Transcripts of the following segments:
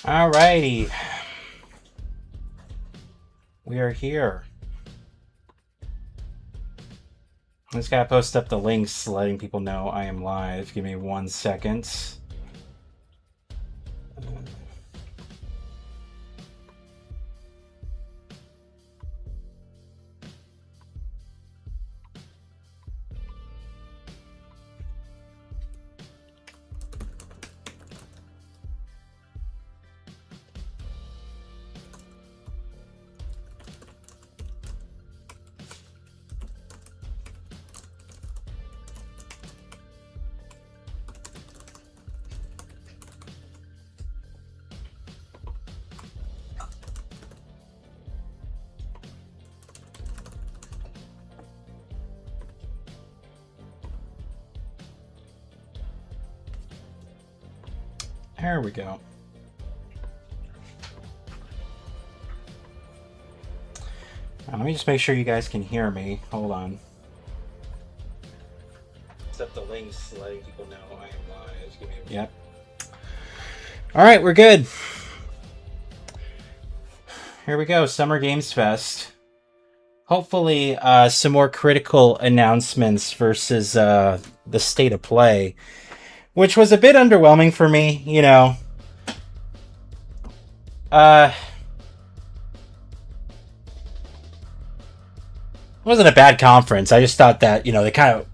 Alrighty. We are here. I just gotta post up the links letting people know I am live. Give me 1 second. There we go. Let me just make sure you guys can hear me. Hold on. Set the links letting people know I am live. Give me a... Yep. Alright, we're good. Here we go. Summer Games Fest. Hopefully, some more critical announcements versus the state of play, which was a bit underwhelming for me, you know. It wasn't a bad conference. I just thought that, you know, they kind of...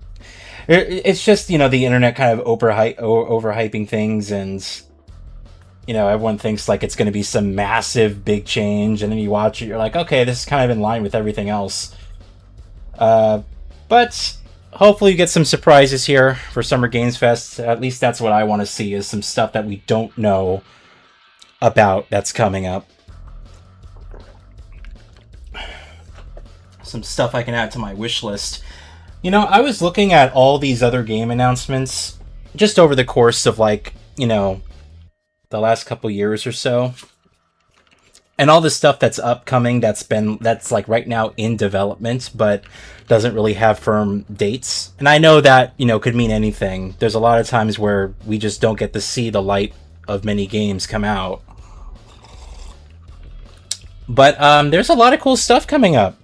It's just, you know, the internet kind of overhyping things, and, you know, everyone thinks, like, it's going to be some massive, big change, and then you watch it, you're like, okay, this is kind of in line with everything else. But hopefully you get some surprises here for Summer Games Fest. At least that's what I want to see, is some stuff that we don't know about that's coming up. Some stuff I can add to my wish list. You know, I was looking at all these other game announcements just over the course of, like, you know, the last couple years or so. And all the stuff that's upcoming that's like right now in development, but doesn't really have firm dates. And I know that, you know, could mean anything. There's a lot of times where we just don't get to see the light of many games come out. But there's a lot of cool stuff coming up.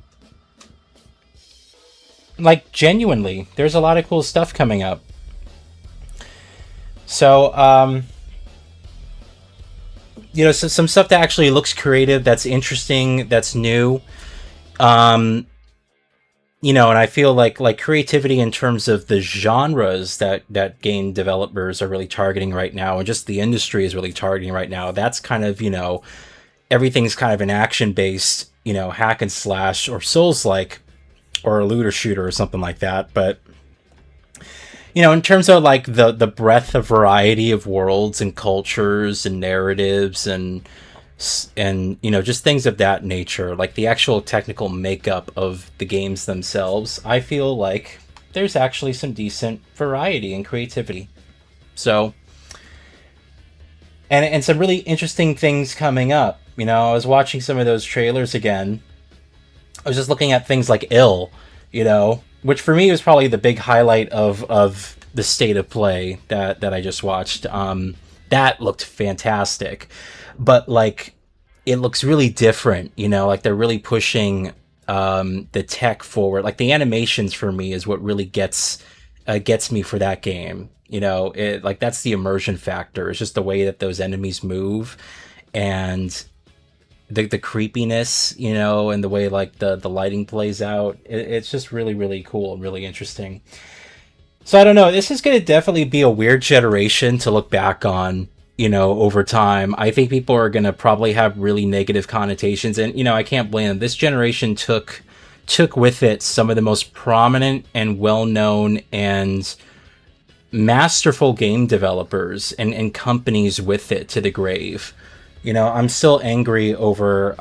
Like, genuinely, there's a lot of cool stuff coming up. So, you know, some stuff that actually looks creative, that's interesting, that's new. You know, and I feel like creativity in terms of the genres that game developers are really targeting right now, and just the industry is really targeting right now. That's kind of, you know, everything's kind of an action-based, you know, hack and slash or Souls-like, or a looter shooter or something like that. But, you know, in terms of like the breadth of variety of worlds and cultures and narratives and you know, just things of that nature, like the actual technical makeup of the games themselves, I feel like there's actually some decent variety and creativity. So, and some really interesting things coming up. You know, I was watching some of those trailers again. I was just looking at things like Ill, you know, which for me was probably the big highlight of the state of play that I just watched. That looked fantastic, but like it looks really different, you know, like they're really pushing the tech forward. Like the animations for me is what really gets me for that game. You know, it like that's the immersion factor. It's just the way that those enemies move and the creepiness, you know, and the way like the lighting plays out. It's just really, really cool and really interesting. So I don't know, this is going to definitely be a weird generation to look back on, you know, over time. I think people are going to probably have really negative connotations, and, you know, I can't blame them. This generation took with it some of the most prominent and well-known and masterful game developers and companies with it to the grave. You know, I'm still angry over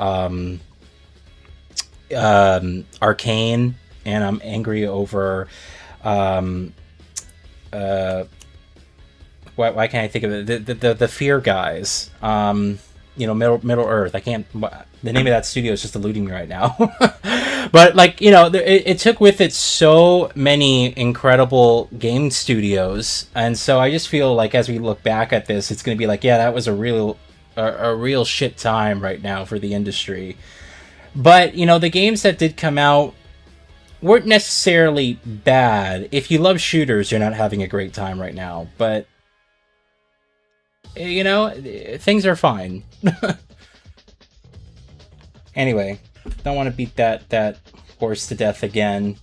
Arcane, and I'm angry over why can't I think of it? The Fear guys. You know, Middle Earth. I can't. The name of that studio is just eluding me right now. But like, you know, it took with it so many incredible game studios, and so I just feel like as we look back at this, it's going to be like, yeah, that was a real a real shit time right now for the industry. But, you know, the games that did come out weren't necessarily bad. If you love shooters, you're not having a great time right now. But, you know, things are fine. Anyway, don't want to beat that horse to death again.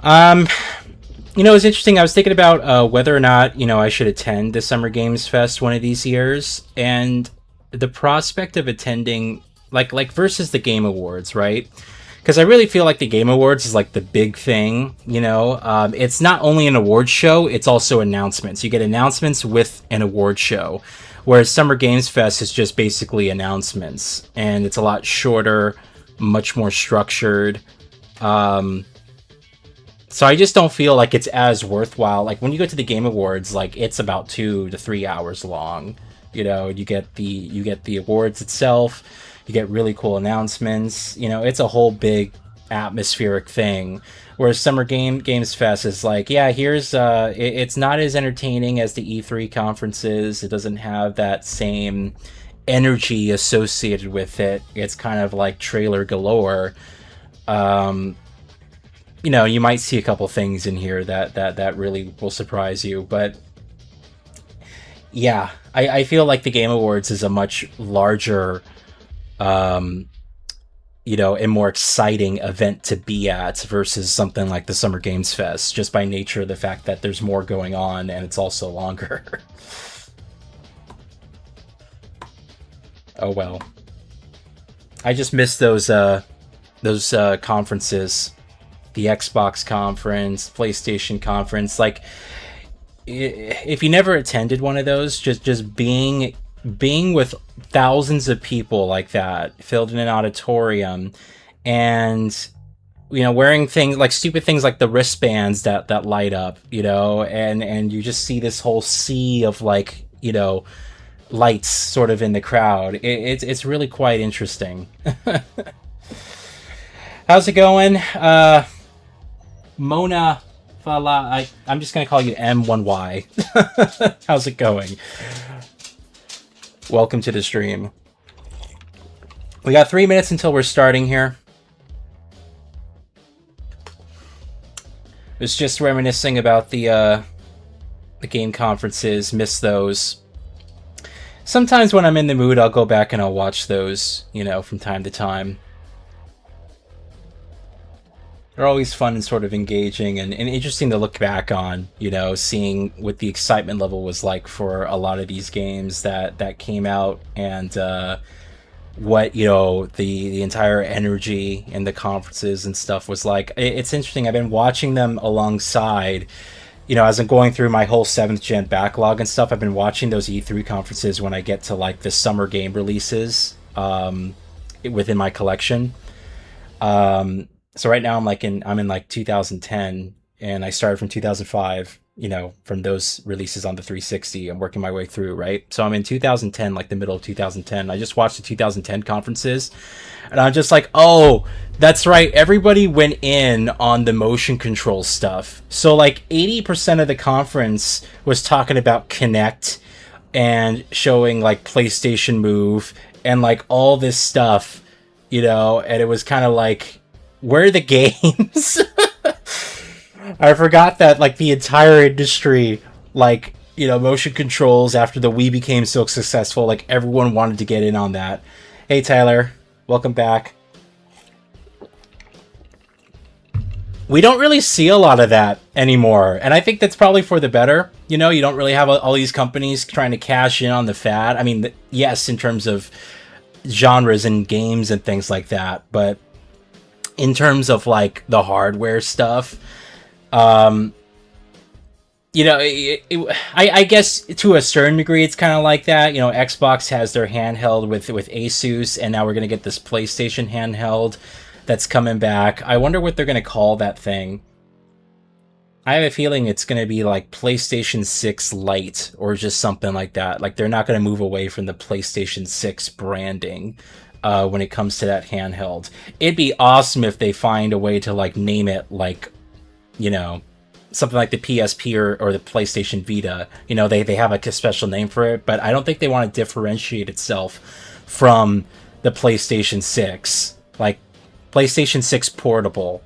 You know, it's interesting. I was thinking about whether or not, you know, I should attend the Summer Games Fest one of these years, and the prospect of attending, like versus the Game Awards, right? Because I really feel like the Game Awards is like the big thing, you know. It's not only an award show; it's also announcements. You get announcements with an award show, whereas Summer Games Fest is just basically announcements, and it's a lot shorter, much more structured. So I just don't feel like it's as worthwhile. Like when you go to the Game Awards, like it's about 2 to 3 hours long. You know, you get the awards itself, you get really cool announcements. You know, it's a whole big atmospheric thing. Whereas Summer Games Fest is like, yeah, here's it's not as entertaining as the E3 conferences. It doesn't have that same energy associated with it. It's kind of like trailer galore. You know, you might see a couple things in here that really will surprise you, but yeah, I feel like the Game Awards is a much larger, you know, and more exciting event to be at versus something like the Summer Games Fest, just by nature of the fact that there's more going on and it's also longer. Oh well. I just missed those conferences. The Xbox conference, PlayStation conference. Like, if you never attended one of those, just being with thousands of people like that, filled in an auditorium, and you know, wearing things like stupid things like the wristbands that light up, you know, and you just see this whole sea of, like, you know, lights sort of in the crowd. It's really quite interesting. How's it going? Mona Fala, I'm just going to call you M1Y. How's it going? Welcome to the stream. We got 3 minutes until we're starting here. It's just reminiscing about the game conferences, miss those. Sometimes when I'm in the mood, I'll go back and I'll watch those, you know, from time to time. They're always fun and sort of engaging and interesting to look back on, you know, seeing what the excitement level was like for a lot of these games that came out, and what, you know, the entire energy in the conferences and stuff was like. It's interesting. I've been watching them alongside, you know, as I'm going through my whole 7th gen backlog and stuff. I've been watching those E3 conferences when I get to like the summer game releases within my collection. So right now I'm in like 2010, and I started from 2005, you know, from those releases on the 360. I'm working my way through, right? So I'm in 2010, like the middle of 2010. I just watched the 2010 conferences, and I'm just like, oh, that's right. Everybody went in on the motion control stuff. So like 80% of the conference was talking about Kinect and showing like PlayStation Move and like all this stuff, you know, and it was kind of like, where are the games? I forgot that, like, the entire industry, like, you know, motion controls after the Wii became so successful, like, everyone wanted to get in on that. Hey, Tyler. Welcome back. We don't really see a lot of that anymore, and I think that's probably for the better. You know, you don't really have all these companies trying to cash in on the fad. I mean, yes, in terms of genres and games and things like that, but in terms of like the hardware stuff, you know, I guess to a certain degree it's kind of like that. You know, Xbox has their handheld with Asus, and now we're gonna get this PlayStation handheld that's coming back. I wonder what they're gonna call that thing. I have a feeling it's gonna be like PlayStation 6 Lite or just something like that. Like, they're not gonna move away from the PlayStation 6 branding when it comes to that handheld. It'd be awesome if they find a way to like name it like, you know, something like the PSP or the PlayStation Vita. You know, they have like a special name for it, but I don't think they want to differentiate itself from the PlayStation 6. Like, PlayStation 6 Portable,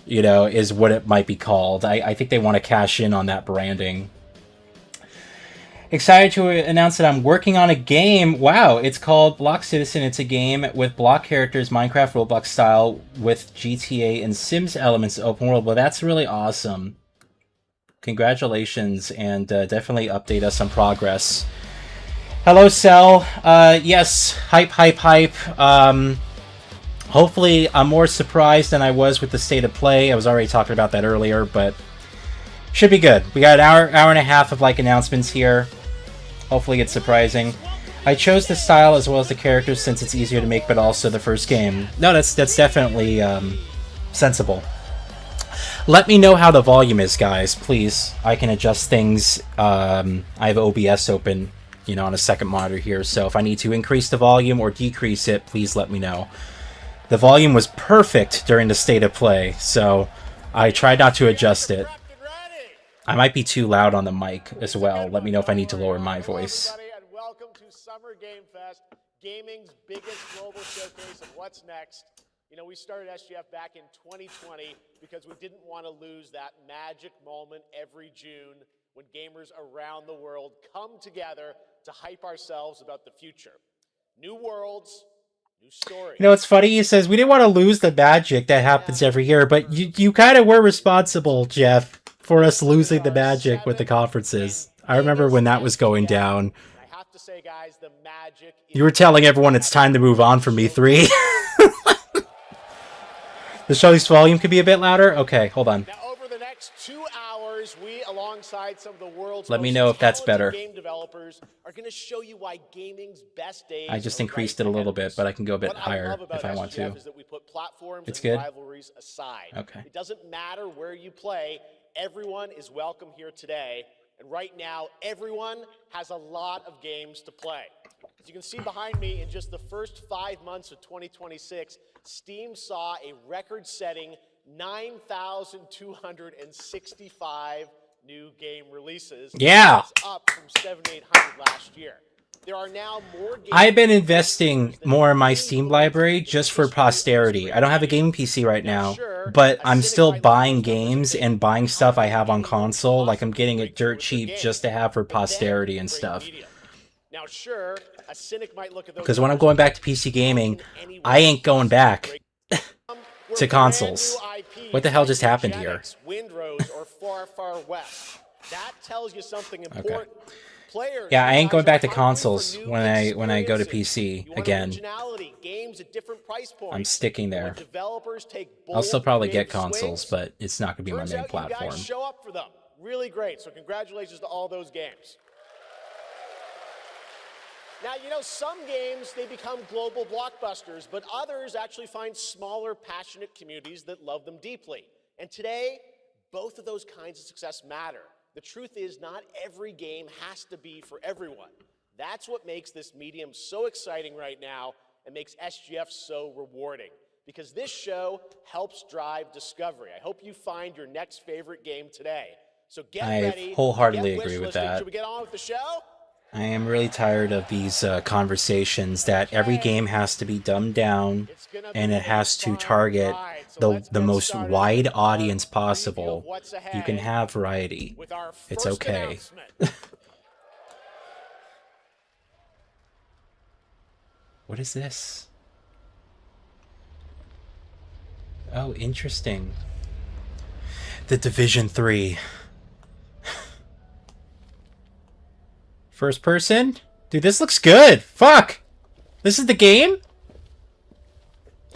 you know, is what it might be called. I think they want to cash in on that branding. Excited to announce that I'm working on a game. Wow, it's called Block Citizen. It's a game with block characters, Minecraft Roblox style, with GTA and Sims elements open world. Well, that's really awesome. Congratulations, and definitely update us on progress. Hello, Cell. Yes, hype. Hopefully, I'm more surprised than I was with the state of play. I was already talking about that earlier, but should be good. We got an hour and a half of like announcements here. Hopefully it's surprising. I chose the style as well as the characters since it's easier to make, but also the first game. No, that's definitely sensible. Let me know how the volume is, guys, please. I can adjust things. I have OBS open, you know, on a second monitor here, so if I need to increase the volume or decrease it, please let me know. The volume was perfect during the state of play, so I tried not to adjust it. I might be too loud on the mic as well. Let me know if I need to lower my voice. And welcome to Summer Game Fest, gaming's biggest global showcase of what's next. You know, we started SGF back in 2020 because we didn't want to lose that magic moment every June when gamers around the world come together to hype ourselves about the future. New worlds, new stories. You know, it's funny, he says, we didn't want to lose the magic that happens every year, but you kind of were responsible, Jeff, for us losing the magic with the conferences. I remember when that was going down. I have to say, guys, the magic. You were telling everyone it's time to move on from E3. The show's volume could be a bit louder? Okay, hold on. Now, over the next 2 hours, we, alongside some of the world's Let me know if that's better. game developers, are going to show you why gaming's best days. I just increased it a little bit, but I can go a bit higher if I want to. Is that we put platforms it's and good. rivalries aside. Okay. It doesn't matter where you play. Everyone is welcome here today. And right now, everyone has a lot of games to play. As you can see behind me, in just the first 5 months of 2026, Steam saw a record-setting 9,265 new game releases. Yeah. That's up from 7,800 last year. There are now more games. I've been investing more in my Steam library just for posterity. I don't have a gaming PC right now, but I'm still buying games and buying stuff I have on console. Like, I'm getting it dirt cheap just to have for posterity and stuff. Now, sure, a cynic might look at those, because when I'm going back to PC gaming, I ain't going back to consoles. What the hell just happened here? Windrose or Far Far West. That tells you something important. Okay. Yeah, I ain't going back to consoles when I go to PC again. I'm sticking there. I'll still probably get consoles, but it's not going to be my main platform. Show up for them. Really great. So congratulations to all those games. Now, you know, some games, they become global blockbusters, but others actually find smaller, passionate communities that love them deeply. And today, both of those kinds of success matter. The truth is, not every game has to be for everyone. That's what makes this medium so exciting right now and makes SGF so rewarding. Because this show helps drive discovery. I hope you find your next favorite game today. So get ready. I wholeheartedly agree with that. Should we get on with the show? I am really tired of these conversations that every game has to be dumbed down and it has to target the most wide audience possible. You can have variety. It's okay. What is this? Oh, interesting. The Division 3. First person? Dude, this looks good! Fuck! This is the game?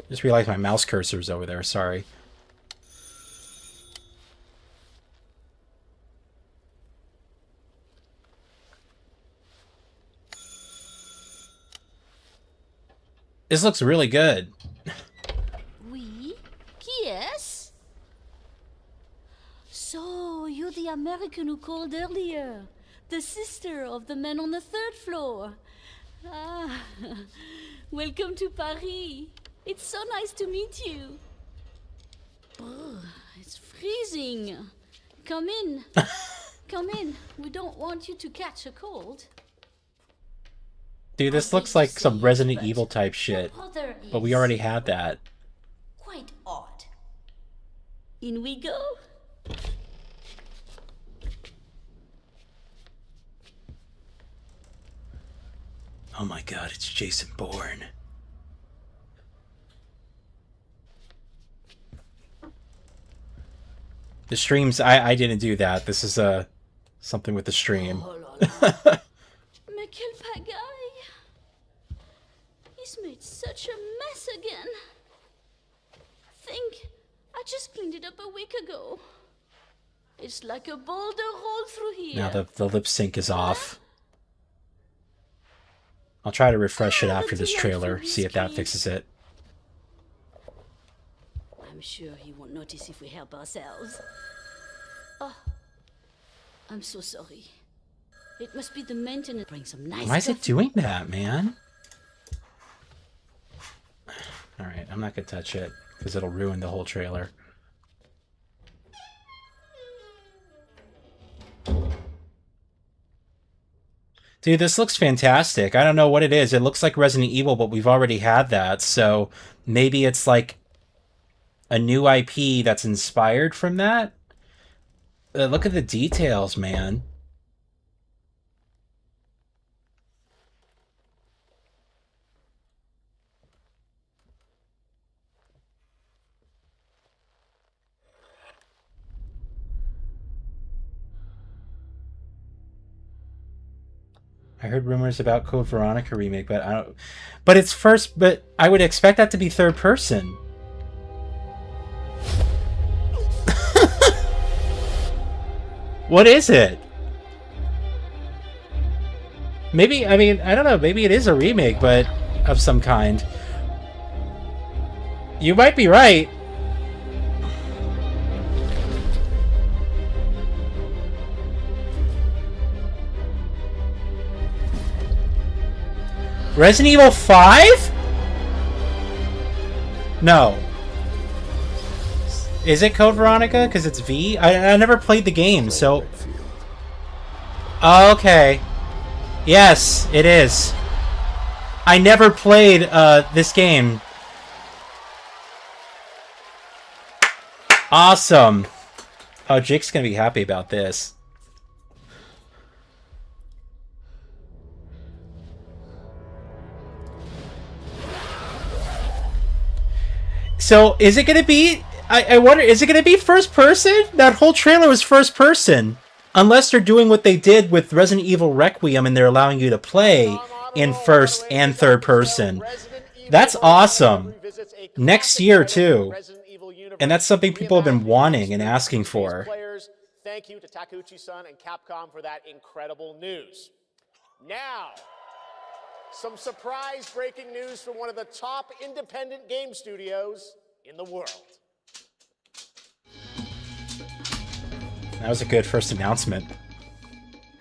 Just realized my mouse cursor is over there, sorry. This looks really good. Oui? Qui est-ce? So, you're the American who called earlier. The sister of the man on the third floor. Ah, welcome to Paris. It's so nice to meet you. Brr, it's freezing. Come in. Come in. We don't want you to catch a cold. Dude, this looks like some Resident Evil type shit. But we already had that. Quite odd. In we go. Oh my god, it's Jason Bourne. The streams, I didn't do that. This is something with the stream. Mais quel pagaille! He's made such a mess again. Think, I just cleaned it up a week ago. It's like a boulder rolled through here. Now the lip sync is off. I'll try to refresh it after this trailer, see if that fixes it. I'm sure he won't notice if we help ourselves. Oh, I'm so sorry. It must be the maintenance. Bring some nice. Why is it doing that, man? Alright, I'm not gonna touch it, because it'll ruin the whole trailer. Dude, this looks fantastic. I don't know what it is. It looks like Resident Evil, but we've already had that, so maybe it's like a new IP that's inspired from that? Look at the details, man. I heard rumors about Code Veronica remake, but I don't. But it's first. But I would expect that to be third person. What is it? Maybe, I mean, I don't know. Maybe it is a remake, but of some kind. You might be right. Resident Evil 5? No. Is it Code Veronica? Because it's V? I never played the game, so... Okay. Yes, it is. I never played this game. Awesome. Oh, Jake's gonna be happy about this. So, is it gonna be... I wonder, is it going to be first person? That whole trailer was first person. Unless they're doing what they did with Resident Evil Requiem and they're allowing you to play in first and third person. That's awesome. Next year, too. And that's something people have been wanting and asking for. Thank you to Takeuchi-san and Capcom for that incredible news. Now, some surprise breaking news from one of the top independent game studios in the world. That was a good first announcement.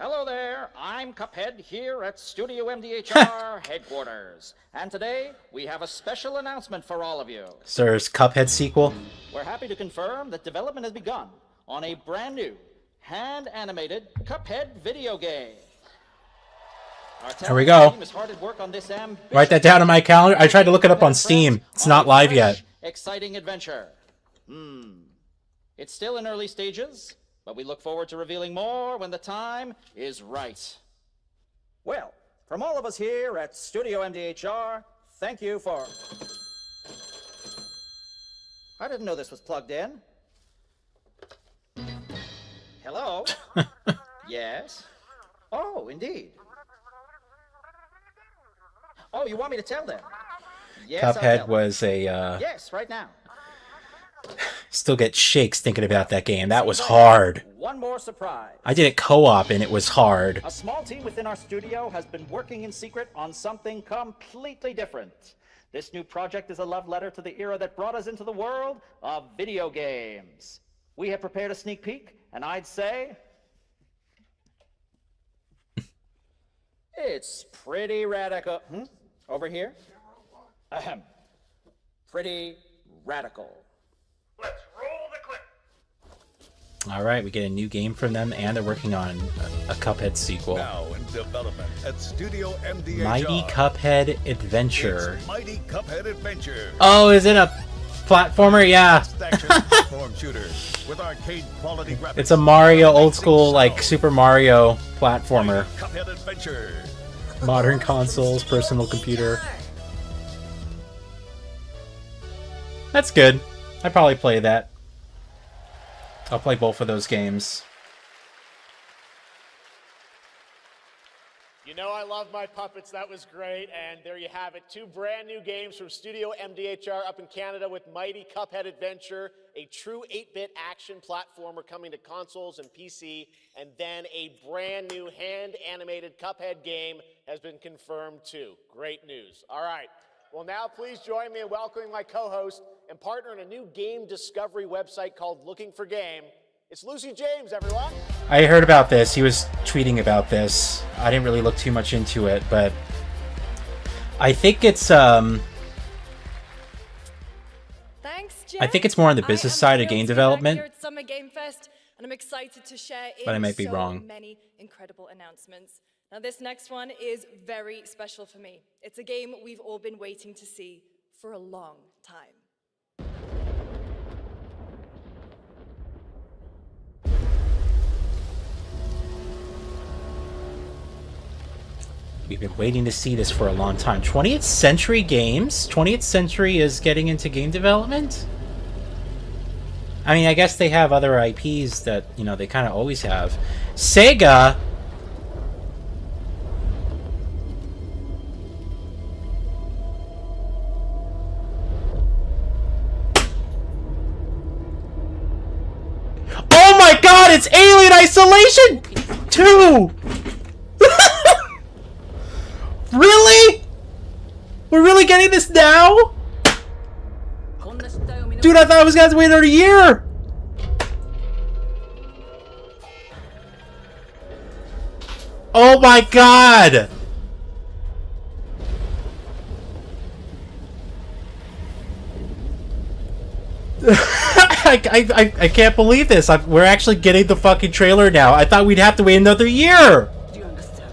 Hello there, I'm Cuphead here at Studio MDHR headquarters. And today, we have a special announcement for all of you. So there's Cuphead sequel? We're happy to confirm that development has begun on a brand new, hand-animated Cuphead video game. There we go. Team is hard at work on this Write that down on my calendar. I tried to look it up on Steam. It's not live yet. Exciting adventure. It's still in early stages, but we look forward to revealing more when the time is right. Well, from all of us here at Studio MDHR, thank you for... I didn't know this was plugged in. Hello? Yes? Oh, indeed. Oh, you want me to tell them? Yes, Cuphead was a... Yes, right now. Still get shakes thinking about that game. That was hard. One more surprise. I did it co-op and it was hard. A small team within our studio has been working in secret on something completely different. This new project is a love letter to the era that brought us into the world of video games. We have prepared a sneak peek, and I'd say... it's pretty radical. Over here? Ahem. Pretty radical. Let's roll the clip. All right, we get a new game from them, and they're working on a Cuphead sequel. Now in development at Studio MDHR. Mighty Cuphead Adventure. It's Mighty Cuphead Adventure. Oh, is it a platformer? Yeah. Action platform shooter with arcade quality graphics. It's a Mario, old school, like Super Mario platformer. Cuphead Adventure. Modern consoles, personal computer. That's good. I'd probably play that. I'll play both of those games. You know I love my puppets. That was great. And there you have it. 2 brand new games from Studio MDHR up in Canada with Mighty Cuphead Adventure, a true 8-bit action platformer coming to consoles and PC, and then a brand new hand-animated Cuphead game has been confirmed too. Great news. All right. Well, now please join me in welcoming my co-host and partner in a new game discovery website called Looking for Game. It's Lucy James, everyone. I heard about this. He was tweeting about this. I didn't really look too much into it, but I think it's Thanks, I think it's more on the business side of game development. Here at Summer Game Fest, and I'm excited to share But I might be wrong. many incredible announcements. Now, this next one is very special for me. It's a game we've all been waiting to see for a long time. We've been waiting to see this for a long time. 20th Century Games? 20th Century is getting into game development? I mean, I guess they have other IPs that, you know, they kind of always have. Sega... Oh my god, it's Alien Isolation 2! Really? We're really getting this now? Dude, I thought I was gonna have to wait another year! Oh my god! I can't believe this. We're actually getting the fucking trailer now. I thought we'd have to wait another year! Do you understand?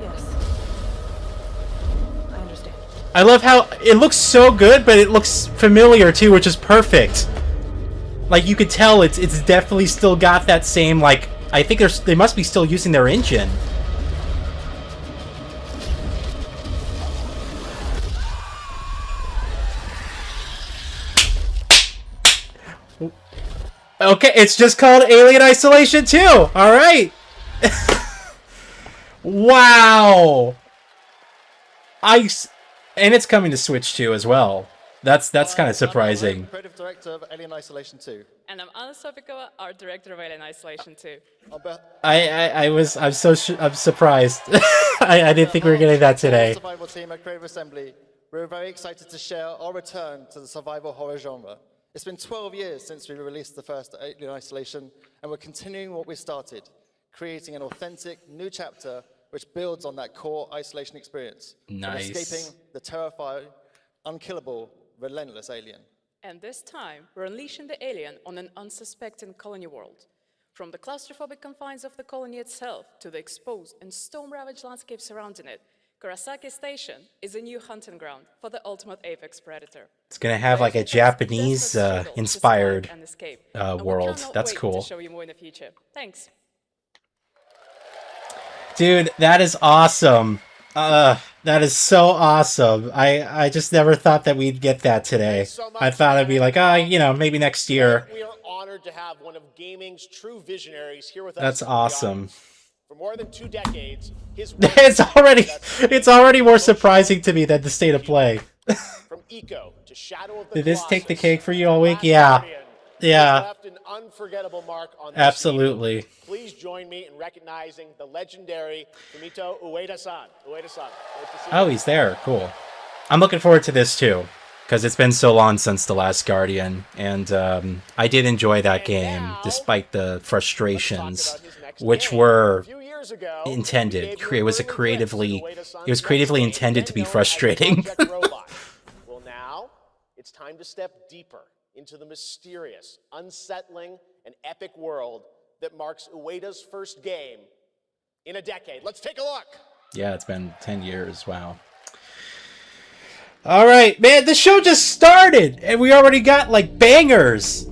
Yes. I understand. I love how it looks so good, but it looks familiar too, which is perfect. Like, you could tell it's definitely still got that same, like, I think they must be still using their engine. Okay, it's just called Alien Isolation 2. All right. Wow. And it's coming to Switch 2 as well. That's kind of surprising. I'm creative director of Alien Isolation 2. And I'm Anna Sopikova, art director of Alien Isolation 2. I'm surprised. I didn't think we were getting that today. Survival team at Creative Assembly, we're very excited to share our return to the survival horror genre. It's been 12 years since we released the first Alien Isolation, and we're continuing what we started, creating an authentic new chapter which builds on that core isolation experience. Nice. Of escaping the terrifying, unkillable, relentless alien. And this time, we're unleashing the alien on an unsuspecting colony world. From the claustrophobic confines of the colony itself to the exposed and storm-ravaged landscape surrounding it, Kurosaki Station is a new hunting ground for the ultimate apex predator. It's gonna have like a Japanese inspired world. That's cool. To show you more in the future. Thanks. Dude, that is awesome. That is so awesome. I just never thought that we'd get that today. I thought it'd be like, you know, maybe next year. We are honored to have one of gaming's true visionaries here with us. That's awesome. For more than 2 decades, his it's already more surprising to me than the state of play. From Eco to Shadow of the Did this take the Colossus, cake for you all week? Last Yeah. Guardian, Yeah. has left an unforgettable mark on this Absolutely. medium. Please join me in recognizing the legendary Fumito Ueda-san. Ueda-san. Great to see Oh, you. he's there. Cool. I'm looking forward to this too, because it's been so long since The Last Guardian, and I did enjoy that game, despite the frustrations, which were intended. It was creatively intended to be frustrating. Well, now it's time to step deeper into the mysterious, unsettling, and epic world that marks Ueda's first game in a decade. Let's take a look. Yeah, it's been 10 years. Wow. All right, man, the show just started and we already got like bangers.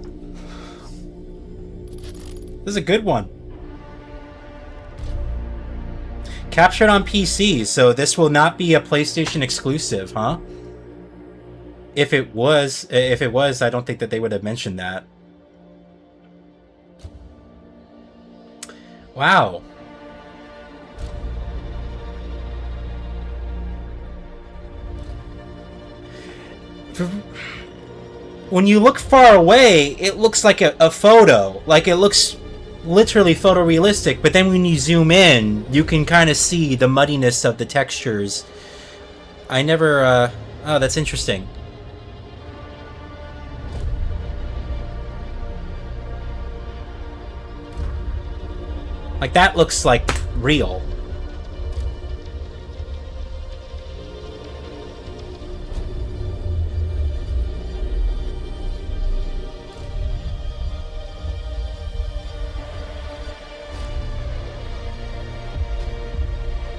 This is a good one. Captured on PC, so this will not be a PlayStation exclusive, huh? If it was, I don't think that they would have mentioned that. Wow. When you look far away, it looks like a photo. Like, it looks literally photorealistic, but then when you zoom in, you can kind of see the muddiness of the textures. I never, oh, that's interesting. Like, that looks like real.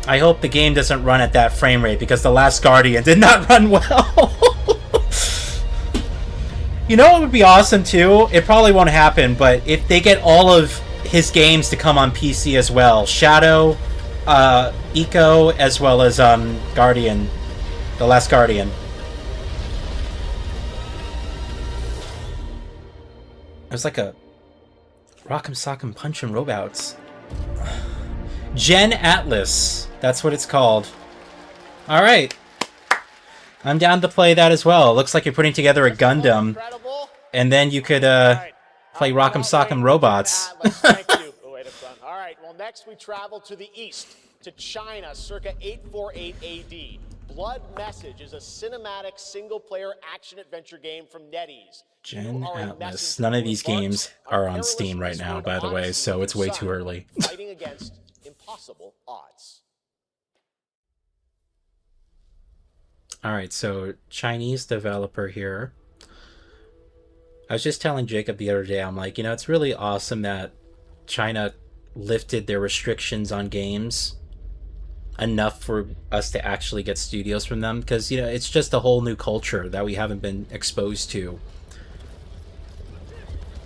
I hope the game doesn't run at that frame rate, because The Last Guardian did not run well. You know what would be awesome too? It probably won't happen, but if they get all of his games to come on PC as well. Shadow, Eco, as well as Guardian. The Last Guardian. There's like a Rock'em Sock'em Punchin' Robots. Gen Atlas. That's what it's called. Alright. I'm down to play that as well. It looks like you're putting together a Gundam. And then you could play Rock'em Sock'em Robots. Thank you, Ueda-san. All right, well, next we travel to the east, to China, circa 848 AD. Blood Message is a cinematic single-player action-adventure game from NetEase. Gen Atlas. None of these games are on Steam right now, by the way, so it's way too early. Fighting against impossible odds. Alright, so Chinese developer here. I was just telling Jacob the other day, I'm like, you know, it's really awesome that China lifted their restrictions on games enough for us to actually get studios from them, because, you know, it's just a whole new culture that we haven't been exposed to.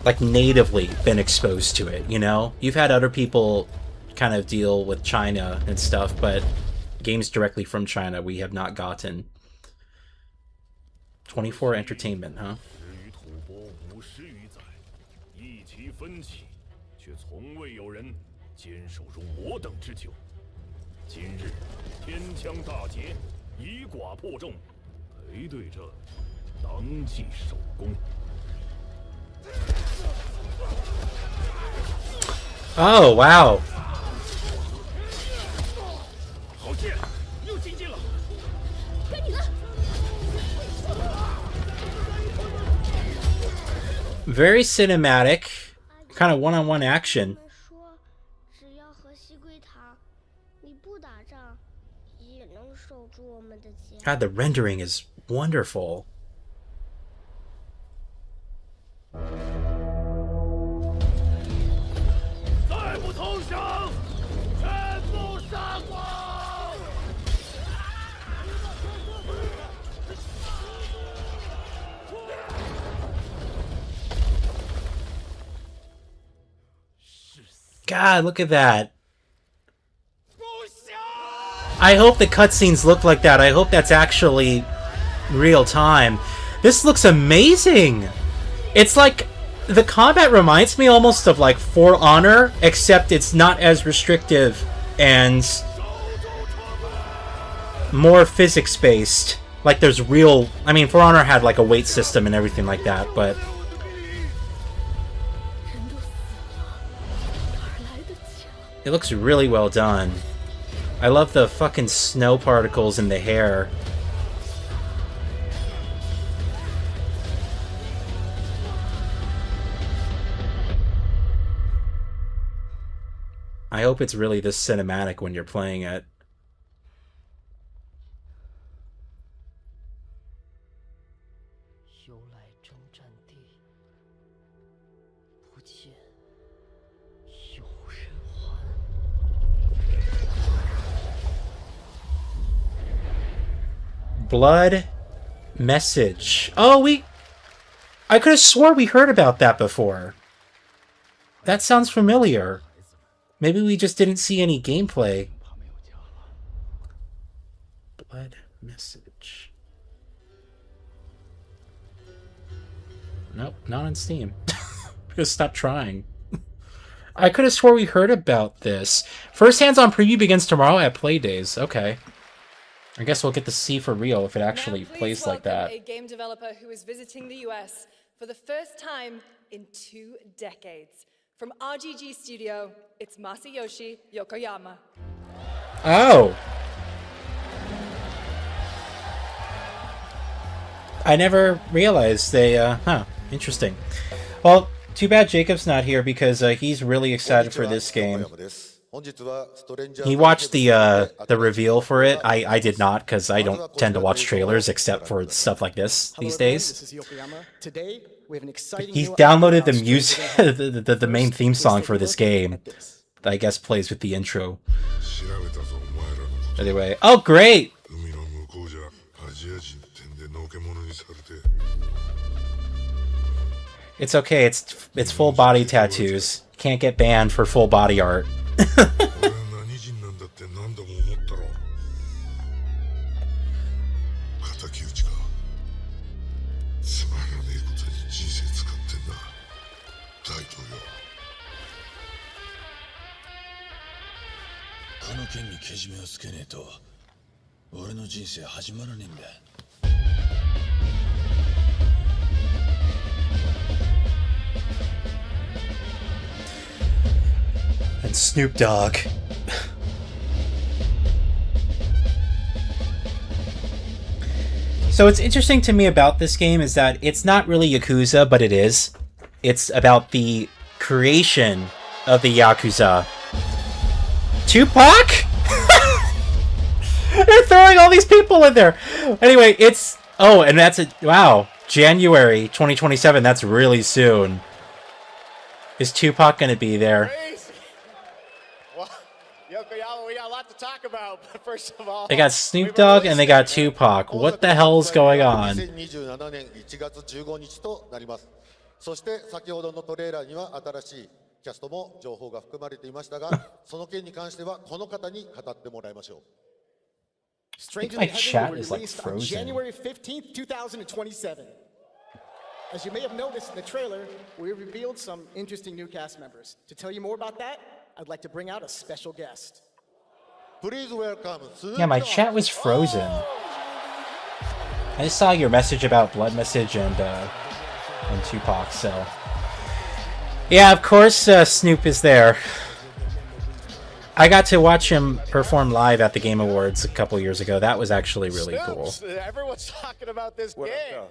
Like, natively been exposed to it, you know? You've had other people kind of deal with China and stuff, but games directly from China we have not gotten. 24 Entertainment, huh? Oh, wow. Very cinematic, kind of one-on-one action. God, the rendering is wonderful. God, look at that. I hope the cutscenes look like that. I hope that's actually real time. This looks amazing. It's like, the combat reminds me almost of like For Honor, except it's not as restrictive and more physics-based. Like there's real, I mean, For Honor had like a weight system and everything like that, but it looks really well done. I love the fucking snow particles in the hair. I hope it's really this cinematic when you're playing it. Blood Message. Oh, I could have swore we heard about that before. That sounds familiar. Maybe we just didn't see any gameplay. Blood Message. Nope, not on Steam. Just stop trying. I could have swore we heard about this. First hands-on preview begins tomorrow at Playdays. Okay. I guess we'll get to see for real if it actually plays like that. A game developer who is visiting the US for the first time in 2 decades. From RGG Studio, it's Masayoshi Yokoyama. Oh. I never realized they, interesting. Well, too bad Jacob's not here because he's really excited for this game. He watched the reveal for it. I did not because I don't tend to watch trailers except for stuff like this these days. He downloaded the music, the main theme song for this game. That I guess plays with the intro. Anyway, oh great! It's okay. It's full body tattoos. Can't get banned for full body art. And Snoop Dogg. So what's interesting to me about this game is that it's not really Yakuza, but it is. It's about the creation of the Yakuza. Tupac? They're throwing all these people in there. Anyway, it's... Oh, and that's it. Wow. January 2027. That's really soon. Is Tupac going to be there? Well, Yokoyama, we got a lot to talk about. But first of all, they got Snoop Dogg and they got Tupac. What the hell is going on? そして先ほどのトレーラーには新しいキャストも情報が含まれていましたが、その件に関してはこの方に語ってもらいましょう。My chat is like frozen. January 15th, 2027. As you may have noticed in the trailer, we revealed some interesting new cast members. To tell you more about that, I'd like to bring out a special guest. Please welcome. Yeah, my chat was frozen. I just saw your message about Blood Message and Tupac, so... Yeah, of course Snoop is there. I got to watch him perform live at the Game Awards a couple years ago. That was actually really cool. Everyone's talking about this game.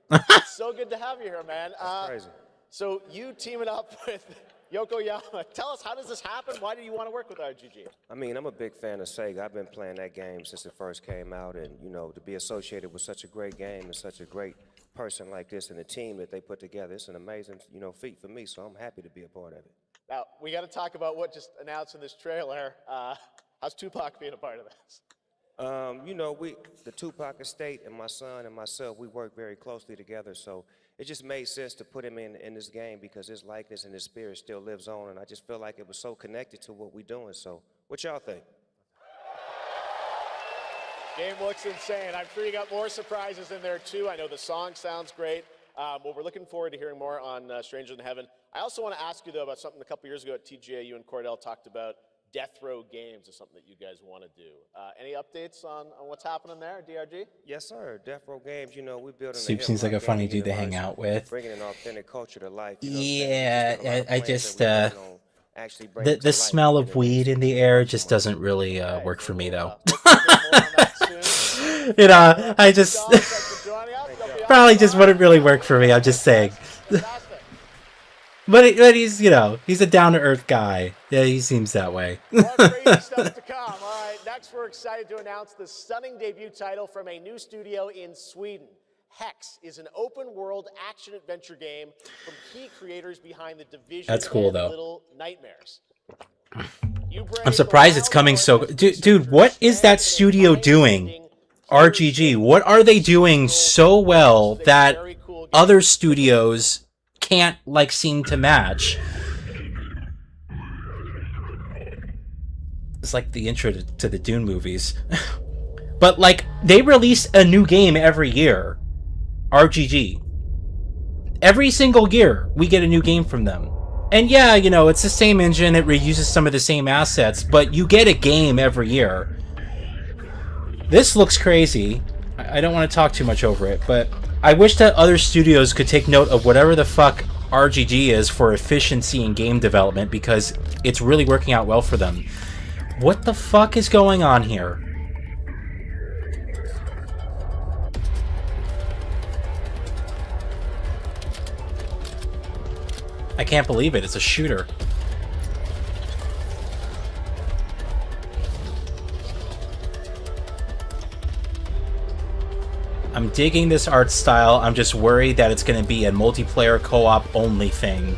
It's so good to have you here, man. Crazy. So you teaming up with Yokoyama. Tell us, how does this happen? Why do you want to work with RGG? I mean, I'm a big fan of Sega. I've been playing that game since it first came out, and you know, to be associated with such a great game and such a great person like this and the team that they put together, it's an amazing, you know, feat for me. So I'm happy to be a part of it. Now we got to talk about what just announced in this trailer. How's Tupac being a part of this? You know, the Tupac estate and my son and myself, we work very closely together. So it just made sense to put him in this game because his likeness and his spirit still lives on, and I just feel like it was so connected to what we're doing. So what y'all think? Game looks insane. I'm sure you got more surprises in there too. I know the song sounds great. Well, we're looking forward to hearing more on Stranger Than Heaven. I also want to ask you though about something a couple years ago at TGA. You and Cordell talked about Death Row Games is something that you guys want to do. Any updates on what's happening there, DRG? Yes, sir. Death Row Games. You know, we're building. Soup seems like a funny dude to hang out with. Bringing an authentic culture to life. Yeah, I just the smell of weed in the air just doesn't really work for me though. You know, I just probably just wouldn't really work for me. I'm just saying. But he's, you know, he's a down-to-earth guy. Yeah, he seems that way. More crazy stuff to come. All right, next we're excited to announce the stunning debut title from a new studio in Sweden. Hex is an open-world action-adventure game from key creators behind The Division. That's cool, and though. Little Nightmares. I'm surprised it's coming so... Dude, what is that studio doing? RGG? What are they doing so well that other studios can't, like, seem to match? It's like the intro to the Dune movies. But, like, they release a new game every year. RGG. Every single year, we get a new game from them. And yeah, you know, it's the same engine, it reuses some of the same assets, but you get a game every year. This looks crazy. I don't want to talk too much over it, but I wish that other studios could take note of whatever the fuck RGG is for efficiency in game development, because it's really working out well for them. What the fuck is going on here? I can't believe it. It's a shooter. I'm digging this art style. I'm just worried that it's going to be a multiplayer co-op only thing.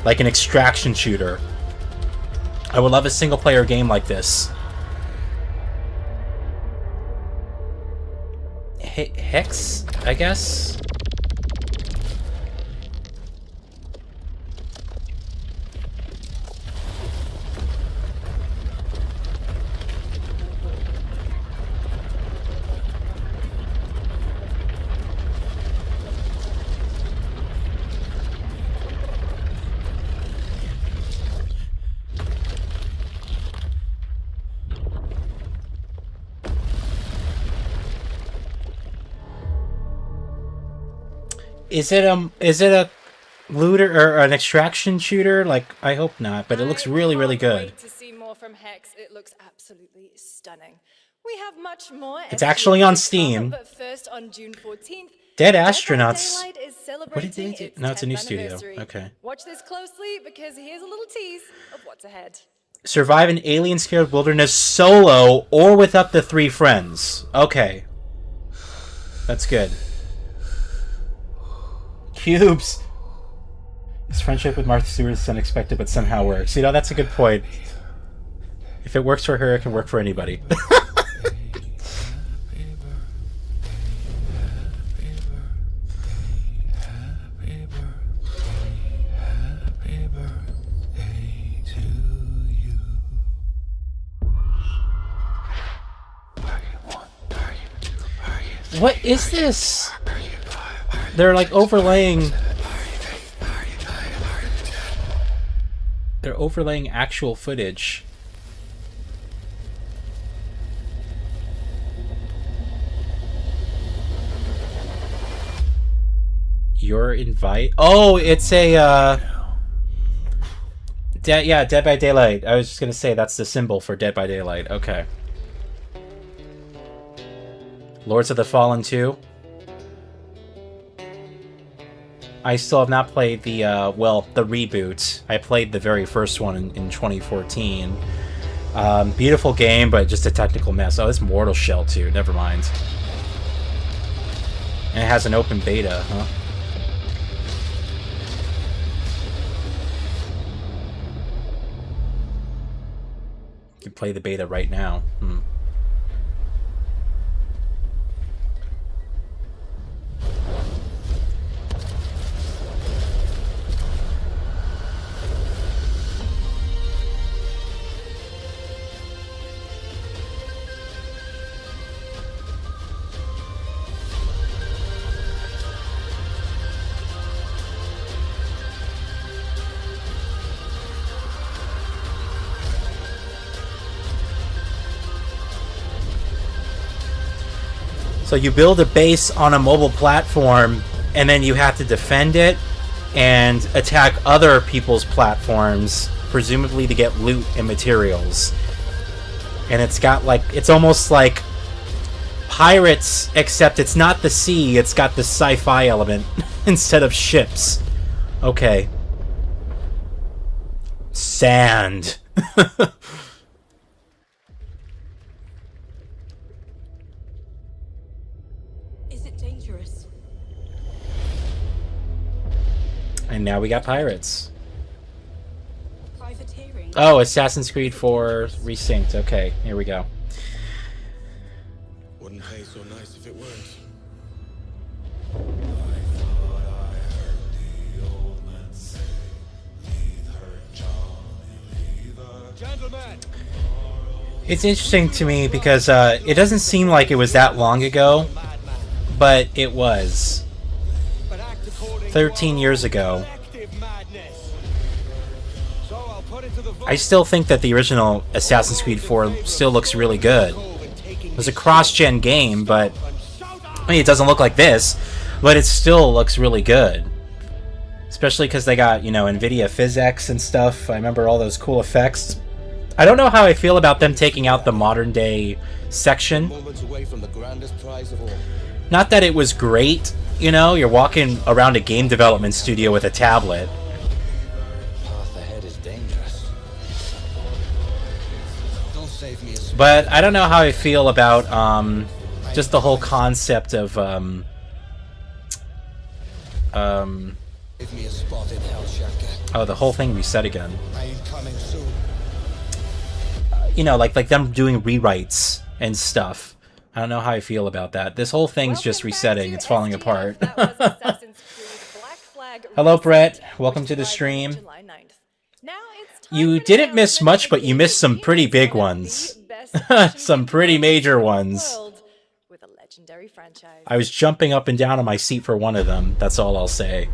Like an extraction shooter. I would love a single player game like this. Hex, I guess? Is it a looter or an extraction shooter? Like, I hope not, but it looks really, really good. Wait to see more from Hex. It looks absolutely stunning. We have much more. It's actually on Steam. But first, on June 14th, Dead Astronauts. is What did they do? No, it's a new studio. Okay. Watch this closely because here's a little tease of what's ahead. Survive an alien-scared wilderness solo or with up to 3 friends. Okay. That's good. Cubes! His friendship with Martha Stewart is unexpected, but somehow works. You know, that's a good point. If it works for her, it can work for anybody. What is this? They're like overlaying... They're overlaying actual footage. Your invite? Oh, it's a, yeah, Dead by Daylight. I was just gonna say that's the symbol for Dead by Daylight. Okay. Lords of the Fallen 2. I still have not played the, well, the reboot. I played the very first one in 2014. Beautiful game, but just a technical mess. Oh, it's Mortal Shell too. Never mind. And it has an open beta, huh? You can play the beta right now. So you build a base on a mobile platform, and then you have to defend it and attack other people's platforms, presumably to get loot and materials. And it's got like, it's almost like Pirates, except it's not the sea, it's got the sci-fi element instead of ships. Okay. Sand. And now we got pirates. Oh, Assassin's Creed 4 resynced. Okay, here we go. wouldn't taste so nice if it weren't. Gentlemen. It's interesting to me because it doesn't seem like it was that long ago, but it was. 13 years ago. I still think that the original Assassin's Creed 4 still looks really good. It was a cross-gen game, but I mean, it doesn't look like this, but it still looks really good. Especially because they got, you know, NVIDIA PhysX and stuff. I remember all those cool effects. I don't know how I feel about them taking out the modern day section. Not that it was great, you know, you're walking around a game development studio with a tablet. But I don't know how I feel about just the whole concept of oh, the whole thing reset again. You know, like them doing rewrites and stuff. I don't know how I feel about that. This whole thing's just resetting. It's falling apart. Hello, Brett. Welcome to the stream. You didn't miss much, but you missed some pretty big ones. Some pretty major ones. I was jumping up and down on my seat for one of them. That's all I'll say.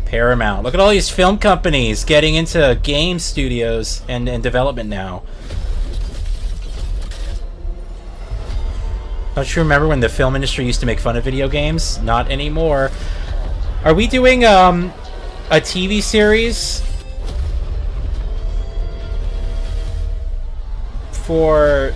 Paramount. Look at all these film companies getting into game studios and development now. Don't you remember when the film industry used to make fun of video games? Not anymore. Are we doing a TV series for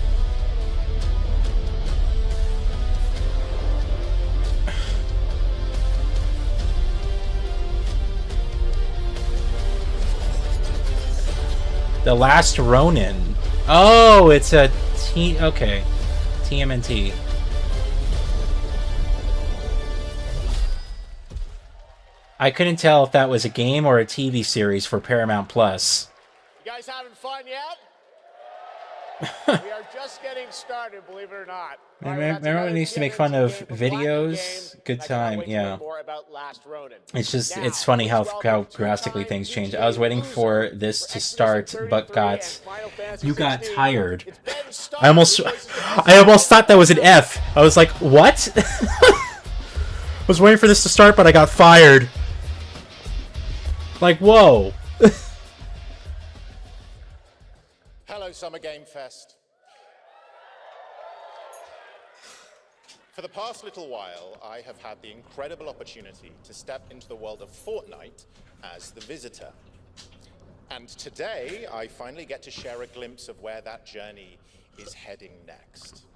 The Last Ronin? Oh, it's a okay. TMNT. I couldn't tell if that was a game or a TV series for Paramount Plus. You guys having fun yet? We are just getting started, believe it or not. Remember when they used to make fun of videos? Good time, yeah. It's just, it's funny how drastically things change. I was waiting for this to start, but you got tired. I almost thought that was an F. I was like, what? I was waiting for this to start, but I got fired. Like, whoa. Hello, Summer Game Fest. For the past little while, I have had the incredible opportunity to step into the world of Fortnite as the visitor. And today, I finally get to share a glimpse of where that journey is heading next.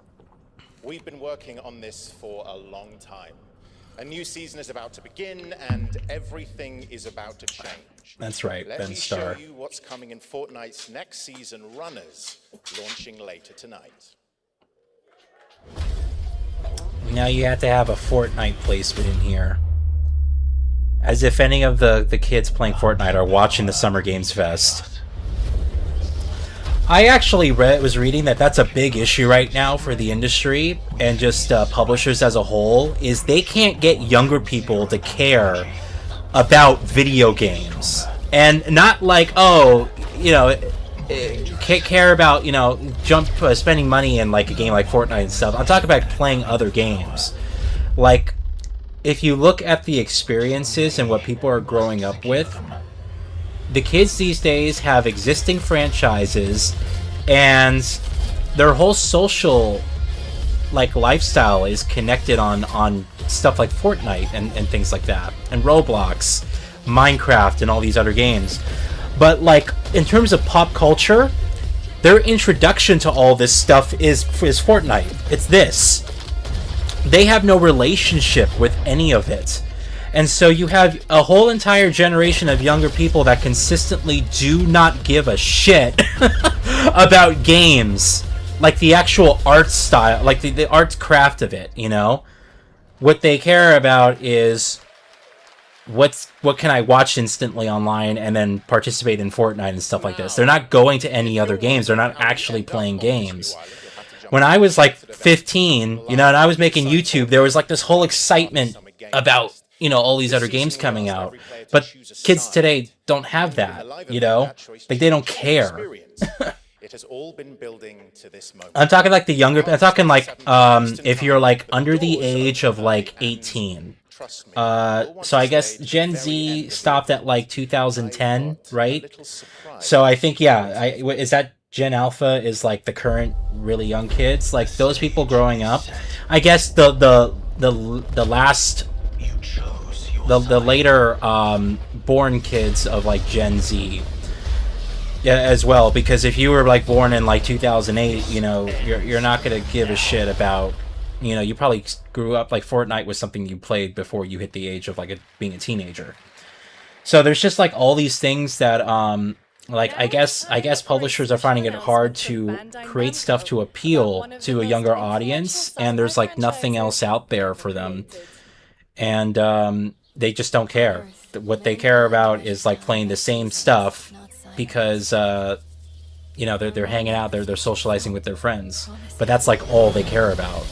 We've been working on this for a long time. A new season is about to begin, and everything is about to change. That's right, Let Ben me Starr. show you what's coming in Fortnite's next season, Runners, launching later tonight. Now you have to have a Fortnite placement in here. As if any of the kids playing Fortnite are watching the Summer Games Fest. I actually was reading that that's a big issue right now for the industry and just publishers as a whole, is they can't get younger people to care about video games. And not like, oh, you know, care about, you know, spending money in like a game like Fortnite and stuff. I'm talking about playing other games. Like, if you look at the experiences and what people are growing up with, the kids these days have existing franchises, and their whole social like lifestyle is connected on stuff like Fortnite and things like that, and Roblox, Minecraft, and all these other games. But like in terms of pop culture, their introduction to all this stuff is Fortnite. It's this. They have no relationship with any of it. And so you have a whole entire generation of younger people that consistently do not give a shit about games. Like the actual art style, like the art craft of it, you know? What they care about is what can I watch instantly online and then participate in Fortnite and stuff like this. They're not going to any other games. They're not actually playing games. When I was like 15, you know, and I was making YouTube, there was like this whole excitement about, you know, all these other games coming out. But kids today don't have that, you know? Like, they don't care. It has all been building to this moment. I'm talking like the younger, I'm talking like, if you're like under the age of like 18. So I guess Gen Z stopped at like 2010, right? So I think, yeah, is that Gen Alpha is like the current really young kids? Like those people growing up, I guess the last, the later born kids of like Gen Z, yeah, as well, because if you were like born in like 2008, you know, you're not gonna give a shit about, you know, you probably grew up like Fortnite was something you played before you hit the age of like being a teenager. So there's just like all these things that like I guess publishers are finding it hard to create stuff to appeal to a younger audience, and there's like nothing else out there for them, and they just don't care. What they care about is like playing the same stuff because you know, they're hanging out, they're socializing with their friends, but that's like all they care about.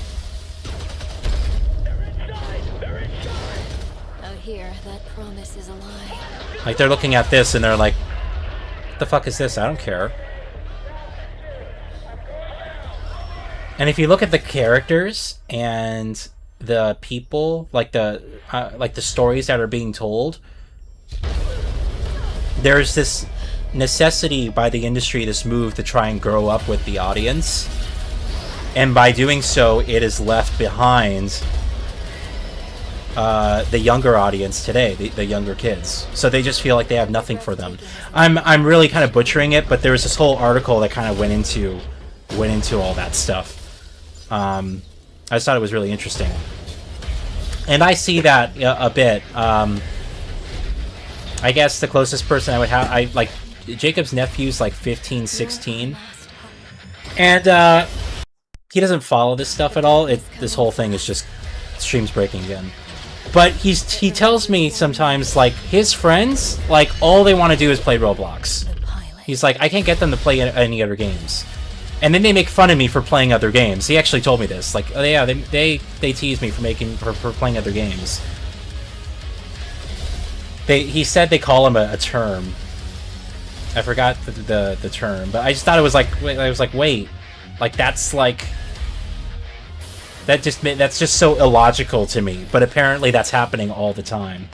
Out here, that promise is a lie. Like they're looking at this and they're like, what the fuck is this? I don't care. And if you look at the characters and the people, like the stories that are being told, there's this necessity by the industry, this move to try and grow up with the audience, and by doing so, it is left behind the younger audience today, the younger kids. So they just feel like they have nothing for them. I'm really kind of butchering it, but there was this whole article that kind of went into all that stuff. I just thought it was really interesting, and I see that a bit. I guess the closest person I would have, like Jacob's nephew's like 15, 16, and he doesn't follow this stuff at all. This whole thing is just streams breaking again. But he tells me sometimes, like, his friends, like, all they want to do is play Roblox. He's like, I can't get them to play any other games. And then they make fun of me for playing other games. He actually told me this. Like, oh yeah, they tease me for playing other games. He said they call him a term. I forgot the term, but I just thought it was like, wait, like that's like, that's just so illogical to me. But apparently that's happening all the time.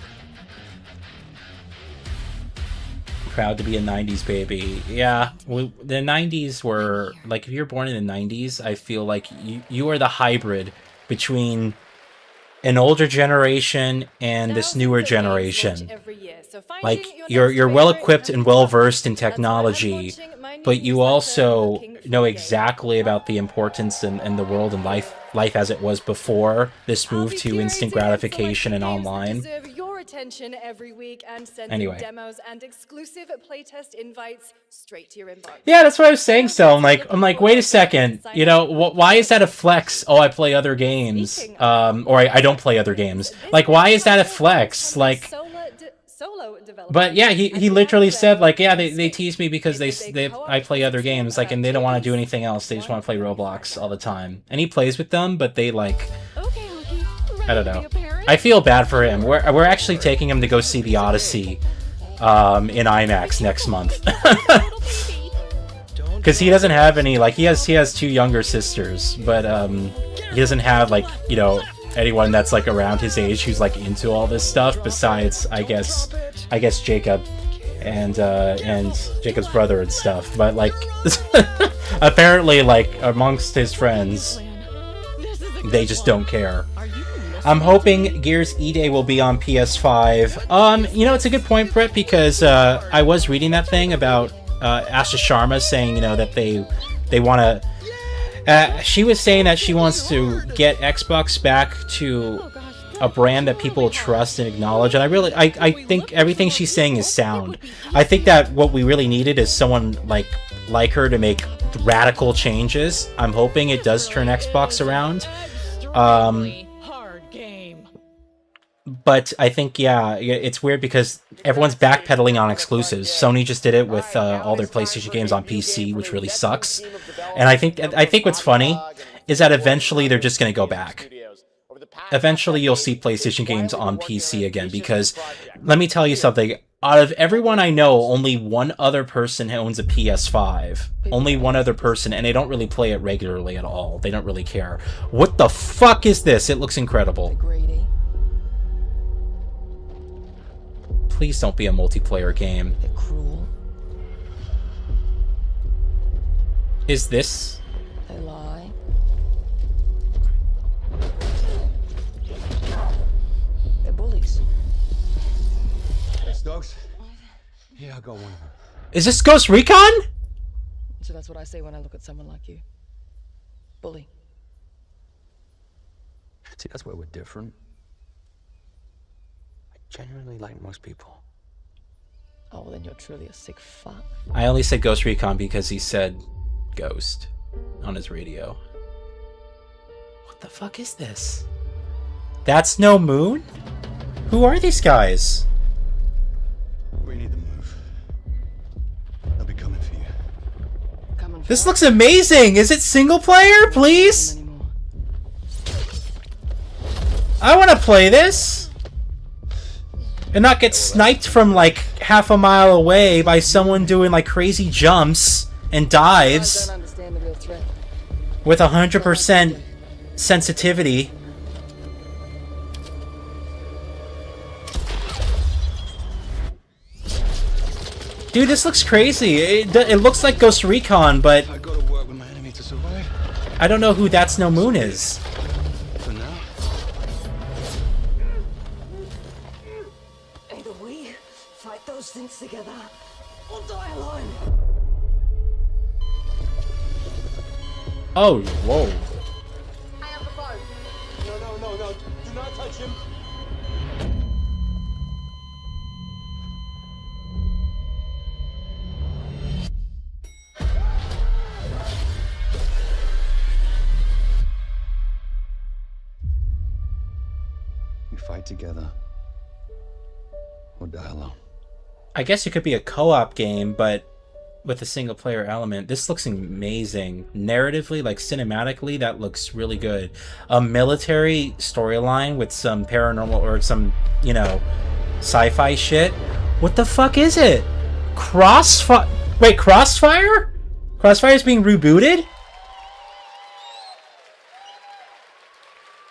Proud to be a 90s baby. Yeah, the 90s were like, if you're born in the 90s, I feel like you are the hybrid between an older generation and this newer generation. Like you're well equipped and well versed in technology, but you also know exactly about the importance and the world and life as it was before this move to instant gratification and online. Attention every week and sending anyway. Demos and exclusive playtest invites straight to your inbox. Yeah, that's what I was saying. So I'm like, wait a second. You know, why is that a flex? Oh, I play other games, or I don't play other games. Like, why is that a flex? Like, but yeah, he literally said like, yeah, they tease me because I play other games, like, and they don't want to do anything else. They just want to play Roblox all the time, and he plays with them, but they like, I don't know. I feel bad for him. We're actually taking him to go see the Odyssey in IMAX next month. Because he doesn't have any, like, he has two younger sisters, but he doesn't have, like, you know, anyone that's like around his age who's like into all this stuff besides I guess Jacob and Jacob's brother and stuff. But like apparently, like, amongst his friends, they just don't care. I'm hoping Gears E-Day will be on PS5. You know, it's a good point, Brett, because I was reading that thing about Asha Sharma saying, you know, that they want to... she was saying that she wants to get Xbox back to a brand that people trust and acknowledge, and I think everything she's saying is sound. I think that what we really needed is someone like her to make radical changes. I'm hoping it does turn Xbox around. But I think, yeah, it's weird because everyone's backpedaling on exclusives. Sony just did it with all their PlayStation games on PC, which really sucks. And I think what's funny is that eventually they're just going to go back. Eventually you'll see PlayStation games on PC again, because let me tell you something. Out of everyone I know, only one other person owns a PS5. Only one other person, and they don't really play it regularly at all. They don't really care. What the fuck is this? It looks incredible. Please don't be a multiplayer game. They're cruel. Is this? They lie. They're bullies. Yes, dogs? Yeah, I got one of them. Is this Ghost Recon? So that's what I say when I look at someone like you. Bully. See, that's where we're different. Genuinely like most people. Oh, well, then you're truly a sick fuck. I only said Ghost Recon because he said Ghost on his radio. What the fuck is this? That's No Moon? Who are these guys? We need to move. They'll be coming for you. This looks amazing! Is it single player, please? I want to play this! And not get sniped from like half a mile away by someone doing like crazy jumps and dives with 100% sensitivity. Dude, this looks crazy. It looks like Ghost Recon, but I don't know who That's No Moon is. Things together or die alone. Oh, whoa. I have the phone. No. Do not touch him. We fight together or die alone. I guess it could be a co-op game, but with a single-player element. This looks amazing. Narratively, like cinematically, that looks really good. A military storyline with some paranormal or some, you know, sci-fi shit. What the fuck is it? Crossfire? Wait, Crossfire? Crossfire is being rebooted?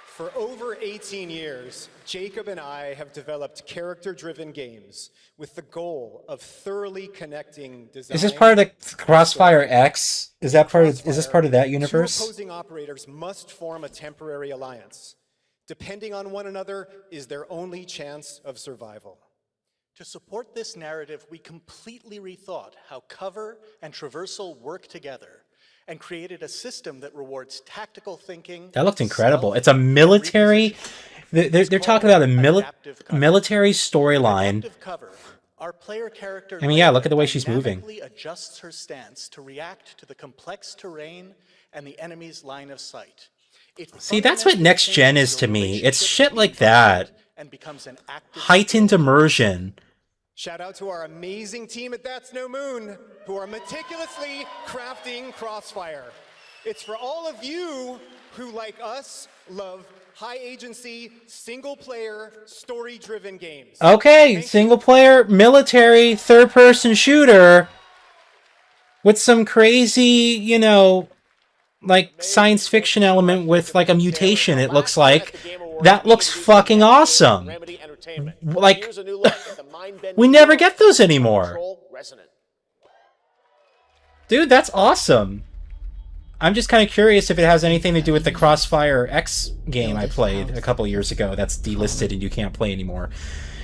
For over 18 years, Jacob and I have developed character-driven games with the goal of thoroughly connecting design. Is this part of the Crossfire X? Is that part of, is this part of that universe? Two opposing operators must form a temporary alliance. Depending on one another is their only chance of survival. To support this narrative, we completely rethought how cover and traversal work together, and created a system that rewards tactical thinking. That looked incredible. It's a military. They're talking about a military storyline. Our player character, I mean, yeah, look at the way she's moving. Adjusts her stance to react to the complex terrain and the enemy's line of sight. See, that's what next gen is to me. It's shit like that. Heightened immersion. Shout out to our amazing team at That's No Moon, who are meticulously crafting Crossfire. It's for all of you who, like us, love high-agency, single-player, story-driven games. Okay, single-player, military, third-person shooter with some crazy, you know, like science fiction element with like a mutation, it looks like. That looks fucking awesome. Like, we never get those anymore. Dude, that's awesome. I'm just kind of curious if it has anything to do with the Crossfire X game I played a couple years ago that's delisted and you can't play anymore.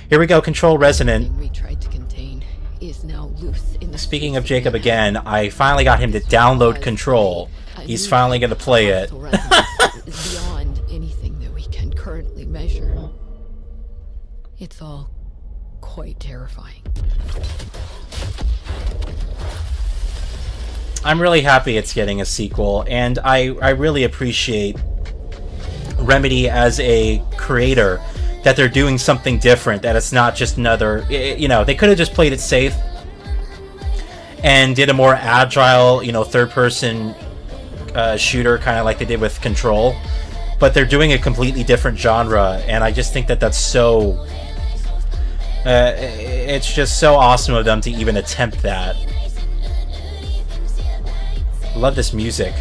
Here we go, Control Resonant. We tried to contain is now loose in the Speaking of Jacob again, I finally got him to download Control. He's finally going to play it. Beyond anything that we can currently measure. It's all quite terrifying. I'm really happy it's getting a sequel, and I really appreciate Remedy as a creator that they're doing something different, that it's not just another, you know, they could have just played it safe and did a more agile, you know, third-person shooter, kind of like they did with Control. But they're doing a completely different genre, and I just think that that's so... it's just so awesome of them to even attempt that. Love this music.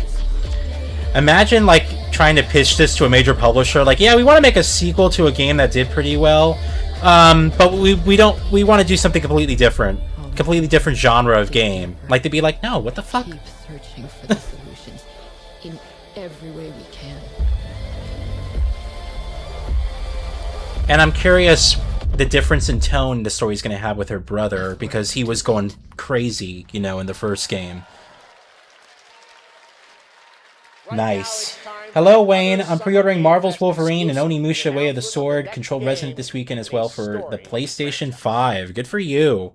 Imagine, like, trying to pitch this to a major publisher, like, yeah, we want to make a sequel to a game that did pretty well, but we want to do something completely different genre of game. Like, they'd be like, no, what the fuck? Keep searching for the solutions in every way we can. And I'm curious the difference in tone the story's going to have with her brother, because he was going crazy, you know, in the first game. Nice. Hello, Wayne. I'm pre-ordering Marvel's Wolverine and Onimusha Way of the Sword, Control Resident this weekend as well for the PlayStation 5. Good for you.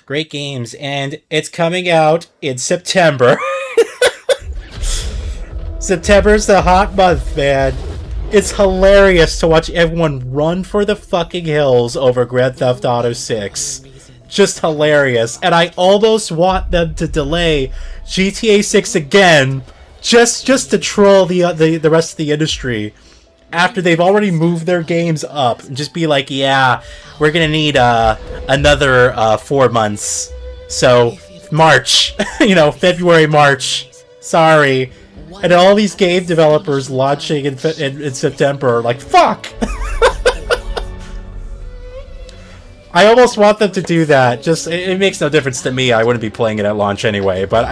Great games. And it's coming out in September. September's the hot month, man. It's hilarious to watch everyone run for the fucking hills over Grand Theft Auto 6. Just hilarious. And I almost want them to delay GTA 6 again, just to troll the rest of the industry after they've already moved their games up, and just be like, yeah, we're gonna need another 4 months, so March. You know, February, March, sorry. And all these game developers launching in September, like, fuck. I almost want them to do that. Just, it makes no difference to me. I wouldn't be playing it at launch anyway, but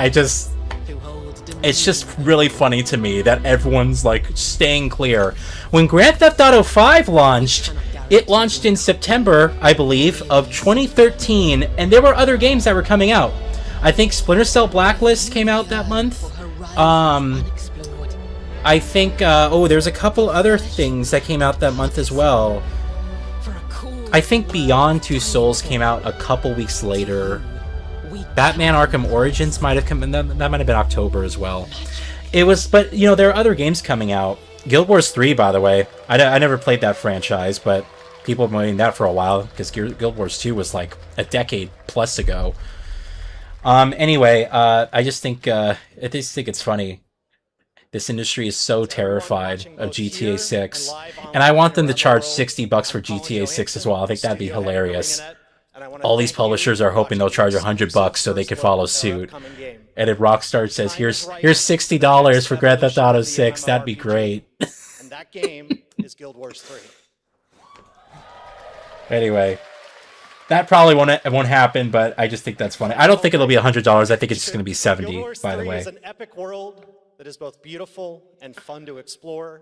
it's just really funny to me that everyone's, like, staying clear. When Grand Theft Auto 5 launched, it launched in September, I believe, of 2013, and there were other games that were coming out. I think Splinter Cell Blacklist came out that month. I think, there's a couple other things that came out that month as well. I think Beyond Two Souls came out a couple weeks later. Batman Arkham Origins might have come in, that might have been October as well. It was, but, you know, there are other games coming out. Guild Wars 3, by the way. I never played that franchise, but people have been waiting that for a while, because Guild Wars 2 was like a decade plus ago. Anyway, I just think it's funny. This industry is so terrified of GTA 6, and I want them to charge $60 for GTA 6 as well. I think that'd be hilarious. All these publishers are hoping they'll charge $100 so they can follow suit. And if Rockstar says, here's $60 for Grand Theft Auto 6, that'd be great. And that game is Guild Wars 3. Anyway, that probably won't happen, but I just think that's funny. I don't think it'll be $100. I think it's just going to be $70, by the way. Guild Wars 3 is an epic world that is both beautiful and fun to explore,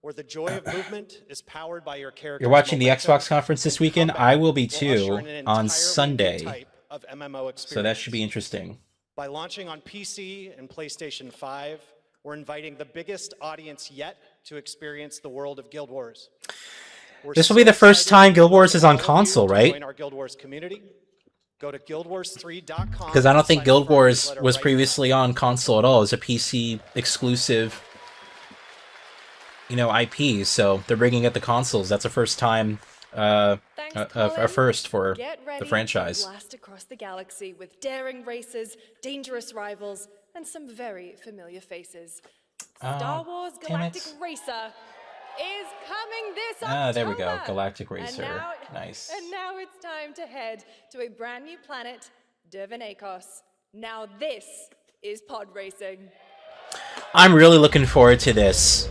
where the joy of movement is powered by your character. You're watching the Xbox conference this weekend? I will be too, on Sunday. So that should be interesting. By launching on PC and PlayStation 5, we're inviting the biggest audience yet to experience the world of Guild Wars. This will be the first time Guild Wars is on console, right? Join our Guild Wars community. Go to guildwars3.com. Because I don't think Guild Wars was previously on console at all. It was a PC exclusive, you know, IP. So they're bringing it to consoles. That's the first time, a first for the franchise. Blast across the galaxy with daring races, dangerous rivals, and some very familiar faces. Star Wars Galactic Racer is coming this October. There we go. Galactic Racer. Nice. And now it's time to head to a brand new planet, Dervinakos. Now this is pod racing. I'm really looking forward to this.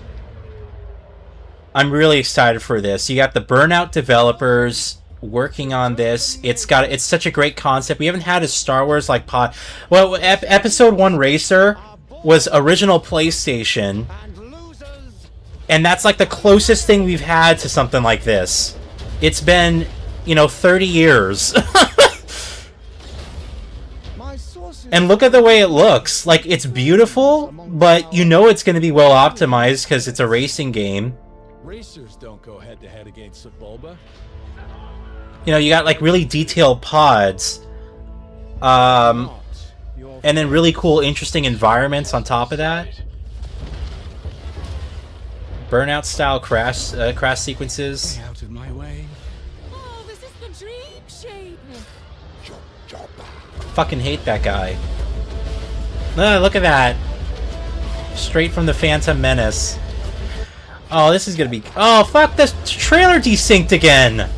I'm really excited for this. You got the Burnout developers working on this. It's such a great concept. We haven't had a Star Wars like pod. Well, Episode 1 Racer was original PlayStation. And that's like the closest thing we've had to something like this. It's been, you know, 30 years. And look at the way it looks. Like, it's beautiful, but you know it's going to be well optimized because it's a racing game. Racers don't go head to head against Bulba. You know, you got like really detailed pods. And then really cool, interesting environments on top of that. Burnout style crash sequences. Stay out of my way. Fucking hate that guy. Look at that. Straight from the Phantom Menace. Oh, this is gonna be... Oh, fuck, this trailer desynced again!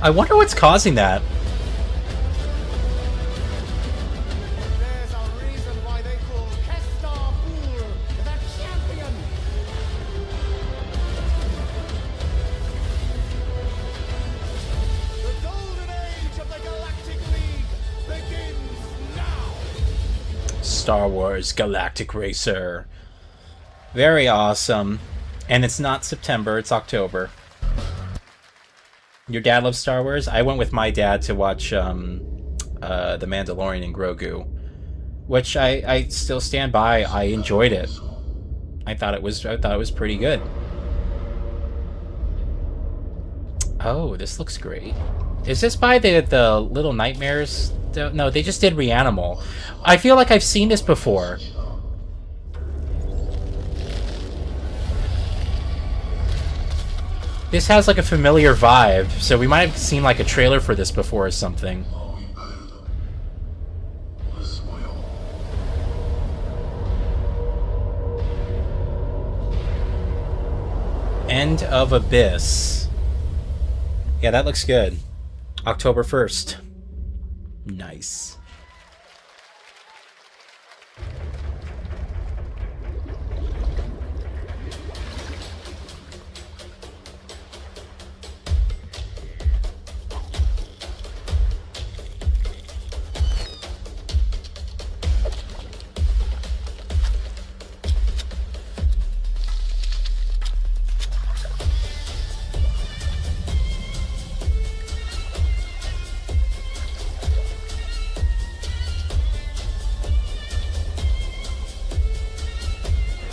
I wonder what's causing that. Star Wars Galactic Racer. Very awesome. And it's not September, it's October. Your dad loves Star Wars? I went with my dad to watch The Mandalorian and Grogu, which I still stand by. I enjoyed it. I thought it was pretty good. Oh, this looks great. Is this by the Little Nightmares? No, they just did Reanimal. I feel like I've seen this before. This has like a familiar vibe, so we might have seen like a trailer for this before or something. End of Abyss. Yeah, that looks good. October 1st. Nice.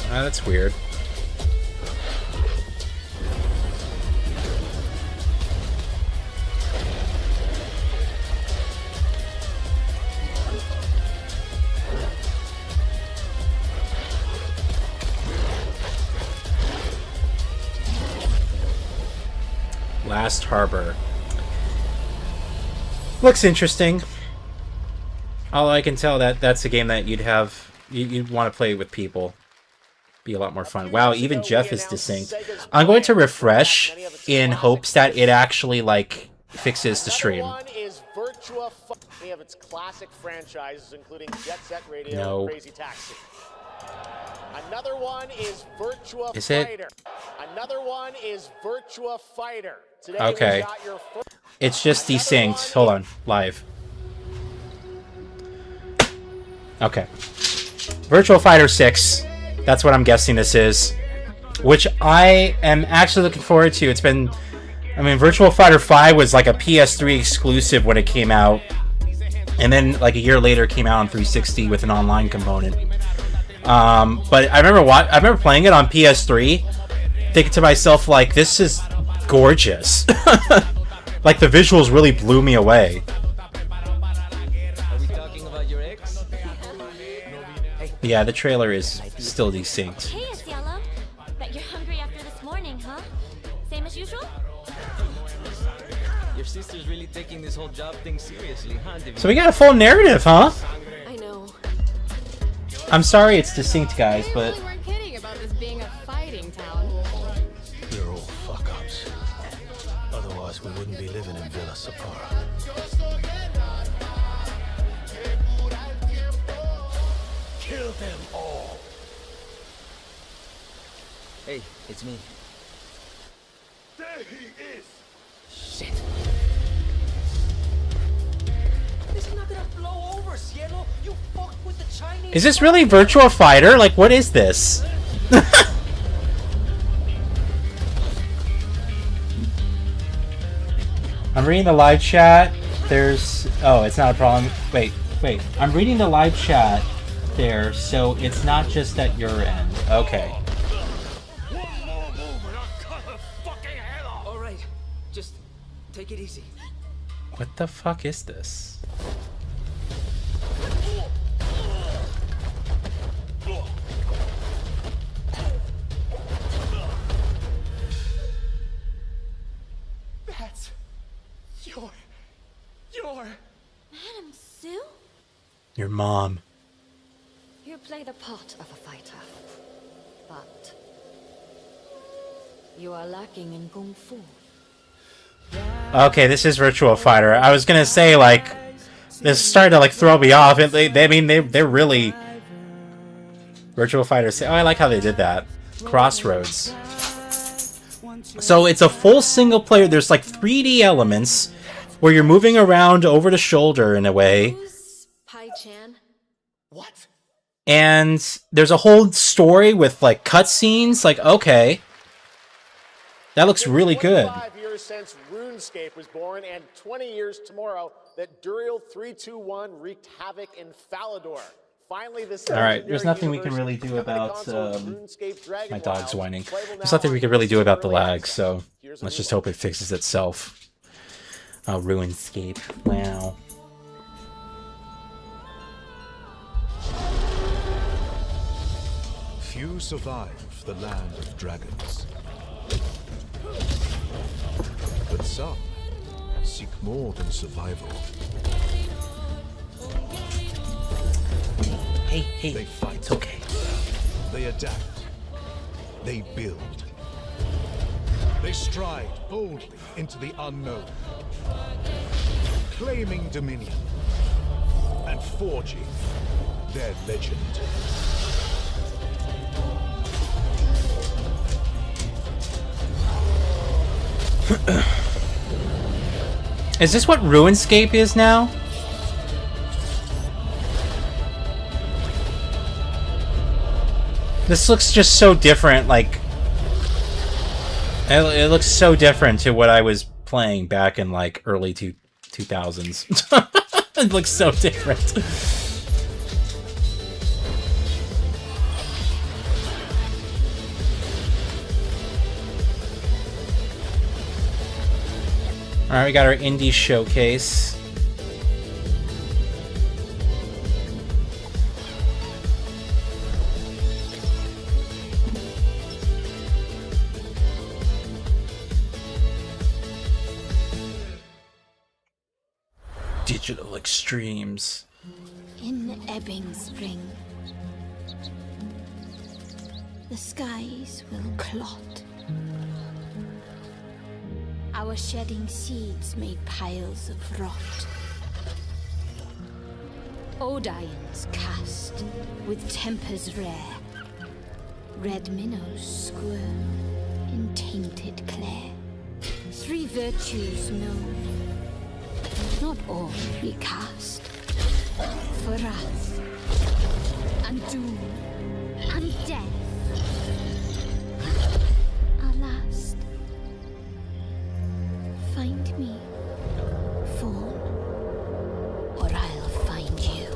That's weird. Last Harbor. Looks interesting. All I can tell that's a game that you'd want to play with people. Be a lot more fun. Wow, even Jeff is desynced. I'm going to refresh in hopes that it actually like fixes the stream. They have its classic franchises, including Jet Set Radio, No. Crazy Taxi. Another one is Virtua Is it? Fighter. Another one is Virtua Fighter. Today Okay. we got your first... It's just desynced. Hold on. Live. Okay. Virtual Fighter 6. That's what I'm guessing this is. Which I am actually looking forward to. It's been... I mean, Virtual Fighter 5 was like a PS3 exclusive when it came out. And then like a year later it came out on 360 with an online component. But I remember playing it on PS3, thinking to myself, like, this is gorgeous. Like, the visuals really blew me away. Are we talking about your ex? Yeah, the trailer is still desynced. Hey, it's Yellow. Bet you're hungry after this morning, huh? Same as usual? Your sister's really taking this whole job thing seriously, huh, Divya? So we got a full narrative, huh? I know. I'm sorry it's desynced, guys, but... We weren't kidding about this being a fighting town. We're all fuck-ups. Otherwise, we wouldn't be living in Villa Sapara. Kill them all. Hey, it's me. There he is. Shit. This is not gonna blow over, Cielo. You fucked with the Chinese. Is this really Virtua Fighter? Like, what is this? I'm reading the live chat. There's... Oh, it's not a problem. Wait. I'm reading the live chat there, so it's not just at your end. Okay. All right, just take it easy. What the fuck is this? That's your... Madam Sue? Your mom. You play the part of a fighter, but you are lacking in kung fu. Okay, this is Virtual Fighter. I was gonna say, like, this started to, like, throw me off. They're really... Virtual Fighter. Oh, I like how they did that. Crossroads. So it's a full single player. There's, like, 3D elements where you're moving around over the shoulder in a way. Pai-chan? What? And there's a whole story with, like, cutscenes. Like, okay. That looks really good. 25 years since RuneScape was born, and 20 years tomorrow that Duriel 321 wreaked havoc in Falador. Finally, this Alright, there's nothing we can really do about... my dog's whining. There's nothing we can really do about the lag, so let's just hope it fixes itself. Oh, RuneScape. Wow. Few survive the land of dragons. But some seek more than survival. Hey, they fight. It's okay. They adapt. They build. They stride boldly into the unknown, claiming dominion and forging their legend. Is this what RuneScape is now? This looks just so different, like... It looks so different to what I was playing back in, like, early 2000s. It looks so different. Alright, we got our indie showcase. Digital Extremes. In ebbing spring, the skies will clot. Our shedding seeds made piles of rot. Odions cast with tempers rare. Red minnows squirm in tainted clay. 3 virtues known, not all recast. For wrath, and doom, and death. Our last. Find me, Fawn, or I'll find you.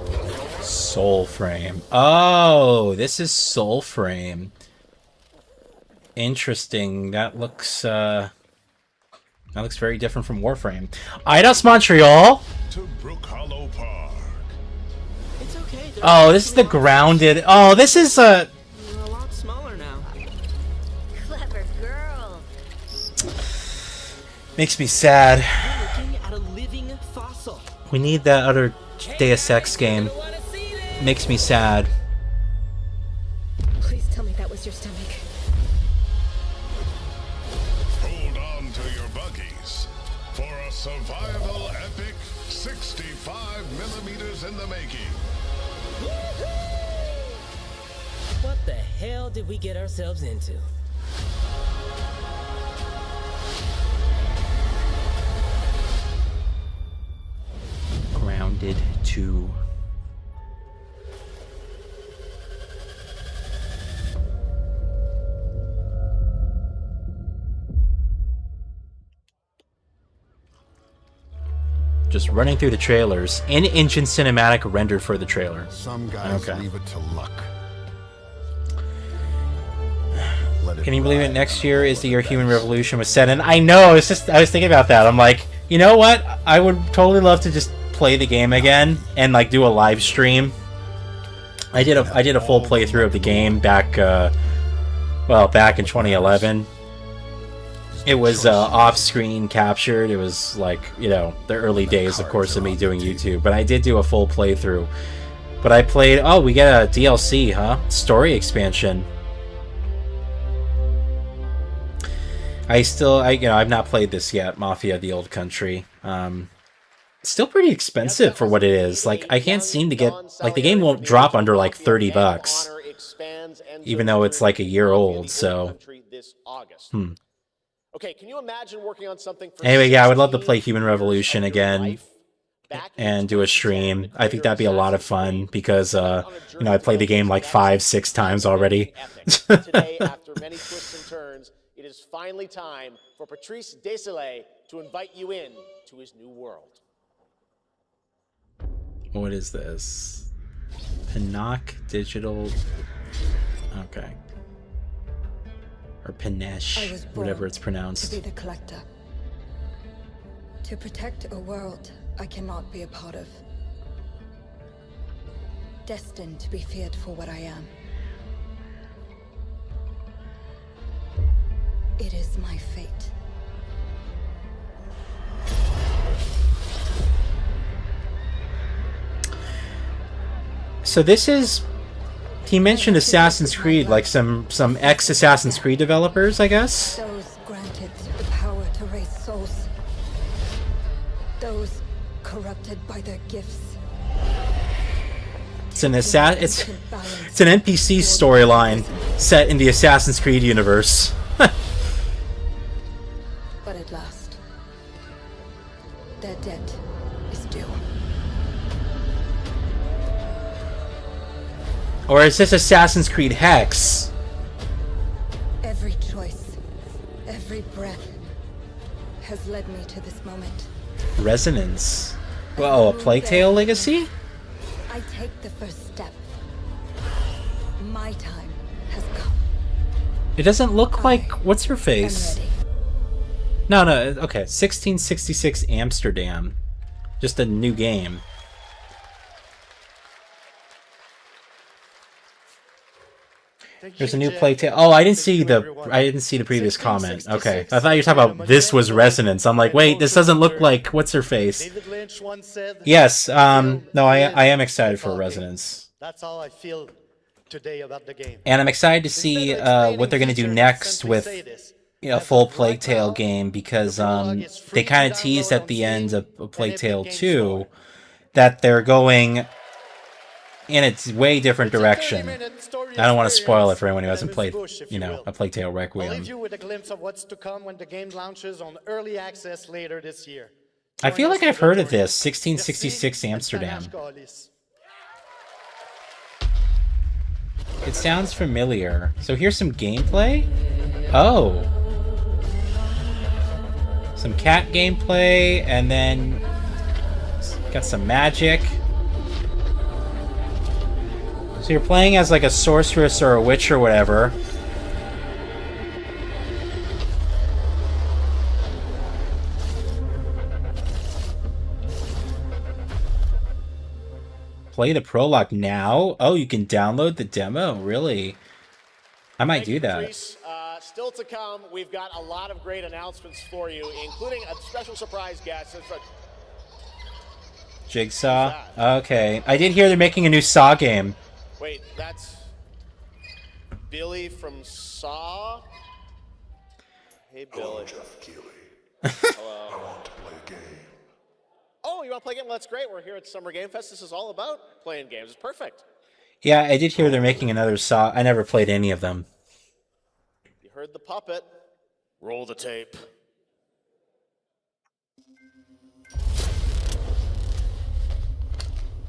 Soulframe. Oh, this is Soulframe. Interesting. That looks very different from Warframe. Eidos Montreal. To Brook Hollow Park. It's okay. Oh, this is the grounded. Oh, this is a lot smaller now. Clever girl. Makes me sad. We're looking at a living fossil. We need that other Deus Ex game. Makes me sad. Please tell me that was your stomach. Hold on to your buggies for a survival epic 65mm in the making. What the hell did we get ourselves into? Grounded 2. Just running through the trailers. In-engine cinematic rendered for the trailer. Some guys leave it to luck. Can you believe it? Next year is the year Human Revolution was set in. I know. I was thinking about that. I'm like, you know what? I would totally love to just play the game again and like do a live stream. I did a full playthrough of the game back, back in 2011. it was off-screen captured. It was like, you know, the early days, of course, of me doing YouTube. But I did do a full playthrough. But I played... Oh, we get a DLC, huh? Story expansion. I've not played this yet, Mafia: The Old Country. Still pretty expensive for what it is. Like, I can't seem to get... Like, the game won't drop under, like, $30. Even though it's, like, a year old, so... Okay, can you imagine working on something for Anyway, yeah, I would love to play Human Revolution again and do a stream. I think that'd be a lot of fun because, you know, I played the game like 5-6 times already. Today, after many twists and turns, it is finally time for Patrice Désilets to invite you in to his new world. What is this? Pinnock Digital... Okay. Or Pinesh, whatever it's pronounced. To be the collector. To protect a world I cannot be a part of. Destined to be feared for what I am. It is my fate. So this is... He mentioned Assassin's Creed, like some ex-Assassin's Creed developers, I guess? Those granted the power to raise souls. Those corrupted by their gifts. It's an it's an NPC storyline set in the Assassin's Creed universe. But at last, their debt is due. Or is this Assassin's Creed Hex? Every choice, every breath has led me to this moment. Resonance. Well, a Plague Tale Legacy? I take the first step. My time has come. It doesn't look like... What's her face? No, okay. 1666 Amsterdam. Just a new game. There's a new Plague Tale. Oh, I didn't see the previous comment. Okay, I thought you were talking about this was Resonance. I'm like, wait, this doesn't look like what's her face. Yes. No, I am excited for Resonance. That's how I feel today about the game. And I'm excited to see what they're gonna do next with a full Plague Tale game because they kind of teased at the end of Plague Tale 2 that they're going in a way different direction. I don't want to spoil it for anyone who hasn't played, you know, a Plague Tale Requiem. I'll leave you with a glimpse of what's to come when the game launches on early access later this year. I feel like I've heard of this, 1666 Amsterdam. It sounds familiar. So here's some gameplay? Oh. Some cat gameplay, and then got some magic. So you're playing as like a sorceress or a witch or whatever. Play the prologue now? Oh, you can download the demo? Really? I might do that. Still to come, we've got a lot of great announcements for you, including a special surprise guest. Jigsaw? Okay. I did hear they're making a new Saw game. Wait, that's Billy from Saw? Hey, Billy. Hello. I want to play a game. Oh, you want to play a game? Well, that's great. We're here at Summer Game Fest. This is all about playing games. It's perfect. Yeah, I did hear they're making another Saw. I never played any of them. You heard the puppet. Roll the tape.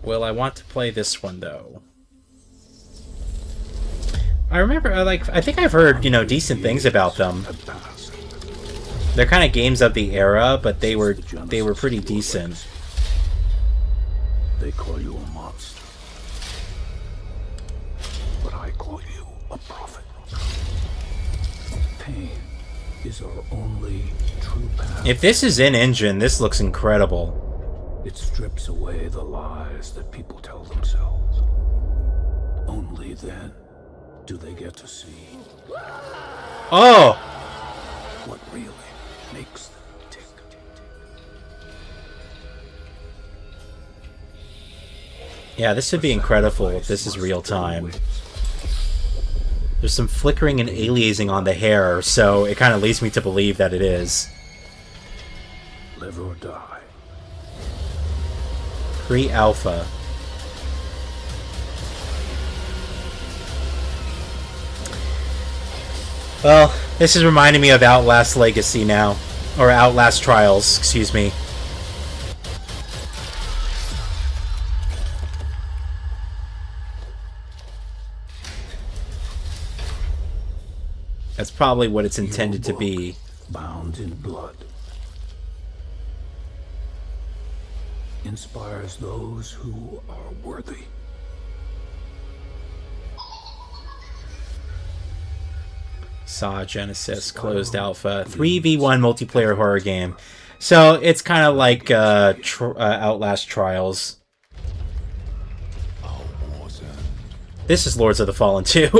Well, I want to play this one, though. I remember, I think I've heard, you know, decent things about them. They're kind of games of the era, but they were pretty decent. They call you a monster, but I call you a prophet. Pain is our only true path. If this is in engine, this looks incredible. It strips away the lies that people tell themselves. Only then do they get to see. Oh! What really makes them tick. Yeah, this would be incredible if this is real time. There's some flickering and aliasing on the hair, so it kind of leads me to believe that it is. Live or die. Pre-alpha. Well, this is reminding me of Outlast Legacy now. Or Outlast Trials, excuse me. That's probably what it's intended to be. Bound in blood. Inspires those who are worthy. Saw Genesis, closed alpha, 3v1 multiplayer horror game. So it's kind of like Outlast Trials. This is Lords of the Fallen too.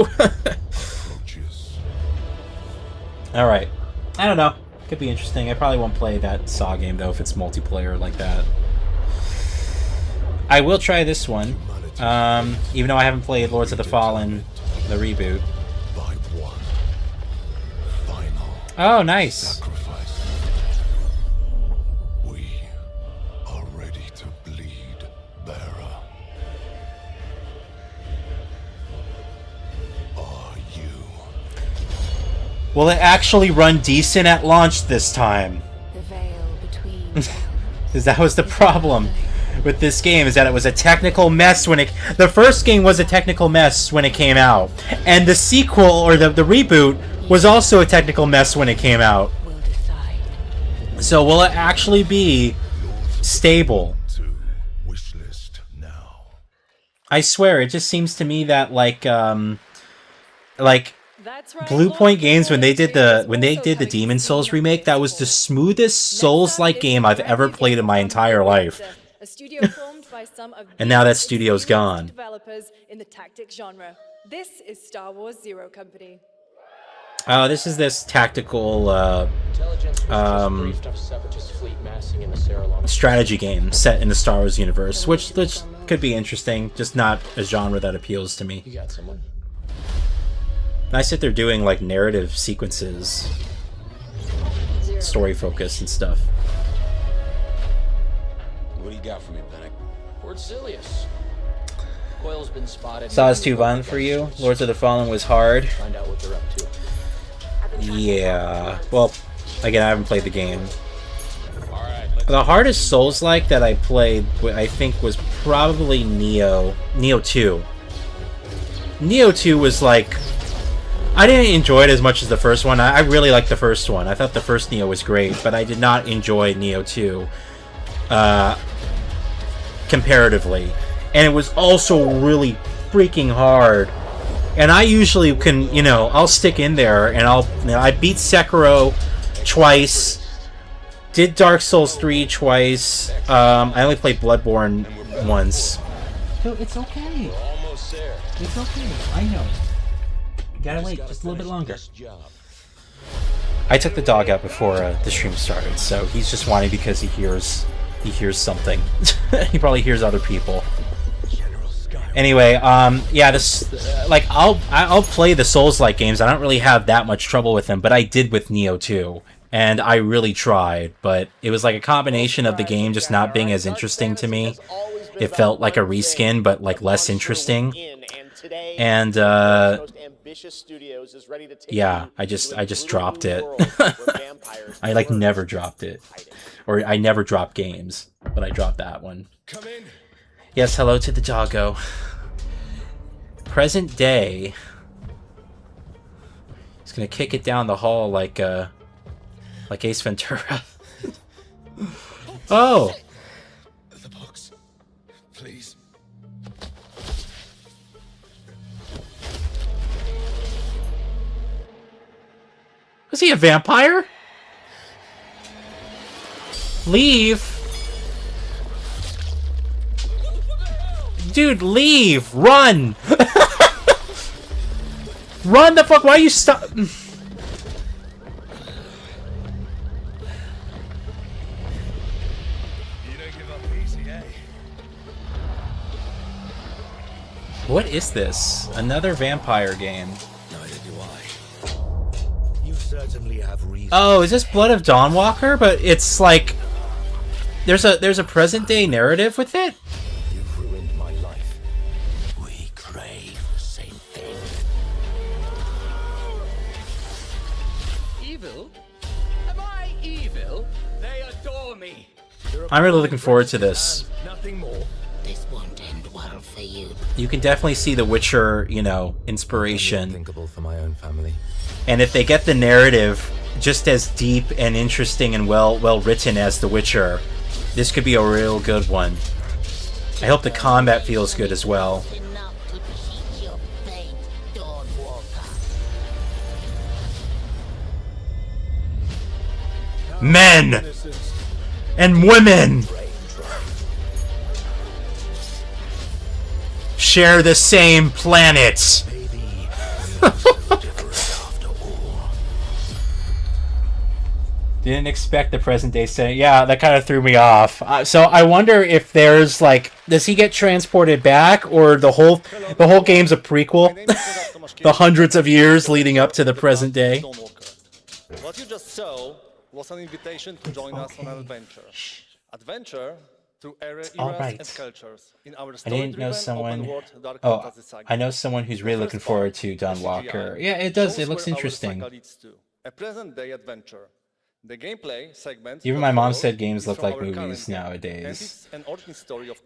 Alright. I don't know. Could be interesting. I probably won't play that Saw game though if it's multiplayer like that. I will try this one. Even though I haven't played Lords of the Fallen, the reboot. Oh, nice. We are ready to bleed, bearer. Are you? Will it actually run decent at launch this time? The veil between Because that was the problem with this game, is that it was a technical mess when it... The first game was a technical mess when it came out. And the sequel, or the reboot, was also a technical mess when it came out. So will it actually be stable? I swear, it just seems to me that like Blue Point Games, when they did the Demon Souls remake, that was the smoothest Souls-like game I've ever played in my entire life. A studio formed by some of And now that studio's gone. developers in the tactics genre. This is Star Wars Zero Company. Oh, this is this tactical strategy game set in the Star Wars universe, which could be interesting, just not a genre that appeals to me. You got someone? Nice that they're doing like narrative sequences, story focus and stuff. What do you got for me, Bennett? Port Silius. Coil's been spotted. Saw is too violent for you. Lords of the Fallen was hard. Find out what they're up to. Yeah. Well, again, I haven't played the game. The hardest Souls-like that I played, I think, was probably Neo 2. Neo 2 was like... I didn't enjoy it as much as the first one. I really liked the first one. I thought the first Neo was great, but I did not enjoy Neo 2 comparatively. And it was also really freaking hard. And I usually can, you know, I'll stick in there and I beat Sekiro twice. Did Dark Souls 3 twice. I only played Bloodborne once. So it's okay. It's okay. I know. You gotta wait just a little bit longer. I took the dog out before the stream started, so he's just whining because he hears something. He probably hears other people. Anyway, yeah, this like I'll play the Souls-like games. I don't really have that much trouble with them, but I did with Neo 2, and I really tried. But it was like a combination of the game just not being as interesting to me. It felt like a reskin, but like less interesting. And yeah, I just dropped it. I like never dropped it, or I never dropped games, but I dropped that one. Yes, hello to the doggo. Present day. He's gonna kick it down the hall like Ace Ventura. Oh. The box, please. Was he a vampire? Leave. Dude, leave! Run! Run the fuck! Why are you stop? What is this? Another vampire game. Neither do I. You certainly have reason. Oh, is this Blood of Dawnwalker? But it's like there's a present day narrative with it. You've ruined my life. We crave the same thing. Evil? Am I evil? They adore me. I'm really looking forward to this. Nothing more. This won't end well for you. You can definitely see the Witcher, you know, inspiration. Unthinkable for my own family. And if they get the narrative just as deep and interesting and well written as The Witcher, this could be a real good one. I hope the combat feels good as well. Men and women share the same planet. Didn't expect the present day setting. Yeah, that kind of threw me off. So I wonder if there's like, does he get transported back, or the whole game's a prequel? The hundreds of years leading up to the present day. What you just saw was an invitation to join us on an adventure. Adventure through eras and cultures in our I didn't know story-driven someone. open-world dark Oh, fantasy saga. I know someone who's really looking forward to Dawnwalker. Yeah, it does. It looks interesting. A present-day adventure. The gameplay segment. Even my mom said games look like movies nowadays.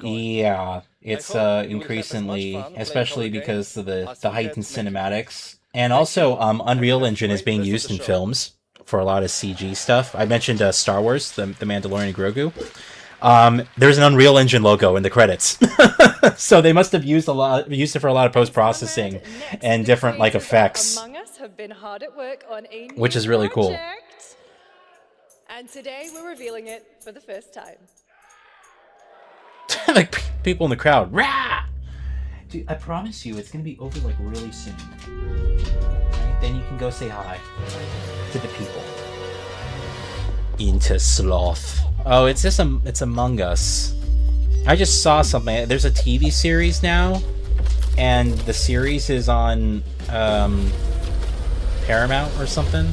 Yeah, it's increasingly, especially because of the heightened cinematics, and also Unreal Engine is being used in films for a lot of CG stuff. I mentioned Star Wars, the Mandalorian Grogu. There's an Unreal Engine logo in the credits, so they must have used it for a lot of post processing and different like effects, Among Us have been hard at work on a new which is really cool. project. And today we're revealing it for the first time. Like people in the crowd. Rah! Dude, I promise you, it's gonna be over like really soon. Right? Then you can go say hi to the people. Into sloth. Oh, it's Among Us. I just saw something. There's a TV series now, and the series is on Paramount or something.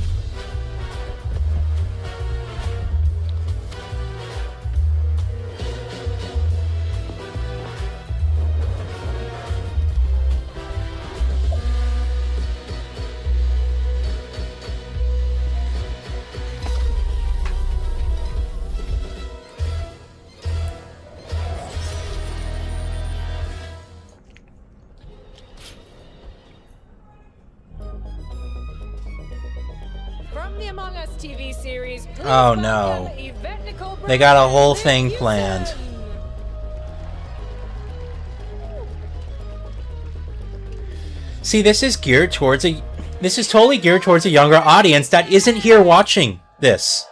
From the Among Us TV series, please Oh no. They got a whole thing planned. See, this is totally geared towards a younger audience that isn't here watching this.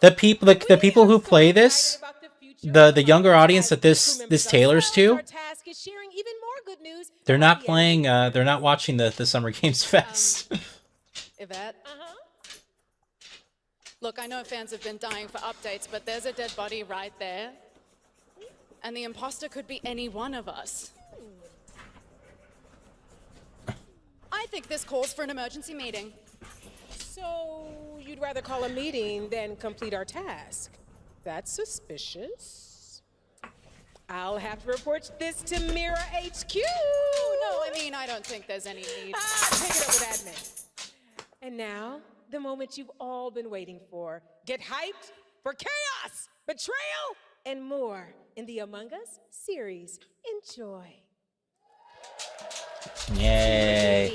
The people who play this, the younger audience that this tailors to, they're not playing. They're not watching the Summer Games Fest. Yvette? Look, I know fans have been dying for updates, but there's a dead body right there. And the imposter could be any one of us. I think this calls for an emergency meeting. So, you'd rather call a meeting than complete our task? That's suspicious. I'll have to report this to Mira HQ. Oh, no, I mean, I don't think there's any need. Take it up with admin. And now, the moment you've all been waiting for. Get hyped for chaos, betrayal, and more in the Among Us series. Enjoy. Yay!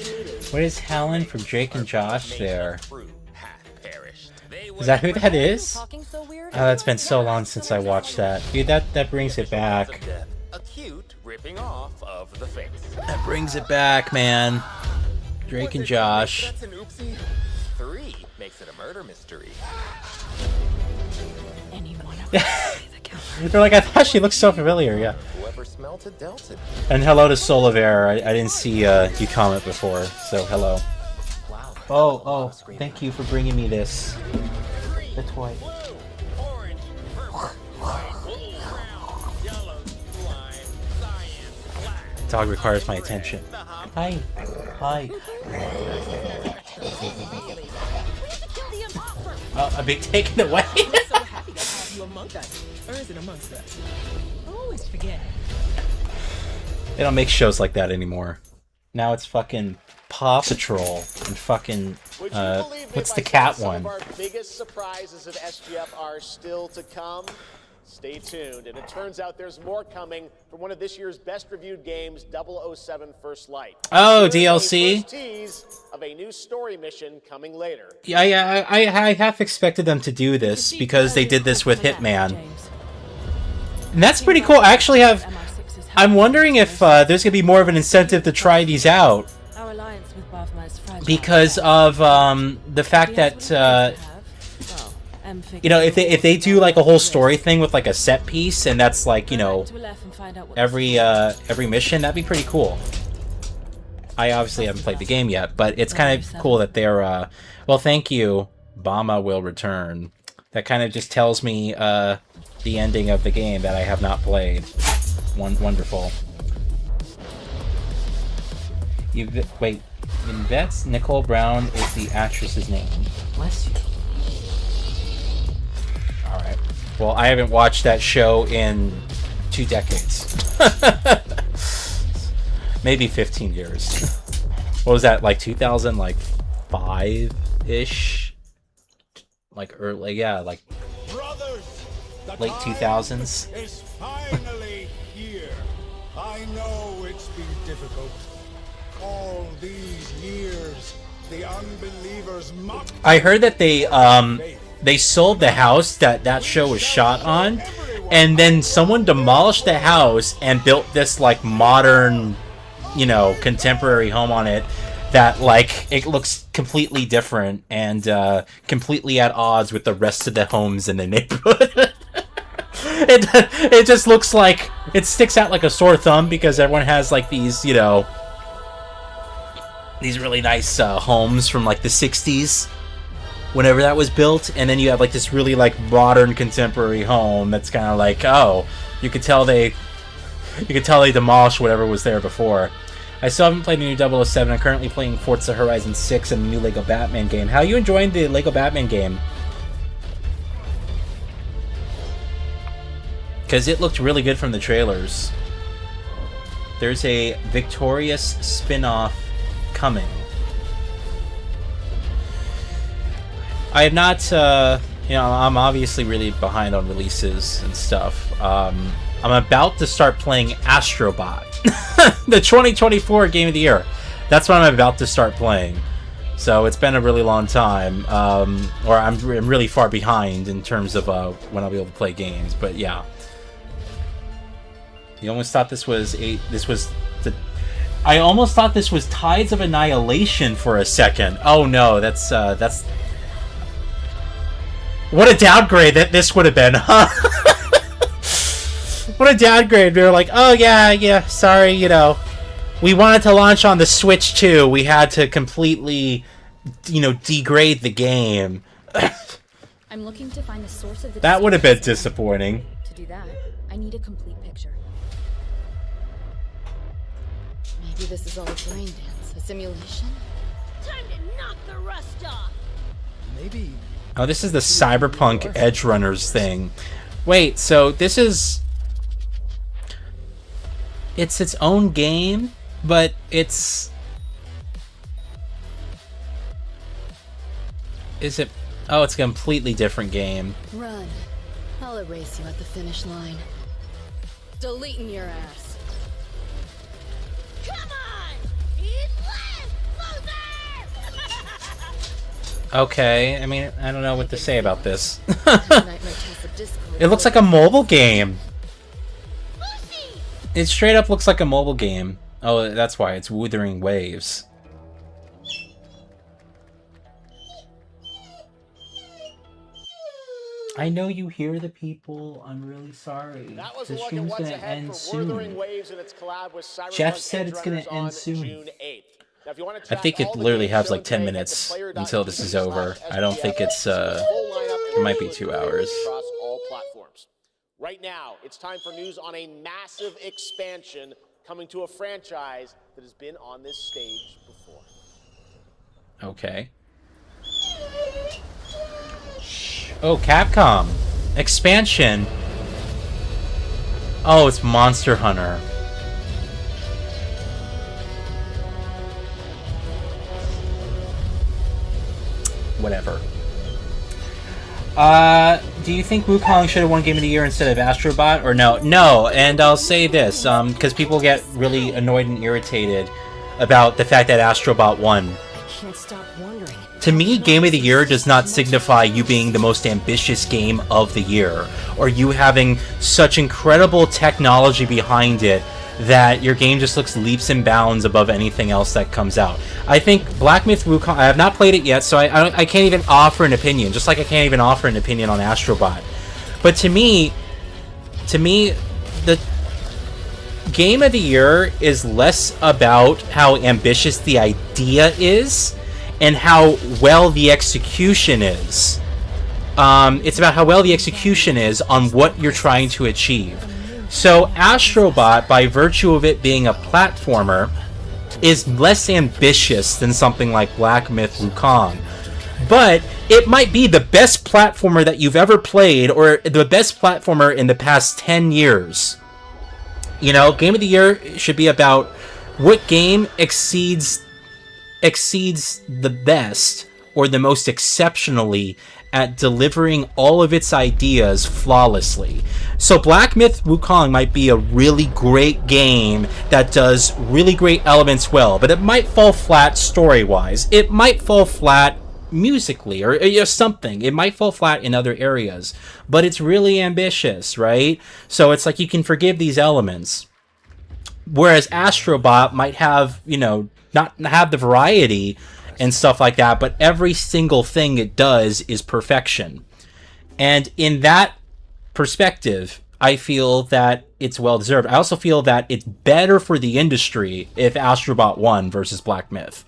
What is Helen from Drake and Josh there? Is that who that is? Oh, that's been so long since I watched that. Dude, that brings it back. Acute ripping off of the face. That brings it back, man. Drake and Josh. That's an oopsie. 3 makes it a murder mystery. They're like, I thought she looked so familiar, yeah. Whoever smelt it dealt it. And hello to Solaver. I didn't see you comment before, so hello. Oh, thank you for bringing me this. The toy. dog requires my attention. Hi. Hi. Oh, I'm being taken away. So happy to have you among us. Or is it amongst us? Always forget. They don't make shows like that anymore. Now it's fucking Paw Patrol and fucking what's the cat one? Some of our biggest surprises at SGF are still to come. Stay tuned, and it turns out there's more coming from one of this year's best reviewed games, 007 First Light. Oh, Here's DLC. a first tease of a new story mission coming later. Yeah, I half expected them to do this because they did this with Hitman. And that's pretty cool. I actually have... I'm wondering if there's going to be more of an incentive to try these out. Because of the fact that... you know, if they do like a whole story thing with like a set piece, and that's like, you know, every mission, that'd be pretty cool. I obviously haven't played the game yet, but it's kind of cool that they're well, thank you, Bama will return. That kind of just tells me the ending of the game that I have not played. Wonderful. Wait, Yvette's Nicole Brown is the actress's name. Bless you. Alright. Well, I haven't watched that show in 2 decades. Maybe 15 years. What was that, like 2005-ish? Like early, yeah, like late 2000s. Is finally here. I know it's been difficult. All these years, the unbelievers mocked. I heard that they sold the house that show was shot on, and then someone demolished the house and built this like modern, you know, contemporary home on it that like it looks completely different and completely at odds with the rest of the homes in the neighborhood. It just looks like it sticks out like a sore thumb because everyone has like these, you know, these really nice homes from like the 60s. Whenever that was built, and then you have like this really like modern contemporary home that's kind of like, oh, you could tell they demolished whatever was there before. I still haven't played the new 007. I'm currently playing Forza Horizon 6 and the new Lego Batman game. How are you enjoying the Lego Batman game? Because it looked really good from the trailers. There's a Victorious spin-off coming. I have not, you know, I'm obviously really behind on releases and stuff. I'm about to start playing Astrobot, the 2024 Game of the Year. That's what I'm about to start playing. So it's been a really long time, or I'm really far behind in terms of when I'll be able to play games. But yeah, you almost thought this was I almost thought this was Tides of Annihilation for a second. Oh no, that's. What a downgrade that this would have been, huh? What a downgrade. They were like, oh yeah, sorry, you know, we wanted to launch on the Switch too. We had to completely, you know, degrade the game. I'm looking to find the source of the that would have been disappointing. To do that, I need a complete picture. Maybe this is all a brain dance, a simulation? Time to knock the rust off. Maybe. Oh, this is the Cyberpunk Edge Runners thing. Wait, so this is... It's its own game, but it's... Is it... Oh, it's a completely different game. Run. I'll erase you at the finish line. Deleting your ass. Come on! Eat less, Okay, I mean, I don't know what to say about this. It looks like a mobile game. It straight up looks like a mobile game. Oh, that's why it's Wuthering Waves. I know you hear the people. I'm really sorry. That was The a look at stream's what's gonna ahead end for soon. Wuthering Waves and its collab with Cyberpunk Jeff said Edge it's gonna Runners end on soon. June 8th. Now, if you want to I track think all it the literally games has shown like 10 today, minutes head to until this is over. I don't think it's full lineup it might be 2 hours. across all platforms. Right now, it's time for news on a massive expansion coming to a franchise that has been on this stage before. Okay. Oh, Capcom. Expansion. Oh, it's Monster Hunter. Whatever. Do you think Wukong should have won Game of the Year instead of Astrobot, or no? No, and I'll say this, because people get really annoyed and irritated about the fact that Astrobot won. I can't stop wondering. To me, Game of the Year does not signify you being the most ambitious game of the year, or you having such incredible technology behind it that your game just looks leaps and bounds above anything else that comes out. I think Black Myth Wukong, I have not played it yet, so I can't even offer an opinion, just like I can't even offer an opinion on Astrobot. But to me, the Game of the Year is less about how ambitious the idea is and how well the execution is. It's about how well the execution is on what you're trying to achieve. So Astrobot, by virtue of it being a platformer, is less ambitious than something like Black Myth Wukong. But it might be the best platformer that you've ever played, or the best platformer in the past 10 years. You know, Game of the Year should be about what game exceeds the best or the most exceptionally at delivering all of its ideas flawlessly. So Black Myth Wukong might be a really great game that does really great elements well, but it might fall flat story-wise. It might fall flat musically, or something. It might fall flat in other areas, but it's really ambitious, right? So it's like you can forgive these elements. Whereas Astrobot might have, you know, not have the variety and stuff like that, but every single thing it does is perfection. And in that perspective, I feel that it's well deserved. I also feel that it's better for the industry if Astrobot won versus Black Myth.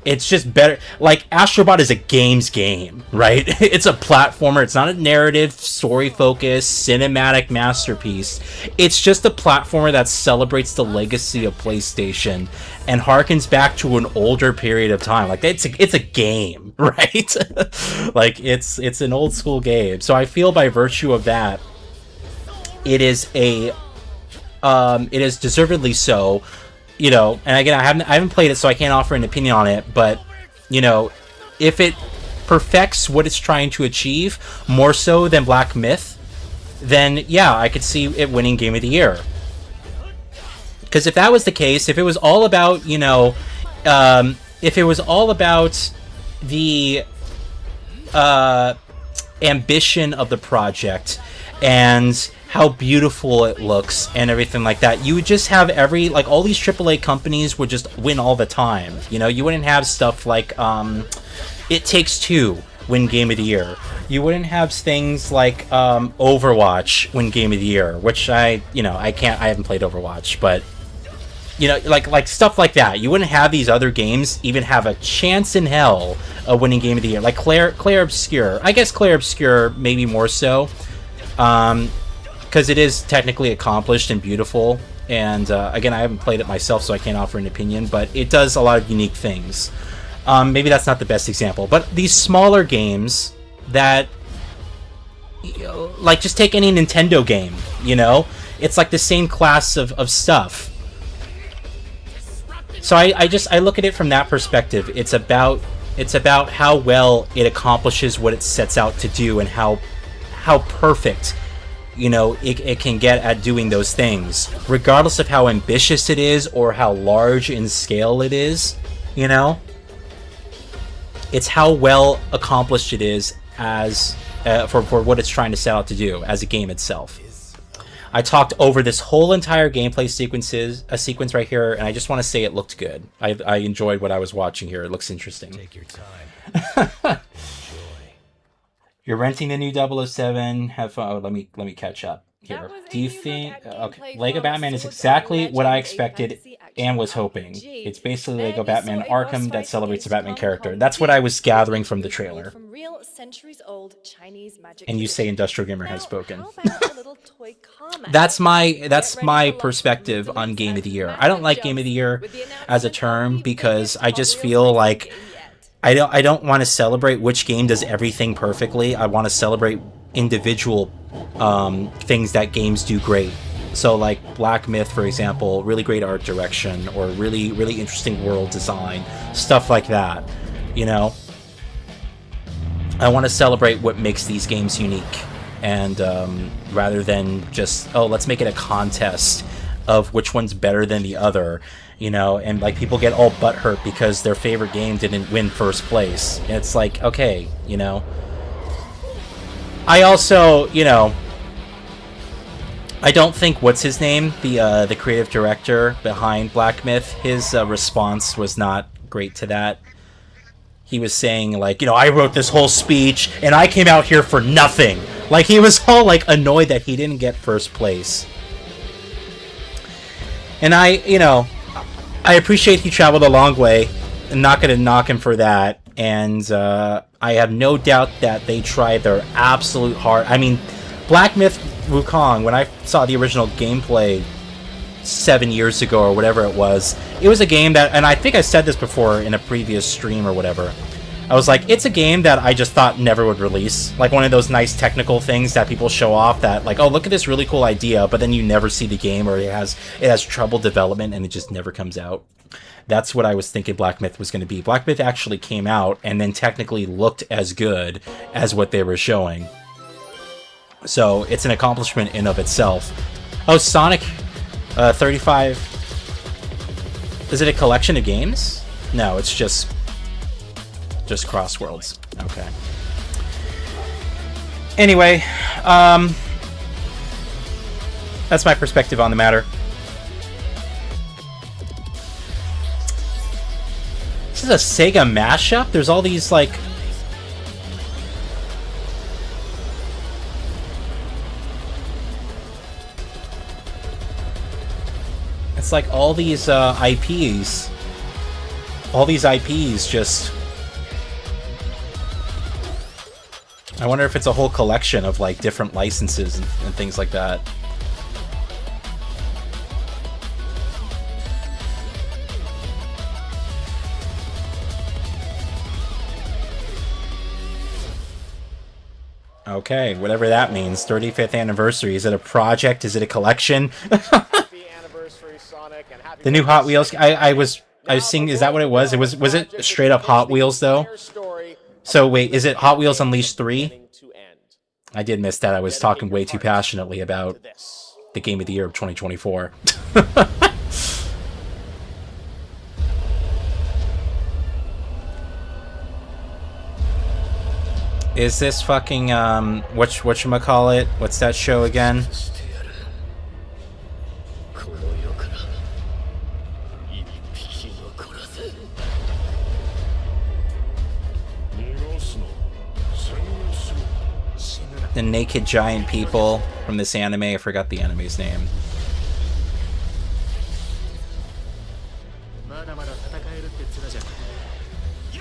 It's just better. Like, Astrobot is a game's game, right? It's a platformer. It's not a narrative, story-focused, cinematic masterpiece. It's just a platformer that celebrates the legacy of PlayStation and harkens back to an older period of time. Like, it's a game, right? Like, it's an old school game. So I feel by virtue of that, it is deservedly so. You know, and again, I haven't played it, so I can't offer an opinion on it, but, you know, if it perfects what it's trying to achieve more so than Black Myth, then yeah, I could see it winning Game of the Year. Because if that was the case, if it was all about, you know, if it was all about the ambition of the project and how beautiful it looks and everything like that, you would just have all these AAA companies would just win all the time. You know, you wouldn't have stuff like It Takes Two win Game of the Year. You wouldn't have things like Overwatch win Game of the Year, which I haven't played Overwatch, but you know, like stuff like that. You wouldn't have these other games even have a chance in hell of winning Game of the Year. Like Clair Obscur. I guess Clair Obscur maybe more so. Because it is technically accomplished and beautiful, and again, I haven't played it myself, so I can't offer an opinion, but it does a lot of unique things. Maybe that's not the best example, but these smaller games that, you know, like, just take any Nintendo game, you know? It's like the same class of stuff. So I look at it from that perspective. It's about how well it accomplishes what it sets out to do, and how perfect, you know, it can get at doing those things, regardless of how ambitious it is or how large in scale it is. You know, it's how well accomplished it is as for what it's trying to set out to do as a game itself. I talked over this whole entire gameplay sequence right here, and I just want to say it looked good. I enjoyed what I was watching here. It looks interesting. Take your time. You're renting the new 007. Have fun. Oh, let me catch up here. Do you think? Okay, Lego Batman is exactly what I expected and was hoping. It's basically Lego Batman Arkham that celebrates the Batman character. That's what I was gathering from the trailer. From real centuries-old Chinese magic. And you say IndustrialGamer has spoken. How about a little toy car magic? That's my perspective on Game of the Year. I don't like Game of the Year as a term because I just feel like I don't want to celebrate which game does everything perfectly. I want to celebrate individual things that games do great. So like Black Myth, for example, really great art direction or really interesting world design, stuff like that, you know? I want to celebrate what makes these games unique, and rather than just, oh, let's make it a contest of which one's better than the other, you know, and like people get all butthurt because their favorite game didn't win first place. And it's like, okay, you know. I also, you know, I don't think, what's his name, the creative director behind Black Myth, his response was not great to that. He was saying, like, you know, I wrote this whole speech and I came out here for nothing. Like, he was all like annoyed that he didn't get first place. And you know, I appreciate he traveled a long way. I'm not going to knock him for that. And I have no doubt that they tried their absolute hard. I mean, Black Myth Wukong, when I saw the original gameplay 7 years ago or whatever it was a game that, and I think I said this before in a previous stream or whatever, I was like, it's a game that I just thought never would release. Like one of those nice technical things that people show off that, like, oh, look at this really cool idea, but then you never see the game, or it has trouble development and it just never comes out. That's what I was thinking Black Myth was going to be. Black Myth actually came out and then technically looked as good as what they were showing. So it's an accomplishment in of itself. Oh, Sonic 35. Is it a collection of games? No, it's just Crossworlds. Okay. Anyway, that's my perspective on the matter. This is a Sega mashup? There's all these, like... It's like all these IPs. All these IPs just... I wonder if it's a whole collection of, like, different licenses and things like that. Okay, whatever that means. 35th anniversary. Is it a project? Is it a collection? The new Hot Wheels. I was seeing. Is that what it was? Was it straight up Hot Wheels though? So wait, is it Hot Wheels Unleashed 3? I did miss that. I was talking way too passionately about the Game of the Year of 2024. Is this fucking whatchamacallit? What's that show again? The naked giant people from this anime. I forgot the anime's name.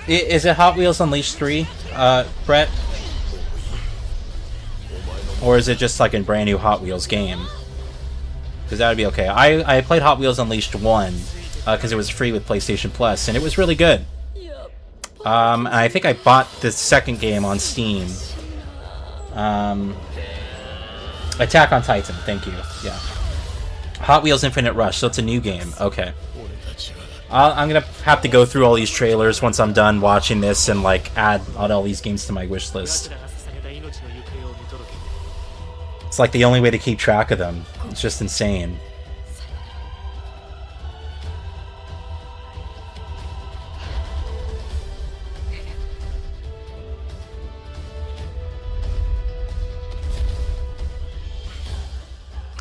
Is it Hot Wheels Unleashed 3, Brett? Or is it just like a brand new Hot Wheels game? Because that would be okay. I played Hot Wheels Unleashed 1 because it was free with PlayStation Plus, and it was really good. And I think I bought the second game on Steam. Attack on Titan, thank you. Yeah. Hot Wheels Infinite Rush, so it's a new game. Okay. I'm gonna have to go through all these trailers once I'm done watching this and like add all these games to my wish list. It's like the only way to keep track of them. It's just insane.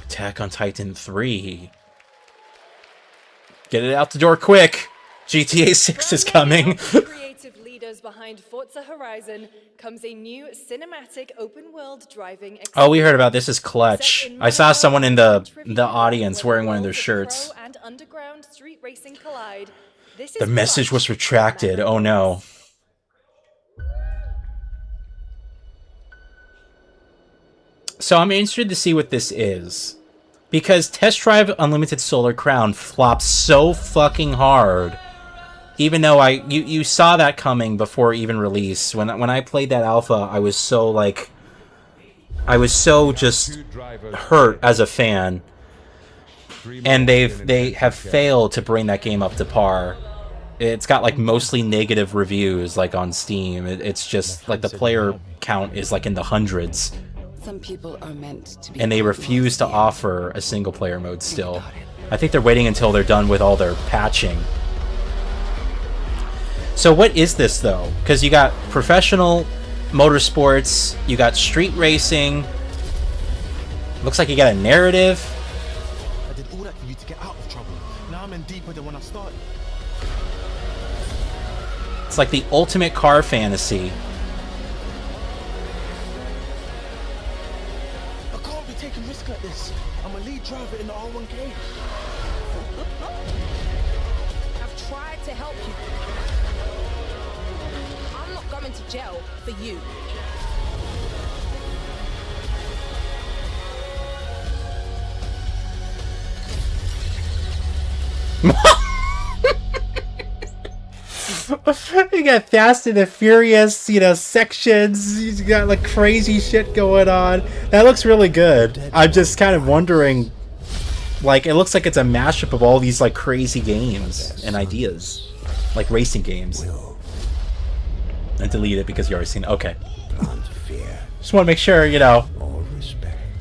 Attack on Titan 3. Get it out the door quick! GTA 6 is coming! Creative leaders behind Forza Horizon comes a new cinematic open-world driving experience. Oh, we heard about this. Is Clutch. I saw someone in the audience wearing one of their shirts. And underground street racing collide. This The is message was retracted. Oh no. So I'm interested to see what this is. Because Test Drive Unlimited Solar Crown flopped so fucking hard. Even though you saw that coming before even release. When I played that alpha, I was so like, I was so just hurt as a fan. And they have failed to bring that game up to par. It's got like mostly negative reviews like on Steam. It's just like the player count is like in the hundreds. Some people are meant to be, and they refuse to offer a single player mode still. I think they're waiting until they're done with all their patching. So what is this though? Because you got professional motorsports, you got street racing. Looks like you got a narrative. I did all that for you to get out of trouble. Now I'm in deeper than when I started. It's like the ultimate car fantasy. Taking risk like this. I'm a lead driver in the R1K. I've tried to help you. I'm not going to jail for you. You got Fast and the Furious, you know, sections. You got like crazy shit going on. That looks really good. I'm just kind of wondering, like, it looks like it's a mashup of all these like crazy games and ideas, like racing games. And delete it because you already seen it. Okay. Just want to make sure, you know.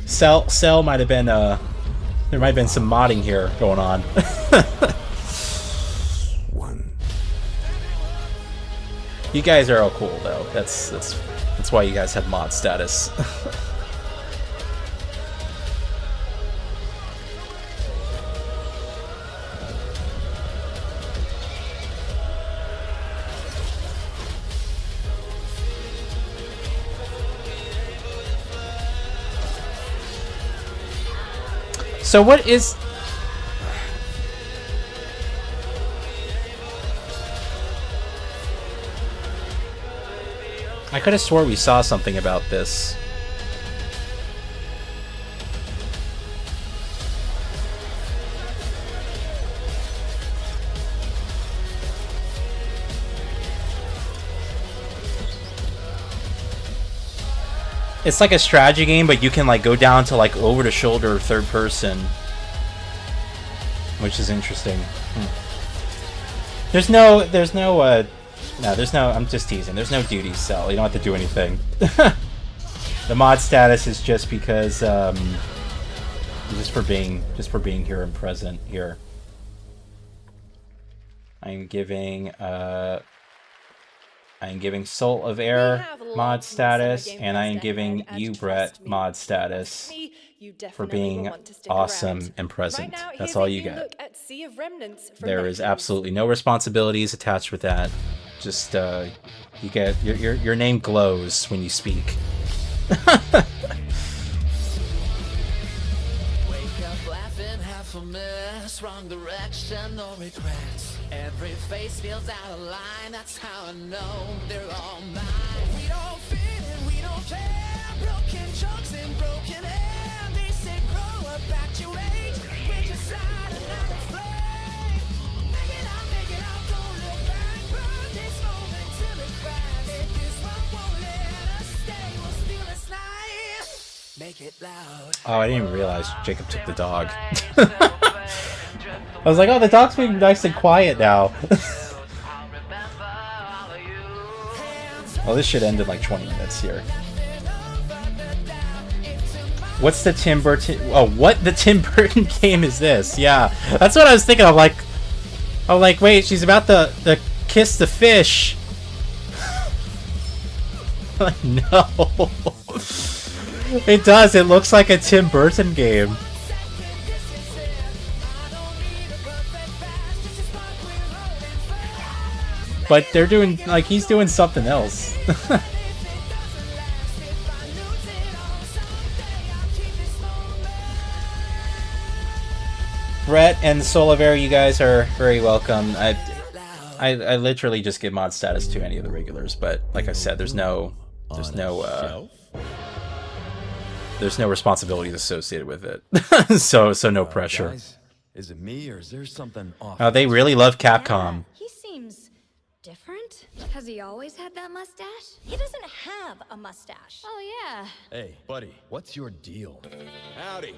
Cell might have been there might have been some modding here going on. You guys are all cool though. That's why you guys have mod status. So what is... I could have swore we saw something about this. It's like a strategy game, but you can like go down to like over the shoulder third person, which is interesting. There's no, I'm just teasing. There's no duty cell. You don't have to do anything. The mod status is just because, just for being here and present here. I'm giving Soul of Air mod status, and I am giving you, Brett, mod status for being awesome and present. That's all you get. There is absolutely no responsibilities attached with that. Just you get your name glows when you speak. Wake up laughing, half a mess, wrong direction, no regrets. Every face feels out of line, that's how I know they're all mine. We don't fit and we don't care, broken jokes and broken air. They say grow up at your age, with your side and not a flame. Make it out, don't look back, burn this moment till it cracks. If this one won't let us stay, we'll steal this night. Make it loud. Oh, I didn't even realize Jacob took the dog. I was like, oh, the dog's being nice and quiet now. Oh, this should end in like 20 minutes here. What's the Tim Burton... Oh, what the Tim Burton game is this? Yeah, that's what I was thinking. I'm like, wait, she's about to kiss the fish. Like, no. It does. It looks like a Tim Burton game. But they're doing, like, he's doing something else. Brett and Soliver, you guys are very welcome. I literally just give mod status to any of the regulars, but like I said, there's no responsibilities associated with it. so no pressure. Guys, is it me or is there something off? Oh, they really love Capcom. He seems different. Has he always had that mustache? He doesn't have a mustache. Oh, yeah. Hey, buddy, what's your deal? Howdy.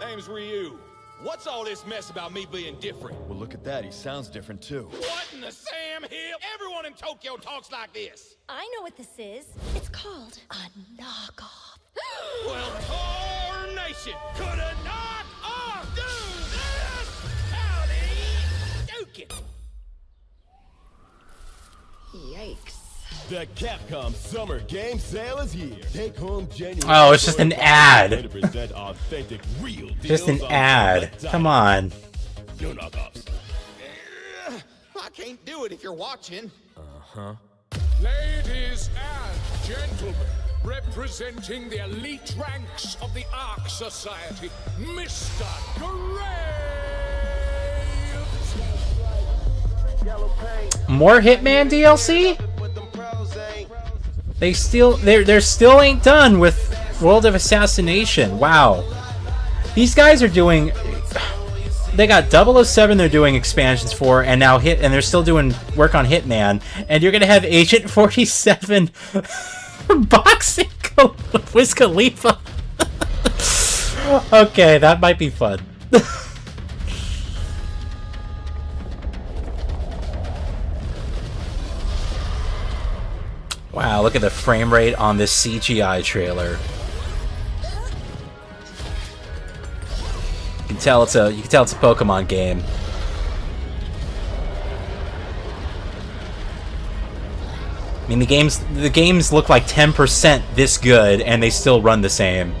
Name's Ryu. What's all this mess about me being different? Well, look at that. He sounds different too. What in the Sam Hill? Everyone in Tokyo talks like this. I know what this is. It's called a knockoff. Well, tarnation! Could a knock-off do this? Howdy, duke it. Yikes. The Capcom Summer Game Sale is here. Take home January. Oh, it's just an ad. 100% authentic, real Just an deals on ad. select Come on. No knockoffs. I can't do it if you're watching. Uh-huh. Ladies and gentlemen, representing the elite ranks of the Ark Society, Mr. Graves! More Hitman DLC? They're still ain't done with World of Assassination. Wow. These guys are doing... They got 007 they're doing expansions for, and now and they're still doing work on Hitman, and you're gonna have Agent 47 boxing Wiz Khalifa. Okay, that might be fun. Wow, look at the frame rate on this CGI trailer. You can tell it's a Pokemon game. I mean, the games look like 10% this good, and they still run the same.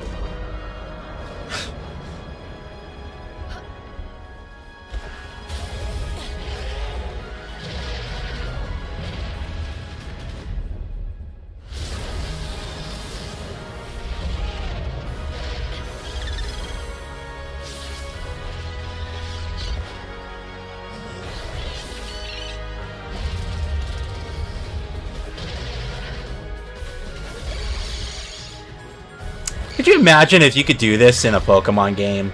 Could you imagine if you could do this in a Pokemon game?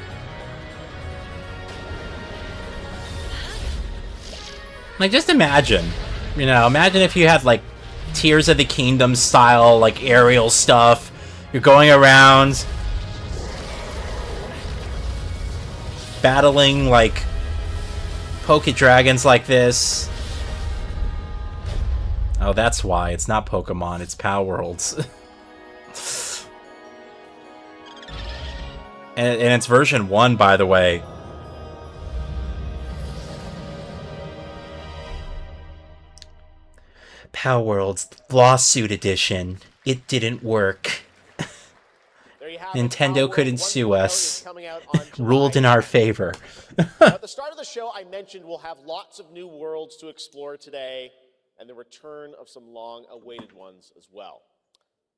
Like, just imagine. You know, imagine if you had, like, Tears of the Kingdom style, like, aerial stuff. You're going around battling, like, Pokedragons like this. Oh, that's why. It's not Pokemon, it's Power Worlds. And it's version 1, by the way. Power Worlds Lawsuit Edition. It didn't work. Nintendo couldn't sue us. Ruled in our favor. At the start of the show, I mentioned we'll have lots of new worlds to explore today, and the return of some long-awaited ones as well.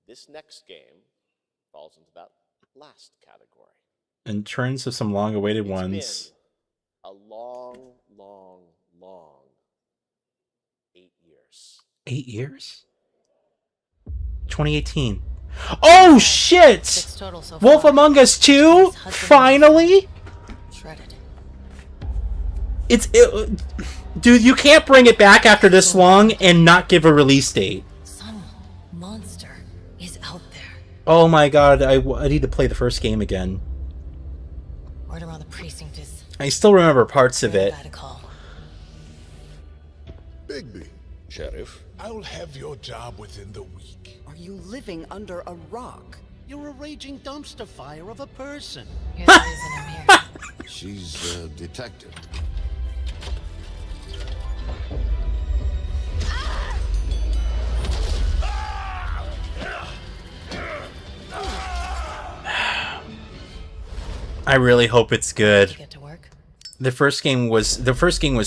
This next game falls into that last category. In terms of some long-awaited ones. It's been a long 8 years. 8 years? 2018. Oh shit! Wolf Among Us 2? Finally? Dude, you can't bring it back after this long and not give a release date. Some monster is out there. Oh my god, I need to play the first game again. Word around the precinct is... I still remember parts of it. Bigby. Sheriff? I'll have your job within the week. Are you living under a rock? You're a raging dumpster fire of a person. She's a detective. I really hope it's good. The first game was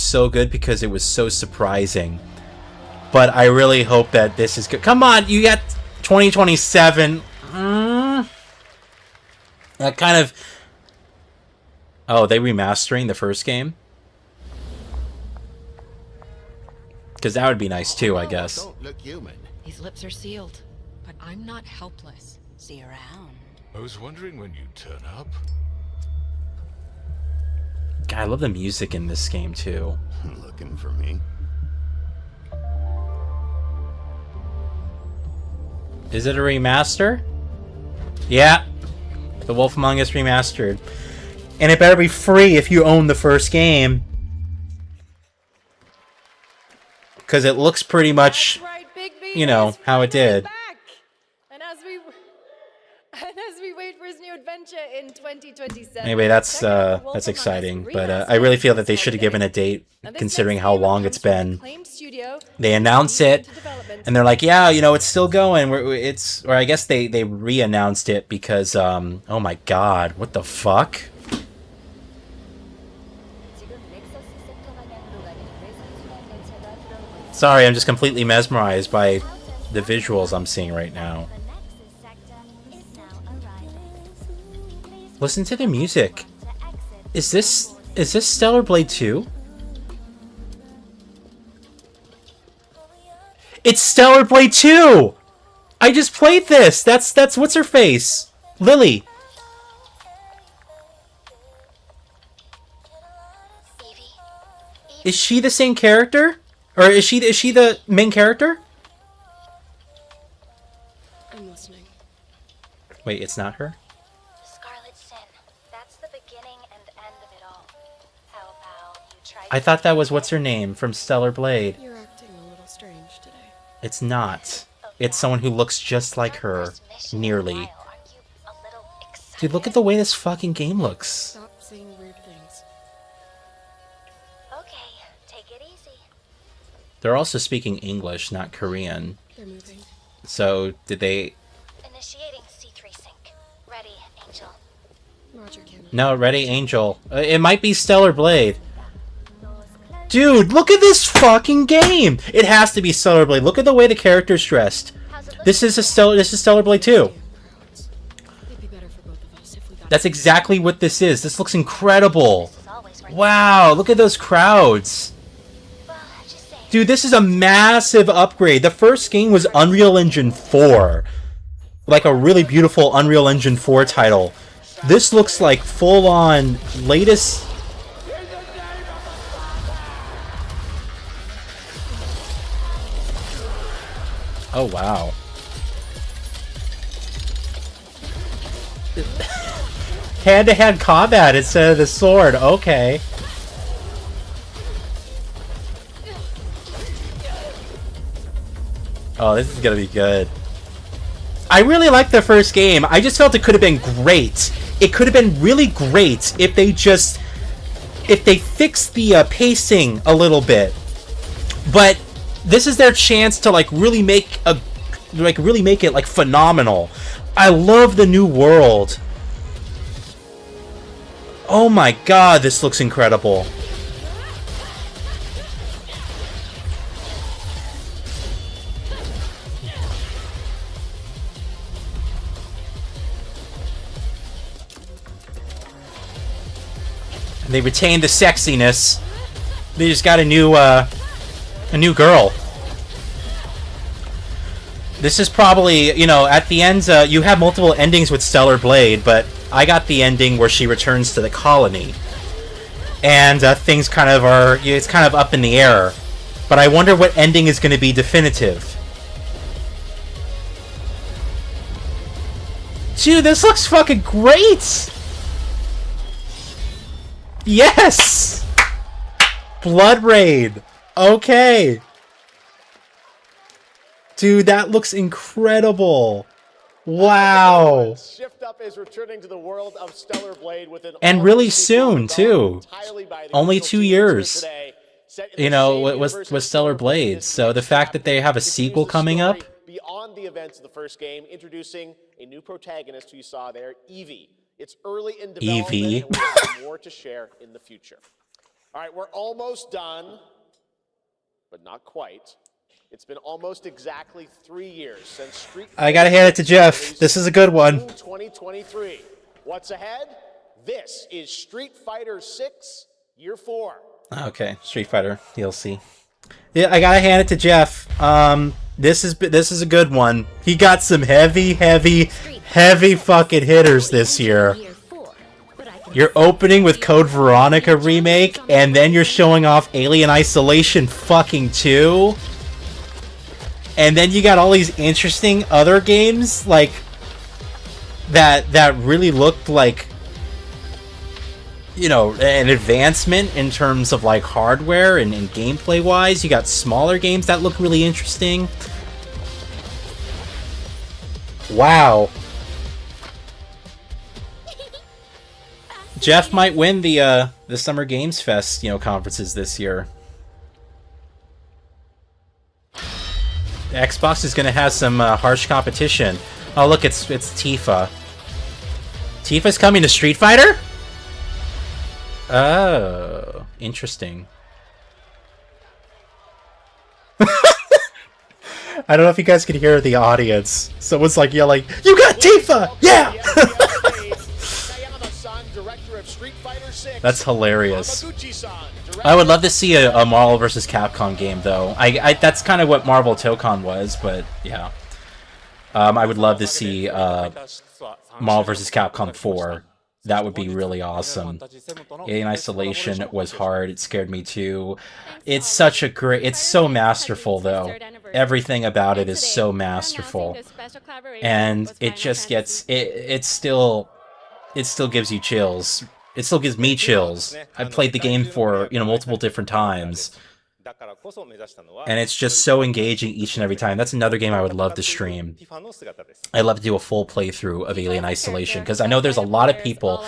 so good because it was so surprising. But I really hope that this is good. Come on, you got 2027. That kind of Oh, they remastering the first game? Because that would be nice too, I guess. Don't look human. These lips are sealed, but I'm not helpless. See you around. I was wondering when you'd turn up. God, I love the music in this game too. Looking for me? Is it a remaster? Yeah. The Wolf Among Us remastered. And it better be free if you own the first game. Because it looks pretty much, you know, how it did. And as we wait for his new adventure in 2027. Anyway, that's exciting. But I really feel that they should have given a date, considering how long it's been. They announce it, and they're like, yeah, you know, it's still going. Or I guess they re-announced it because, oh my god, what the fuck? Sorry, I'm just completely mesmerized by the visuals I'm seeing right now. Listen to the music. Is this Stellar Blade 2? It's Stellar Blade 2! I just played this! That's what's her face? Lily. Is she the same character? Or is she the main character? I'm listening. Wait, it's not her? Scarlet Sin. That's the beginning and end of it all. How about you try... I thought that was what's her name from Stellar Blade. You're acting a little strange today. It's not. It's someone who looks just like her. Nearly. Dude, look at the way this fucking game looks. Stop saying weird things. Okay, take it easy. They're also speaking English, not Korean. They're moving. So, did they... Initiating C3 sync. Ready, Angel. Roger, Ken. No, Ready Angel. It might be Stellar Blade. Dude, look at this fucking game! It has to be Stellar Blade. Look at the way the character's dressed. This is Stellar Blade 2. That's exactly what this is. This looks incredible. Wow, look at those crowds. Dude, this is a massive upgrade. The first game was Unreal Engine 4. Like a really beautiful Unreal Engine 4 title. This looks like full-on latest... Oh, wow. Hand-to-hand combat instead of the sword. Okay. Oh, this is gonna be good. I really liked the first game. I just felt it could have been great. It could have been really great if they fixed the pacing a little bit. But this is their chance to really make it like phenomenal. I love the new world. Oh my god, this looks incredible. They retained the sexiness. They just got a new girl. This is probably, you know, at the end, you have multiple endings with Stellar Blade, but I got the ending where she returns to the colony. And things kind of are, it's kind of up in the air. But I wonder what ending is going to be definitive. Dude, this looks fucking great! Yes! Blood Raid! Okay! Dude, that looks incredible! Wow! Shift Up is returning to the world of Stellar Blade with an and really soon, too. Only 2 years. You know, with Stellar Blade. So the fact that they have a sequel coming up. Beyond the events of the first game, introducing a new protagonist who you saw there, Evie. It's early in development, Evie. and we have more to share in the future. All right, we're almost done, but not quite. It's been almost exactly 3 years since Street Fighter. I gotta hand it to Jeff. This is a good one. 2023. What's ahead? This is Street Fighter 6 Year 4. Okay, Street Fighter DLC. Yeah, I gotta hand it to Jeff. This is a good one. He got some heavy fucking hitters this year. You're opening with Code Veronica remake, and then you're showing off Alien Isolation fucking 2. And then you got all these interesting other games like that really looked like, you know, an advancement in terms of like hardware and gameplay wise. You got smaller games that look really interesting. Wow. Jeff might win the Summer Games Fest, you know, conferences this year. Xbox is going to have some harsh competition. Oh, look, it's Tifa. Tifa's coming to Street Fighter? Oh, interesting. I don't know if you guys can hear the audience. Someone's like yelling, "You got Tifa! Yeah!" That's hilarious. I would love to see a Marvel vs. Capcom game, though. That's kind of what Marvel Tokon was, but yeah. I would love to see Marvel vs. Capcom 4. That would be really awesome. Alien Isolation was hard. It scared me too. It's such a great... It's so masterful, though. Everything about it is so masterful. And it just gets... It still gives you chills. It still gives me chills. I've played the game for, you know, multiple different times. And it's just so engaging each and every time. That's another game I would love to stream. I'd love to do a full playthrough of Alien Isolation, because I know there's a lot of people,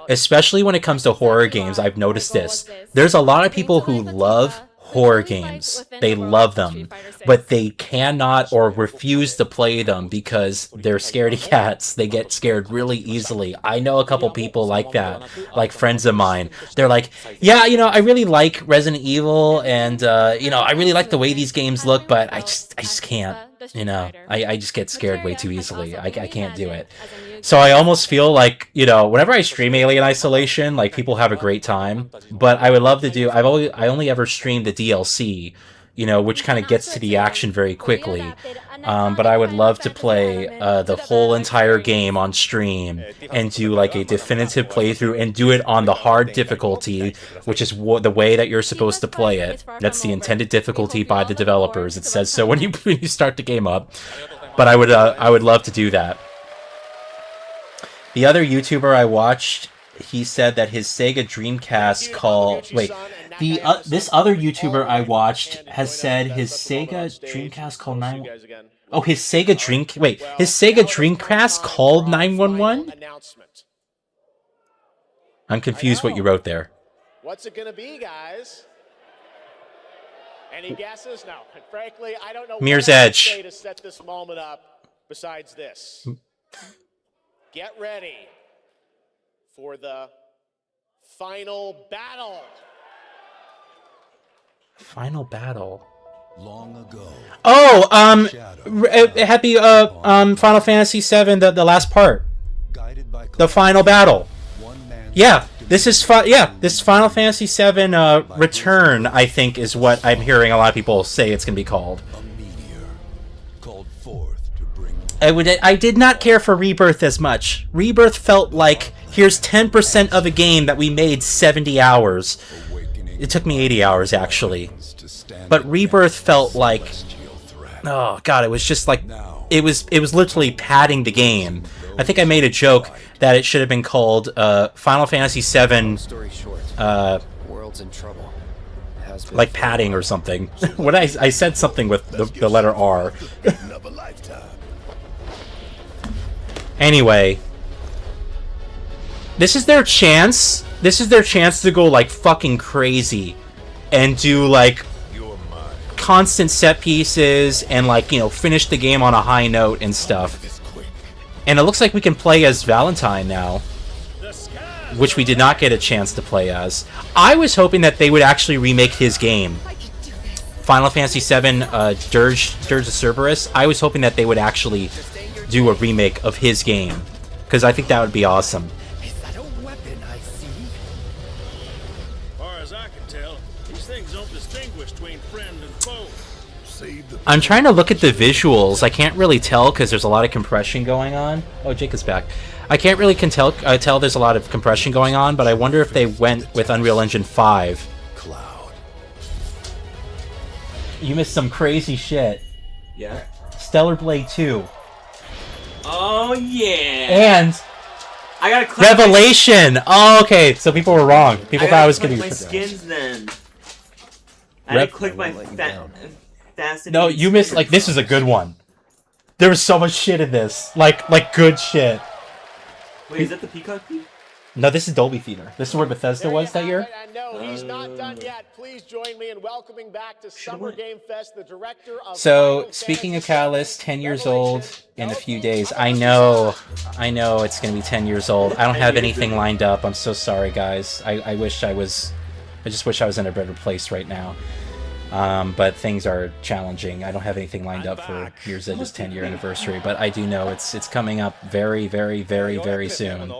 especially when it comes to horror games, I've noticed this. There's a lot of people who love horror games. They love them, but they cannot or refuse to play them because they're scaredy cats. They get scared really easily. I know a couple people like that, like friends of mine. They're like, yeah, you know, I really like Resident Evil, and you know, I really like the way these games look, but I just can't. You know, I just get scared way too easily. I can't do it. So I almost feel like, you know, whenever I stream Alien Isolation, like, people have a great time. But I would love to do... I only ever streamed the DLC, you know, which kind of gets to the action very quickly. But I would love to play the whole entire game on stream and do like a definitive playthrough and do it on the hard difficulty, which is the way that you're supposed to play it. That's the intended difficulty by the developers. It says so when you start the game up. But I would love to do that. The other YouTuber I watched, he said that his Sega Dreamcast called... Wait, this other YouTuber I watched has said his Sega Dreamcast called 911. Oh, his Sega Dreamcast called 911? I'm confused what you wrote there. What's it gonna be, guys? Any guesses? No. And frankly, I don't know Mirror's what Edge. to say to set this moment up besides this. Get ready for the final battle. Final battle. Long ago. Oh, happy Final Fantasy VII, the last part. The final battle. Yeah, this is this Final Fantasy VII Return, I think, is what I'm hearing a lot of people say it's gonna be called. I did not care for Rebirth as much. Rebirth felt like, here's 10% of a game that we made 70 hours. It took me 80 hours, actually. But Rebirth felt like... Oh, God, it was just like... It was literally padding the game. I think I made a joke that it should have been called Final Fantasy VII... World's in trouble. Like padding or something. When I said something with the letter R. Anyway, this is their chance. This is their chance to go like fucking crazy and do like constant set pieces and like, you know, finish the game on a high note and stuff. And it looks like we can play as Valentine now, which we did not get a chance to play as. I was hoping that they would actually remake his game. Final Fantasy VII Dirge of Cerberus. I was hoping that they would actually do a remake of his game, because I think that would be awesome. distinguish between friend and foe. I'm trying to look at the visuals. I can't really tell because there's a lot of compression going on. Oh, Jake is back. I can't really tell there's a lot of compression going on, but I wonder if they went with Unreal Engine 5. Cloud. You missed some crazy shit. Yeah. Stellar Blade 2. Oh yeah. And I gotta click Revelation. Oh, okay. So people were wrong. People thought I was gonna my be. skins then. I gotta click my fast. No, you missed. Like, this is a good one. There was so much shit in this. Like good shit. Wait, is that the Peacock Peak? No, this is Dolby Theater. This is where Bethesda was that year. And no, he's not done yet. Please join me in welcoming back to Summer Game Fest the director of. So, speaking of Catalyst, 10 years old in a few days. I know it's gonna be 10 years old. I don't have anything lined up. I'm so sorry, guys. I wish I was. I just wish I was in a better place right now. But things are challenging. I don't have anything lined up for Gears Edge's 10-year anniversary, but I do know it's coming up very, very, very, very soon.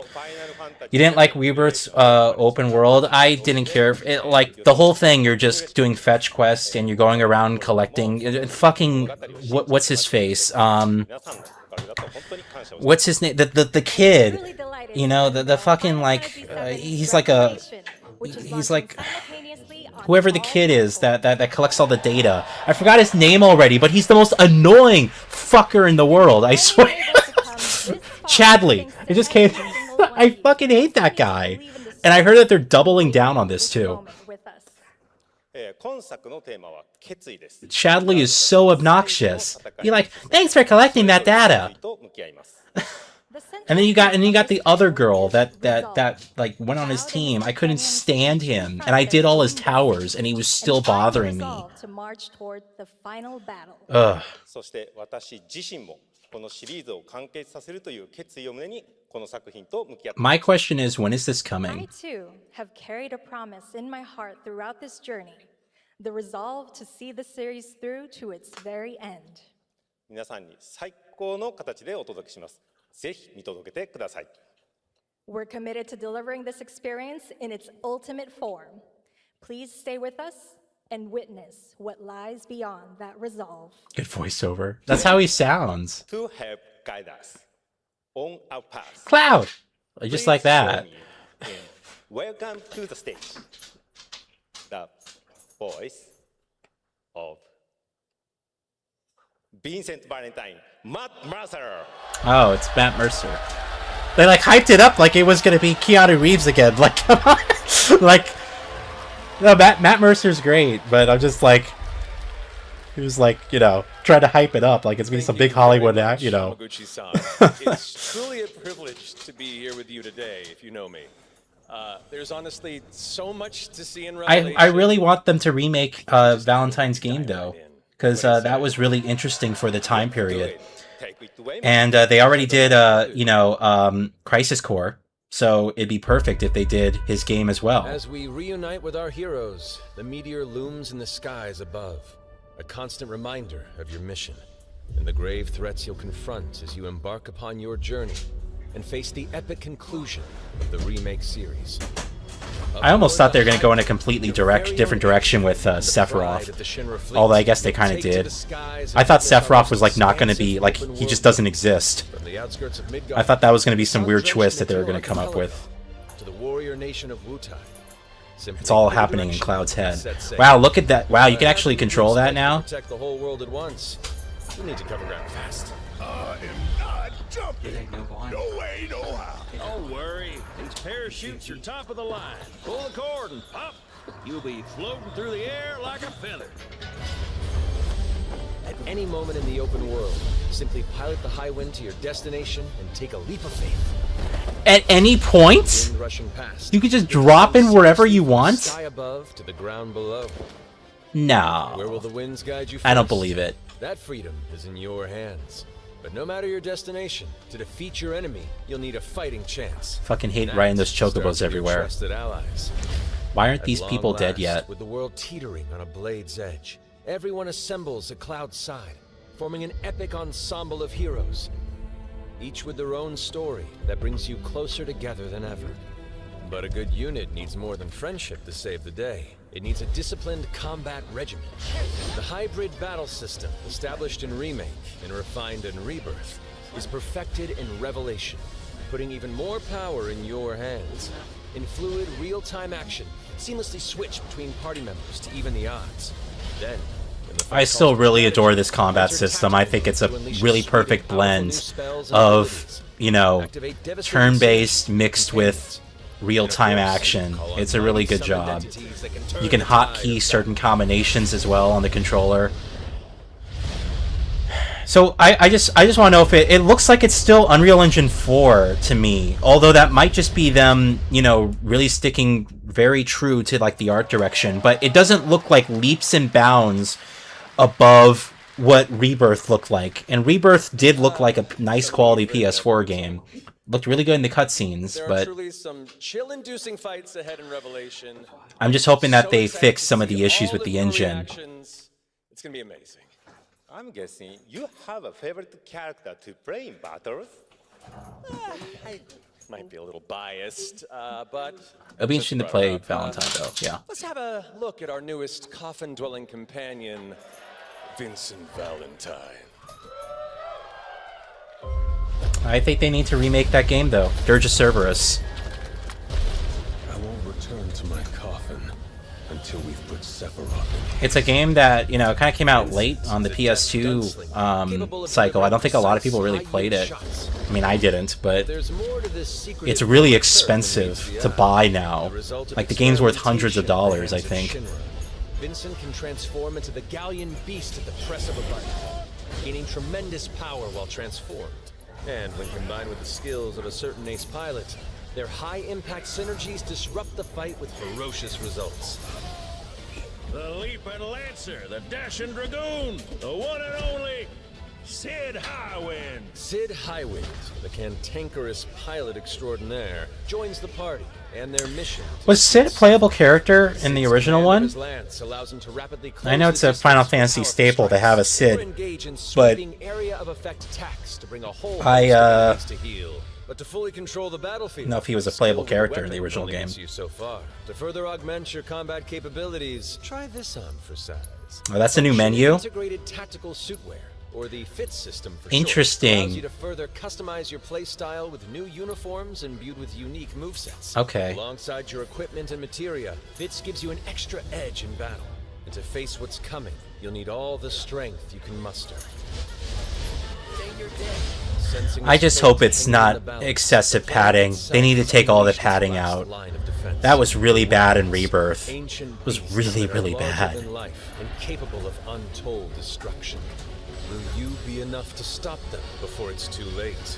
You didn't like Rebirth's open world? I didn't care. Like, the whole thing, you're just doing fetch quests and you're going around collecting. Fucking, what's his face? What's his name? The kid. You know, the fucking, like, he's like a... He's like... Whoever the kid is that collects all the data. I forgot his name already, but he's the most annoying fucker in the world, I swear. Chadley. It just came... I fucking hate that guy. And I heard that they're doubling down on this too. Chadley is so obnoxious. You're like, thanks for collecting that data. And then you got the other girl that like went on his team. I couldn't stand him, and I did all his towers, and he was still bothering me. Ugh. My question is, when is this coming? I too have carried a promise in my heart throughout this journey, the resolve to see the series through to its very end. We're committed to delivering this experience in its ultimate form. Please stay with us and witness what lies beyond that resolve. Good voiceover. That's how he sounds. To help guide us on our path. Cloud! Just like that. Welcome to the stage. The voice of Vincent Valentine, Matt Mercer. Oh, it's Matt Mercer. They like hyped it up like it was gonna be Keanu Reeves again. Like, come on. Like, no, Matt Mercer's great, but I'm just like, he was like, you know, trying to hype it up like it's gonna be some big Hollywood act, you know. It's truly a privilege to be here with you today, if you know me. There's honestly so much to see in Revelation. I really want them to remake Valentine's Game though, because that was really interesting for the time period. And they already did, you know, Crisis Core, so it'd be perfect if they did his game as well. As we reunite with our heroes, the meteor looms in the skies above, a constant reminder of your mission and the grave threats you'll confront as you embark upon your journey and face the epic conclusion of the remake series. I almost thought they were going to go in a completely different direction with Sephiroth, although I guess they kind of did. I thought Sephiroth was like not going to be, like, he just doesn't exist. I thought that was going to be some weird twist that they were going to come up with. It's all happening in Cloud's head. Wow, look at that. Wow, you can actually control that now? Protect the whole world at once. You need to cover ground fast. I am not jumping. No way, no how. Don't worry. These parachutes are top of the line. Pull the cord and pop. You'll be floating through the air like a feather. At any moment in the open world, simply pilot the high wind to your destination and take a leap of faith. At any point? You could just drop in wherever you want? Sky above to the ground below. No. Where will the winds guide you first? I don't believe it. That freedom is in your hands. But no matter your destination, to defeat your enemy, you'll need a fighting chance. Fucking hate riding those chocobos everywhere. Why aren't these people dead yet? With the world teetering on a blade's edge, everyone assembles at Cloud's side, forming an epic ensemble of heroes, each with their own story that brings you closer together than ever. But a good unit needs more than friendship to save the day. It needs a disciplined combat regimen. The hybrid battle system, established in Remake and refined in Rebirth, is perfected in Revelation, putting even more power in your hands. In fluid, real-time action, seamlessly switch between party members to even the odds. Then, I still really adore this combat system. I think it's a really perfect blend of, you know, turn-based mixed with real-time action. It's a really good job. You can hotkey certain combinations as well on the controller. So I just want to know if it looks like it's still Unreal Engine 4 to me, although that might just be them, you know, really sticking very true to like the art direction, but it doesn't look like leaps and bounds above what Rebirth looked like. And Rebirth did look like a nice quality PS4 game. Looked really good in the cutscenes, but there are truly some chill-inducing fights ahead in Revelation. I'm just hoping that they fix some of the issues with the engine. It's gonna be amazing. I'm guessing you have a favorite character to play in battles? I might be a little biased, but... It'll be interesting to play Valentine, though, yeah. Let's have a look at our newest coffin-dwelling companion, Vincent Valentine. I think they need to remake that game, though. Dirge of Cerberus. I won't return to my coffin until we've put Sephiroth in. It's a game that, you know, kind of came out late on the PS2 cycle. I don't think a lot of people really played it. I mean, I didn't, but it's really expensive to buy now. Like, the game's worth hundreds of dollars, I think. Vincent can transform into the Galleon beast at the press of a button, gaining tremendous power while transformed. And when combined with the skills of a certain ace pilot, their high-impact synergies disrupt the fight with ferocious results. The Leaping Lancer, the Dashing Dragoon, the one and only Sid Highwind. Sid Highwind, the cantankerous pilot extraordinaire, joins the party and their mission. Was Sid a playable character in the original one? I know it's a Final Fantasy staple to have a Sid, but But to fully control the battlefield, know if he was a playable character in the original game. So far. To further augment your combat capabilities, try this on for size. Oh, that's a new menu? Integrated tactical suitwear, or the fit system for Interesting. short, allows you to further customize your playstyle with new uniforms imbued with unique movesets. Okay. Alongside your equipment and materia, Fits gives you an extra edge in battle. And to face what's coming, you'll need all the strength you can muster. I just hope it's not excessive padding. They need to take all the padding out. That was really bad in Rebirth. It was really, really bad. And capable of untold destruction. Will you be enough to stop them before it's too late?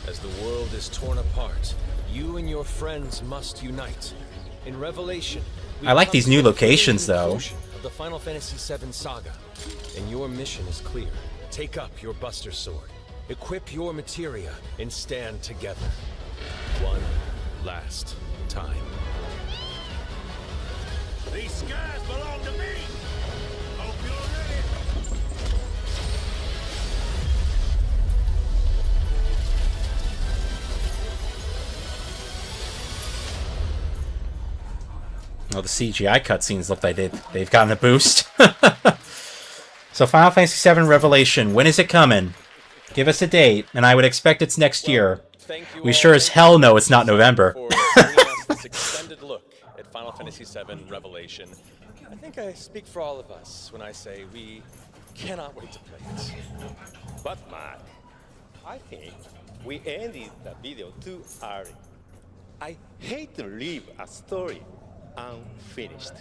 As the world is torn apart, you and your friends must unite. In Revelation, I like these new locations, though. Of the Final Fantasy VII saga, and your mission is clear. Take up your Buster Sword, equip your materia, and stand together. One last time. These skies belong to me. Hope you're ready. Oh, the CGI cutscenes look like they've gotten a boost. So Final Fantasy VII Revelation, when is it coming? Give us a date, and I would expect it's next year. We sure as hell know it's not November. This extended look at Final Fantasy VII Revelation. I think I speak for all of us when I say we cannot wait to play it. But Mark, I think we ended the video too early. I hate to leave a story unfinished.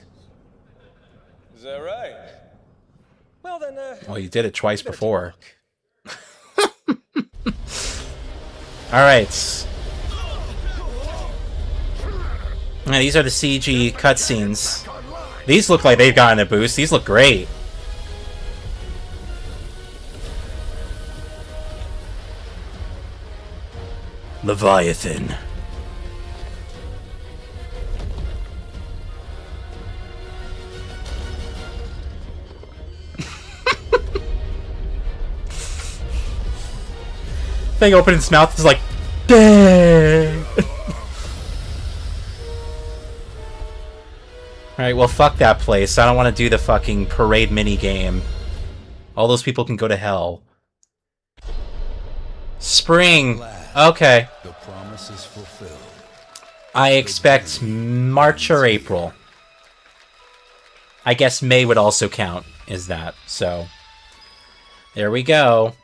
Is that right? Well then, Well, you did it twice before. Alright. Now, these are the CG cutscenes. These look like they've gotten a boost. These look great. Leviathan. Thing opened its mouth is like, dang. Alright, Alright, well, fuck that place. I don't want to do the fucking parade mini game. All those people can go to hell. Spring. Okay. The promise is fulfilled. I expect March or April. I guess May would also count as that, so... There we go.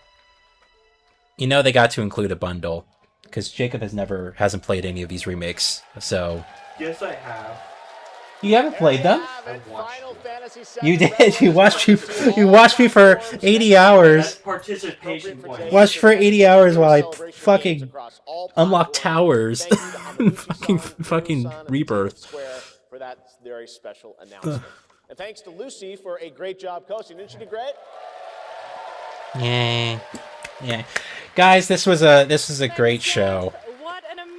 You know they got to include a bundle. Because Jacob hasn't played any of these remakes, so... Yes, I have. You haven't played them? You did. You watched me for 80 hours. That's participation points. Watched for 80 hours while I fucking unlock towers. fucking Rebirth. For that very special announcement. And thanks to Lucy for a great job coaching. Didn't she do great? Yeah. Guys, this was a great show.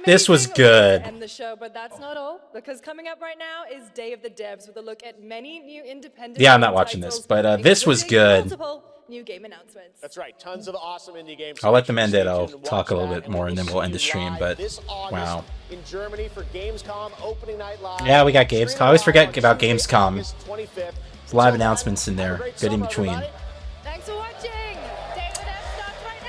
This was good. End the show, but that's not all, because coming up right now is Day of the Devs with a look at many new independent. Yeah, I'm not watching this, but this was good. Multiple new game announcements. That's right, tons of awesome indie games. I'll let them end it. I'll talk a little bit more, and then we'll end the stream. But wow. In Germany for Gamescom opening night live. Yeah, we got Gamescom. I always forget about Gamescom. There's live announcements in there. Good in between. Thanks for watching. Day of the Devs starts right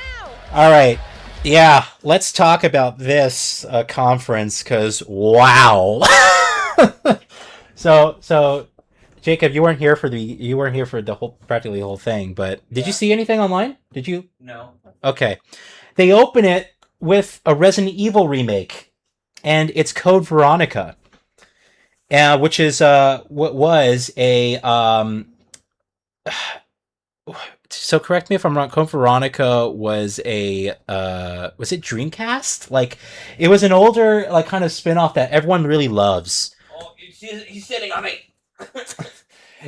now. All right. Yeah, let's talk about this conference, because wow. So Jacob, you weren't here for the whole practically the whole thing, but did you see anything online? Did you? No. Okay. They open it with a Resident Evil remake, and it's Code Veronica, which is what was a So correct me if I'm wrong. Code Veronica was a was it Dreamcast? Like, it was an older like kind of spin-off that everyone really loves. Oh, he's sitting on me.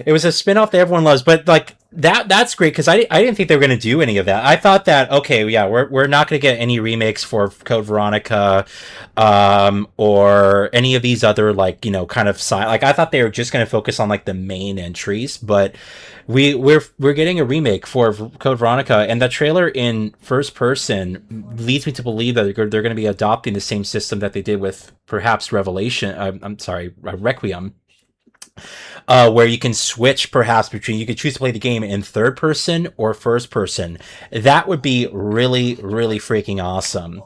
It was a spin-off that everyone loves, but like that's great because I didn't think they were going to do any of that. I thought that okay, yeah, we're not going to get any remakes for Code Veronica, or any of these other like kind of side. Like I thought they were just going to focus on like the main entries, but we're getting a remake for Code Veronica, and the trailer in first person leads me to believe that they're going to be adopting the same system that they did with perhaps Requiem. Where you can switch perhaps between, you could choose to play the game in third person or first person. That would be really, really freaking awesome.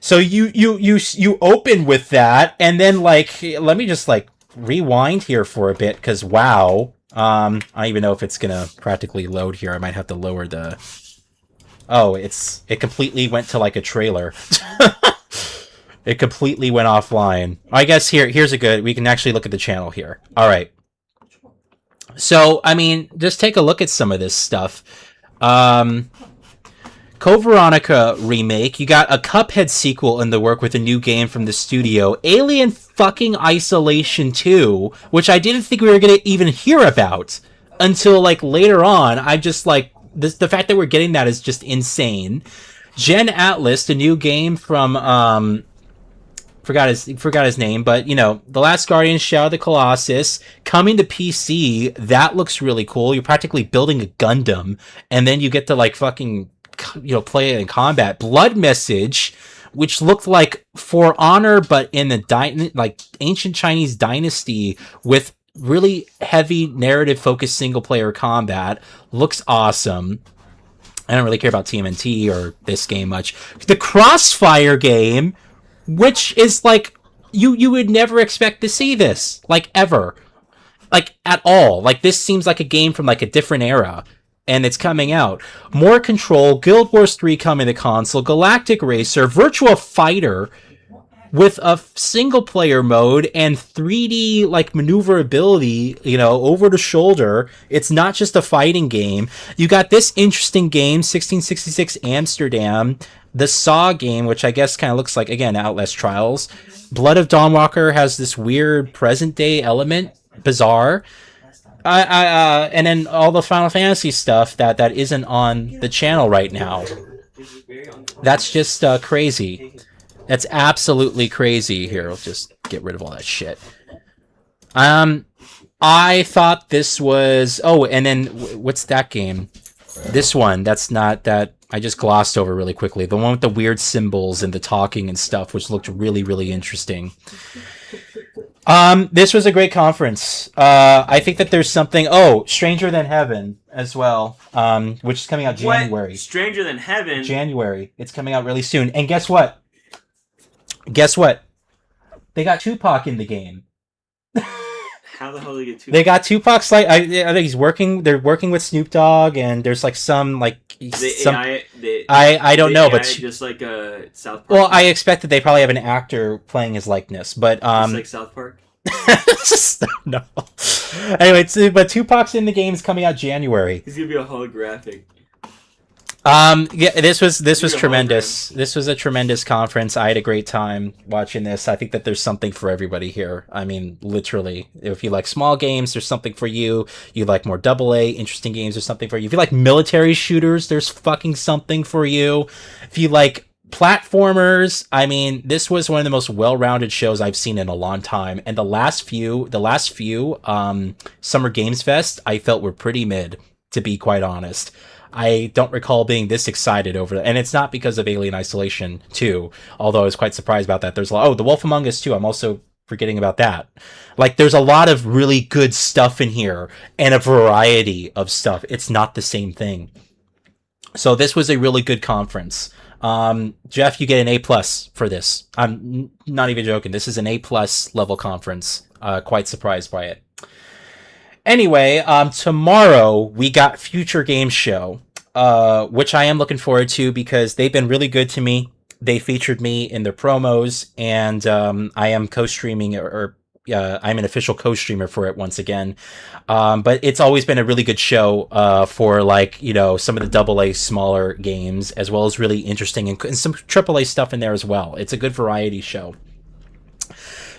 So you open with that, and then like, let me just like rewind here for a bit, because wow. I don't even know if it's gonna practically load here. I might have to lower the... Oh, it completely went to like a trailer. It completely went offline. I guess here's a good... We can actually look at the channel here. All right. So, I mean, just take a look at some of this stuff. Code Veronica remake. You got a Cuphead sequel in the work with a new game from the studio. Alien fucking Isolation 2, which I didn't think we were going to even hear about until like later on. I just like... the fact that we're getting that is just insane. Gen Atlas, the new game from... Forgot his name, but The Last Guardian, Shadow of the Colossus, coming to PC. That looks really cool. You're practically building a Gundam, and then you get to like fucking play it in combat. Blood Message, which looked like For Honor, but in the like ancient Chinese dynasty with really heavy narrative focused single player combat, looks awesome. I don't really care about TMNT or this game much. The Crossfire game, which is like, you would never expect to see this, like, ever. Like, at all. Like, this seems like a game from, like, a different era. And it's coming out. More Control, Guild Wars 3 coming to console, Galactic Racer, Virtua Fighter, with a single-player mode and 3D, like, maneuverability, over the shoulder. It's not just a fighting game. You got this interesting game, 1666 Amsterdam, the Saw game, which I guess kind of looks like, again, Outlast Trials. Blood of Dawnwalker has this weird present-day element. Bizarre. And then all the Final Fantasy stuff that isn't on the channel right now. That's just crazy. That's absolutely crazy. Here, I'll just get rid of all that shit. I thought this was... Oh, and then what's that game? This one, that's not that... I just glossed over really quickly. The one with the weird symbols and the talking and stuff, which looked really, really interesting. This was a great conference. I think that there's something. Oh, Stranger Than Heaven as well. Which is coming out January. What? Stranger Than Heaven. January. It's coming out really soon. And guess what? Guess what? They got Tupac in the game. How the hell did they get Tupac? They got Tupac. I think he's working. They're working with Snoop Dogg, and there's like some like some. I don't know, but just like South Park. Well, I expect that they probably have an actor playing his likeness, but just like South Park. No. Anyway, but Tupac's in the game is coming out January. He's gonna be a holographic. Yeah, this was tremendous. This was a tremendous conference. I had a great time watching this. I think that there's something for everybody here. I mean, literally, if you like small games, there's something for you. You like more AA, interesting games, there's something for you. If you like military shooters, there's fucking something for you. If you like platformers, I mean, this was one of the most well-rounded shows I've seen in a long time. And the last few Summer Games Fest, I felt were pretty mid, to be quite honest. I don't recall being this excited over it. And it's not because of Alien Isolation 2, although I was quite surprised about that. There's a lot, The Wolf Among Us 2, I'm also forgetting about that. Like, there's a lot of really good stuff in here, and a variety of stuff. It's not the same thing. So this was a really good conference. Jeff, you get an A+ for this. I'm not even joking. This is an A+ level conference. Quite surprised by it. Anyway, tomorrow we got Future Games Show, which I am looking forward to because they've been really good to me. They featured me in their promos, and I am co-streaming, or I'm an official co-streamer for it once again. But it's always been a really good show for, like, you know, some of the AA smaller games, as well as really interesting and some AAA stuff in there as well. It's a good variety show.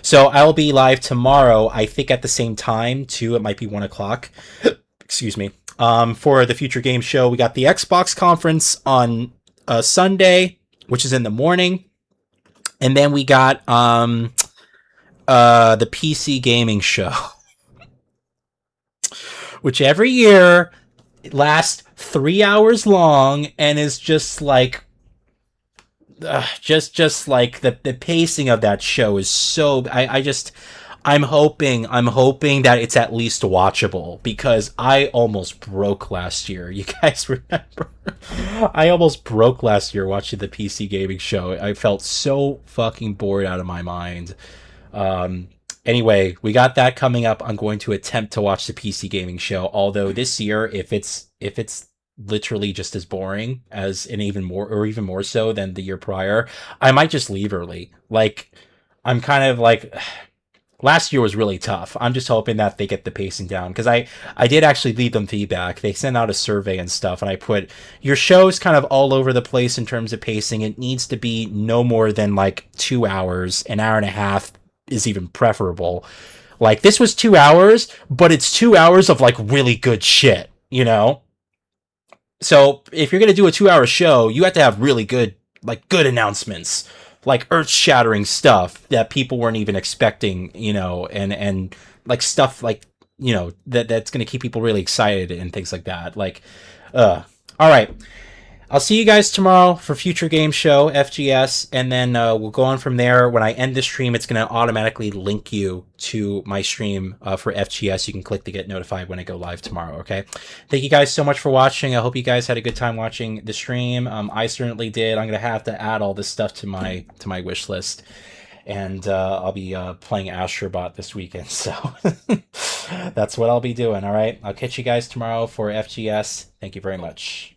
So I'll be live tomorrow, I think at the same time, too. It might be 1 o'clock. Excuse me. For the Future Game Show, we got the Xbox conference on Sunday, which is in the morning. And then we got the PC Gaming Show, which every year lasts 3 hours long and is just like... just like the pacing of that show is so... I'm hoping that it's at least watchable, because I almost broke last year. You guys remember? I almost broke last year watching the PC Gaming Show. I felt so fucking bored out of my mind. Anyway, we got that coming up. I'm going to attempt to watch the PC Gaming Show, although this year, if it's literally just as boring as, and even more so than the year prior, I might just leave early. Like, I'm kind of like, last year was really tough. I'm just hoping that they get the pacing down, because I did actually leave them feedback. They sent out a survey and stuff, and I put, your show's kind of all over the place in terms of pacing. It needs to be no more than like 2 hours. An hour and a half is even preferable. Like, this was 2 hours, but it's 2 hours of like really good shit, you know? So if you're going to do a 2-hour show, you have to have really good, like, good announcements, like earth-shattering stuff that people weren't even expecting, you know, and like stuff like, you know, that's going to keep people really excited and things like that. Like, all right. I'll see you guys tomorrow for Future Game Show, FGS, and then we'll go on from there. When I end the stream, it's going to automatically link you to my stream for FGS. You can click to get notified when I go live tomorrow, okay? Thank you guys so much for watching. I hope you guys had a good time watching the stream. I certainly did. I'm going to have to add all this stuff to my wish list. And I'll be playing Astrobot this weekend, so that's what I'll be doing, all right? I'll catch you guys tomorrow for FGS. Thank you very much.